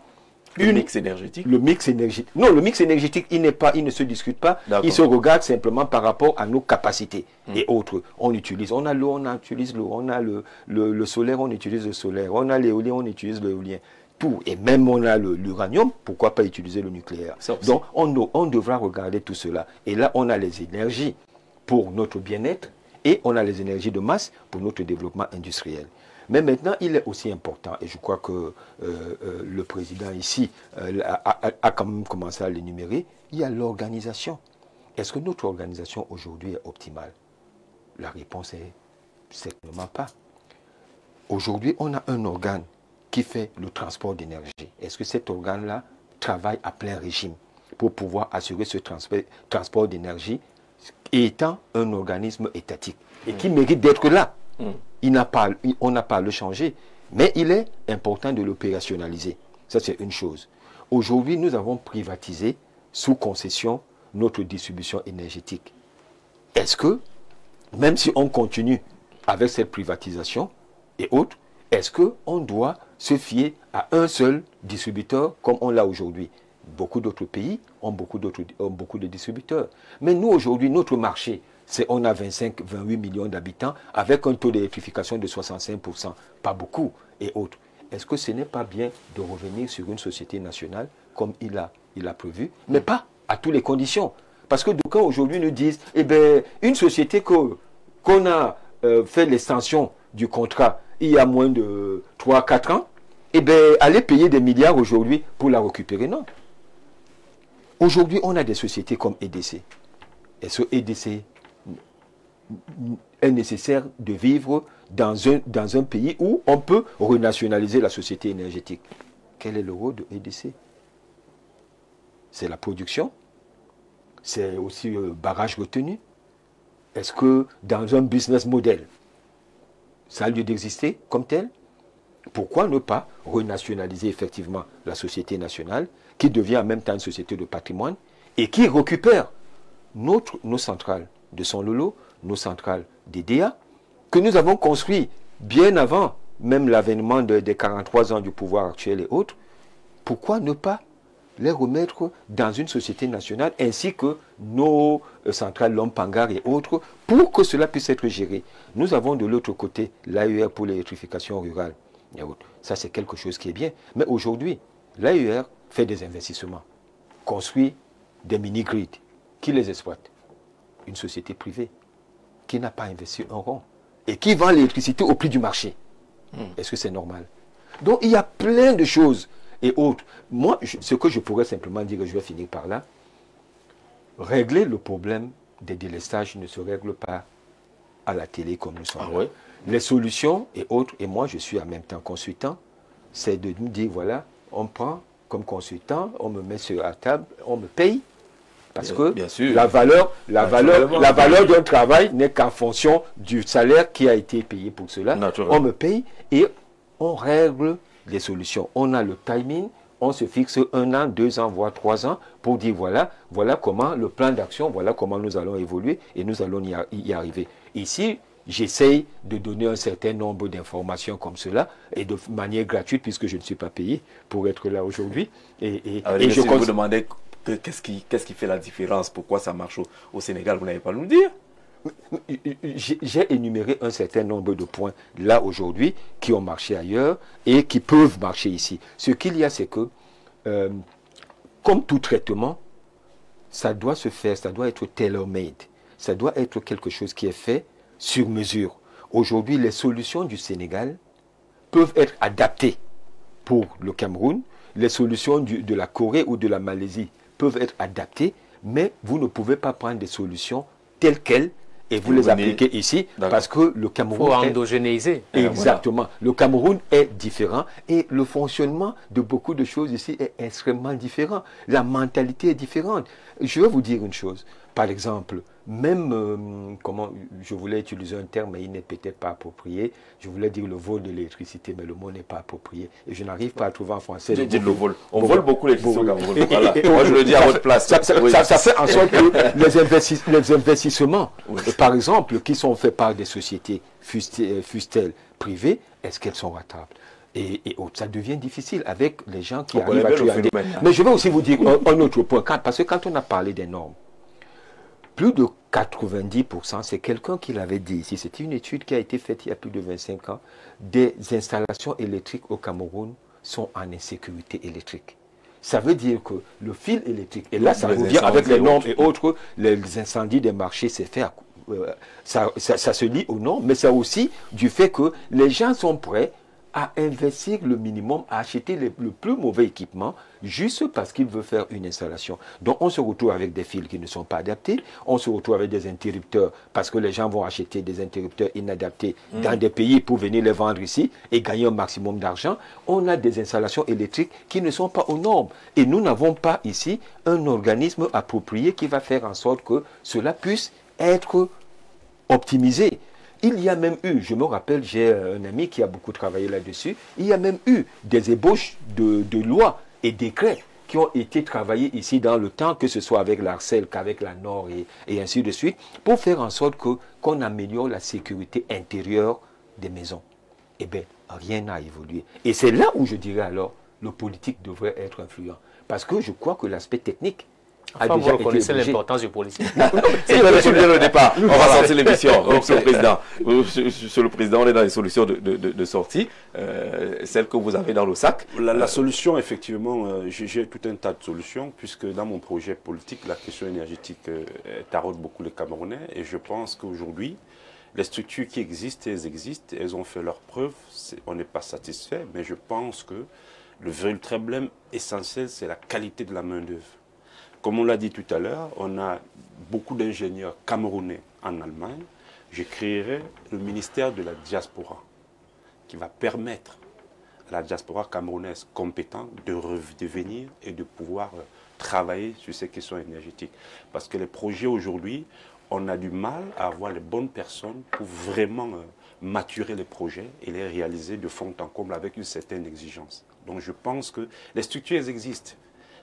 Le mix énergétique. Le mix énergétique. Non, le mix énergétique, il ne se discute pas. Il se regarde simplement par rapport à nos capacités et autres. On a l'eau, on utilise l'eau. On a le solaire, on utilise le solaire. On a l'éolien, on utilise l'éolien. Tout. Et même on a l'uranium, pourquoi pas utiliser le nucléaire? Donc on devra regarder tout cela. Et là, on a les énergies pour notre bien-être et on a les énergies de masse pour notre développement industriel. Mais maintenant, il est aussi important, et je crois que le président ici a quand même commencé à l'énumérer, il y a l'organisation. Est-ce que notre organisation aujourd'hui est optimale? La réponse est certainement pas. Aujourd'hui, on a un organe qui fait le transport d'énergie. Est-ce que cet organe-là travaille à plein régime pour pouvoir assurer ce transport d'énergie étant un organisme étatique et qui mérite d'être là? On n'a pas à le changer, mais il est important de l'opérationnaliser. Ça, c'est une chose. Aujourd'hui, nous avons privatisé sous concession notre distribution énergétique. Est-ce que, même si on continue avec cette privatisation et autres, est-ce qu'on doit se fier à un seul distributeur comme on l'a aujourd'hui? Beaucoup d'autres pays ont beaucoup de distributeurs. Mais nous, aujourd'hui, notre marché, on a 25-28 millions d'habitants avec un taux d'électrification de 65%, pas beaucoup, et autres. Est-ce que ce n'est pas bien de revenir sur une société nationale comme il a prévu, mais pas à toutes les conditions? Parce que d'aucuns aujourd'hui nous disent, eh bien, une société qu'on a fait l'extension du contrat il y a moins de 3-4 ans, eh bien, allez payer des milliards aujourd'hui pour la récupérer. Non. Aujourd'hui, on a des sociétés comme EDC. Est-ce que EDC est nécessaire de vivre dans un pays où on peut renationaliser la société énergétique? Quel est le rôle de EDC? C'est la production, c'est aussi le barrage retenu. Est-ce que dans un business model, ça a lieu d'exister comme tel? Pourquoi ne pas renationaliser effectivement la société nationale qui devient en même temps une société de patrimoine et qui récupère nos centrales de Sonlolo, nos centrales d'EDA, que nous avons construit bien avant même l'avènement des 43 ans du pouvoir actuel et autres? Pourquoi ne pas les remettre dans une société nationale ainsi que nos centrales Lompangar et autres pour que cela puisse être géré? Nous avons de l'autre côté l'AER pour l'électrification rurale. Ça, c'est quelque chose qui est bien. Mais aujourd'hui, l'AER fait des investissements, construit des mini-grids. Qui les exploite? Une société privée qui n'a pas investi un rond et qui vend l'électricité au prix du marché. Est-ce que c'est normal? Donc, il y a plein de choses et autres. Moi, ce que je pourrais simplement dire, et je vais finir par là, régler le problème des délestages ne se règle pas à la télé comme nous sommes là. Les solutions et autres, et moi je suis en même temps consultant, c'est de nous dire, voilà, on prend comme consultant, on me met sur la table, on me paye. Parce que bien sûr. la valeur d'un travail n'est qu'en fonction du salaire qui a été payé pour cela. On me paye et on règle les solutions. On a le timing, on se fixe 1 an, 2 ans, voire 3 ans pour dire voilà comment le plan d'action, voilà comment nous allons évoluer et nous allons y arriver. Ici, j'essaye de donner un certain nombre d'informations comme cela et de manière gratuite puisque je ne suis pas payé pour être là aujourd'hui. Et je vous demandais qu'est-ce qui fait la différence, pourquoi ça marche au Sénégal, vous n'avez pas à nous dire? J'ai énuméré un certain nombre de points là aujourd'hui qui ont marché ailleurs et qui peuvent marcher ici. Ce qu'il y a, c'est que comme tout traitement, ça doit se faire, ça doit être tailor-made. Ça doit être quelque chose qui est fait sur mesure. Aujourd'hui, les solutions du Sénégal peuvent être adaptées pour le Cameroun. Les solutions de la Corée ou de la Malaisie peuvent être adaptées, mais vous ne pouvez pas prendre des solutions telles quelles et vous les appliquez ici parce que le Cameroun faut endogénéiser. Exactement. Voilà. Le Cameroun est différent et le fonctionnement de beaucoup de choses ici est extrêmement différent. La mentalité est différente. Je vais vous dire une chose. Par exemple, même, je voulais utiliser un terme, mais il n'est peut-être pas approprié. Je voulais dire le vol de l'électricité, mais le mot n'est pas approprié. Et je n'arrive pas à trouver en français. Le vol. On vole beaucoup l'électricité au Cameroun. Voilà. Moi, je le dis à votre place. Ça fait en sorte que les investissements, par exemple, qui sont faits par des sociétés, fussent-elles privées, est-ce qu'elles sont rentables? Et ça devient difficile avec les gens qui arrivent à tuer. Mais je vais aussi vous dire un autre point, parce que quand on a parlé des normes, plus de 90%, c'est quelqu'un qui l'avait dit ici, c'était une étude qui a été faite il y a plus de 25 ans, des installations électriques au Cameroun sont en insécurité électrique. Ça veut dire que le fil électrique, et là ça revient avec les normes et autres, les incendies des marchés, c'est fait, ça se lie aux normes, mais c'est aussi du fait que les gens sont prêts à investir le minimum, à acheter le plus mauvais équipement, juste parce qu'il veut faire une installation. Donc on se retrouve avec des fils qui ne sont pas adaptés, on se retrouve avec des interrupteurs, parce que les gens vont acheter des interrupteurs inadaptés dans des pays pour venir les vendre ici et gagner un maximum d'argent. On a des installations électriques qui ne sont pas aux normes. Et nous n'avons pas ici un organisme approprié qui va faire en sorte que cela puisse être optimisé. Il y a même eu, je me rappelle, j'ai un ami qui a beaucoup travaillé là-dessus, il y a même eu des ébauches de lois et décrets qui ont été travaillés ici dans le temps, que ce soit avec l'ARCEL qu'avec la NOR et ainsi de suite, pour faire en sorte qu'on améliore la sécurité intérieure des maisons. Eh bien, rien n'a évolué. Et c'est là où je dirais alors, le politique devrait être influent. Parce que je crois que l'aspect technique, enfin, vous reconnaissez l'importance du politique. C'est la solution au départ. On va sortir l'émission. Monsieur le Président, on est dans les solutions de sortie. Celles que vous avez dans le sac. La solution, effectivement, j'ai tout un tas de solutions, puisque dans mon projet politique, la question énergétique taraude beaucoup les Camerounais. Et je pense qu'aujourd'hui, les structures qui existent, elles ont fait leurs preuves. On n'est pas satisfait, mais je pense que le vrai problème essentiel, c'est la qualité de la main-d'œuvre. Comme on l'a dit tout à l'heure, on a beaucoup d'ingénieurs camerounais en Allemagne. Je créerai le ministère de la diaspora qui va permettre à la diaspora camerounaise compétente de venir et de pouvoir travailler sur ces questions énergétiques. Parce que les projets aujourd'hui, on a du mal à avoir les bonnes personnes pour vraiment maturer les projets et les réaliser de fond en comble avec une certaine exigence. Donc je pense que les structures elles existent.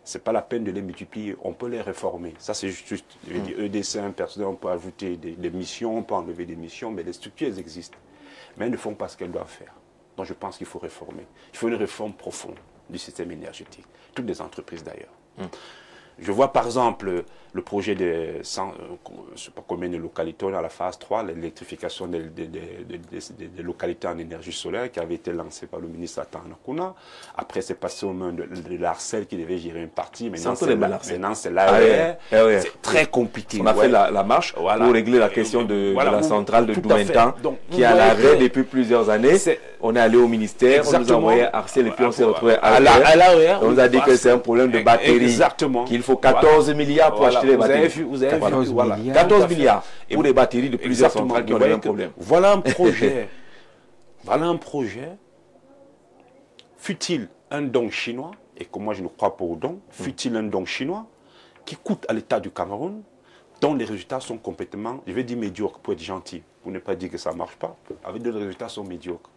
Ce n'est pas la peine de les multiplier, on peut les réformer. Ça, c'est juste, EDC, un personnel, on peut ajouter des missions, on peut enlever des missions, mais les structures, elles existent. Mais elles ne font pas ce qu'elles doivent faire. Donc, je pense qu'il faut réformer. Il faut une réforme profonde du système énergétique. Toutes les entreprises, d'ailleurs. Je vois, par exemple, le projet de, je ne sais pas combien de localités, on est à la phase 3, l'électrification des localités en énergie solaire qui avait été lancée par le ministre Atan Nakuna. Après, c'est passé aux mains de l'ARCEL qui devait gérer une partie. Maintenant, c'est l'AER. C'est très compliqué. On a fait la marche pour régler la question de la centrale de Doumentan qui est à l'arrêt depuis plusieurs années. On est allé au ministère, on nous a envoyé ARCEL et puis on s'est retrouvé à l'AER. On nous a dit que c'est un problème de batterie. Exactement. Qu'il faut 14 milliards pour acheter les batteries. Vous avez vu, voilà. 14 milliards pour des batteries de plusieurs centrales qui ont un problème. Voilà un projet. Voilà un projet fut-il un don chinois, et que moi je ne crois pas au don, fut-il un don chinois, qui coûte à l'État du Cameroun, dont les résultats sont complètement, je vais dire médiocres pour être gentil, pour ne pas dire que ça ne marche pas, avec des résultats sont médiocres,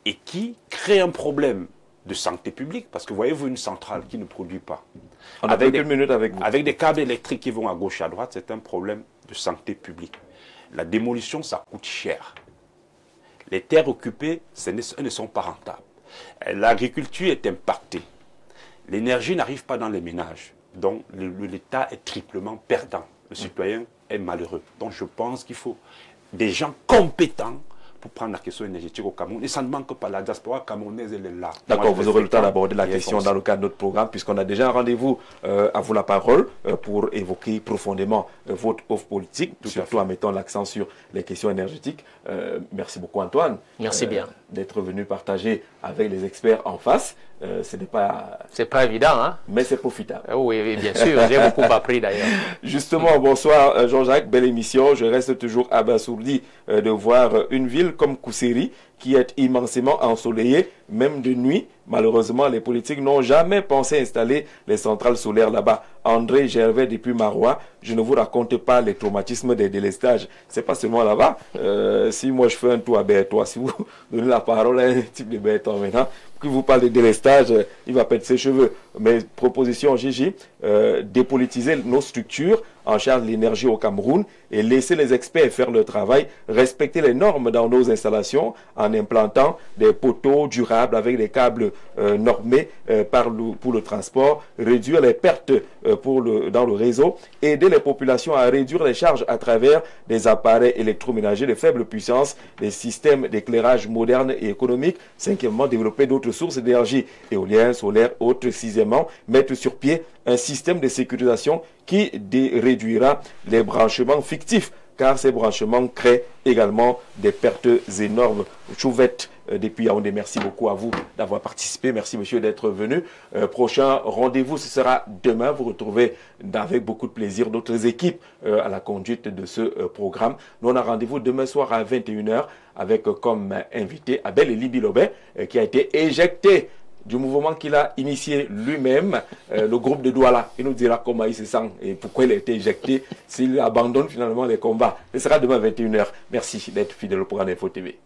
et qui crée un problème de santé publique, parce que voyez-vous une centrale qui ne produit pas, On a quelques minutes avec vous. avec des câbles électriques qui vont à gauche et à droite, c'est un problème de santé publique. La démolition, ça coûte cher. Les terres occupées, elles ne sont pas rentables. L'agriculture est impactée. L'énergie n'arrive pas dans les ménages. Donc l'État est triplement perdant. Le citoyen est malheureux. Donc je pense qu'il faut des gens compétents pour prendre la question énergétique au Cameroun. Et ça ne manque pas. La diaspora camerounaise, elle est là. D'accord, vous aurez le temps d'aborder la question dans le cadre de notre programme, puisqu'on a déjà un rendez-vous à vous la parole pour évoquer profondément votre offre politique, surtout en mettant l'accent sur les questions énergétiques. Merci beaucoup, Antoine. Merci bien. D'être venu partager avec les experts en face. Ce n'est pas... C'est pas évident, hein? Mais c'est profitable. Oui, oui, bien sûr. J'ai beaucoup appris d'ailleurs. Justement, bonsoir Jean-Jacques, belle émission. Je reste toujours abasourdi de voir une ville comme Kousséri qui est immensément ensoleillée, même de nuit. Malheureusement, les politiques n'ont jamais pensé installer les centrales solaires là-bas. André Gervais depuis Marois, je ne vous raconte pas les traumatismes des délestages. C'est pas seulement là-bas. Si moi je fais un tour à Berthois, si vous donnez la parole à un type de Berthois maintenant, qui vous parle de délestage, il va perdre ses cheveux. Mes propositions, Gigi, dépolitiser nos structures en charge de l'énergie au Cameroun et laisser les experts faire leur travail, respecter les normes dans nos installations en implantant des poteaux durables avec des câbles normés pour le transport, réduire les pertes dans le réseau, aider les populations à réduire les charges à travers des appareils électroménagers de faible puissance, des systèmes d'éclairage modernes et économiques. Cinquièmement, développer d'autres sources d'énergie, éolien, solaire, autres. Sixièmement, mettre sur pied un système de sécurisation qui réduira les branchements fictifs, car ces branchements créent également des pertes énormes. Chouvette depuis Yaoundé, merci beaucoup à vous d'avoir participé. Merci monsieur d'être venu. Prochain rendez-vous, ce sera demain. Vous retrouvez avec beaucoup de plaisir d'autres équipes à la conduite de ce programme. Nous on a rendez-vous demain soir à 21 h avec comme invité Abel Eli Lobé qui a été éjecté du mouvement qu'il a initié lui-même, le groupe de Douala. Il nous dira comment il se sent et pourquoi il a été éjecté, s'il abandonne finalement les combats. Ce sera demain 21 h. Merci d'être fidèle au programme Info TV.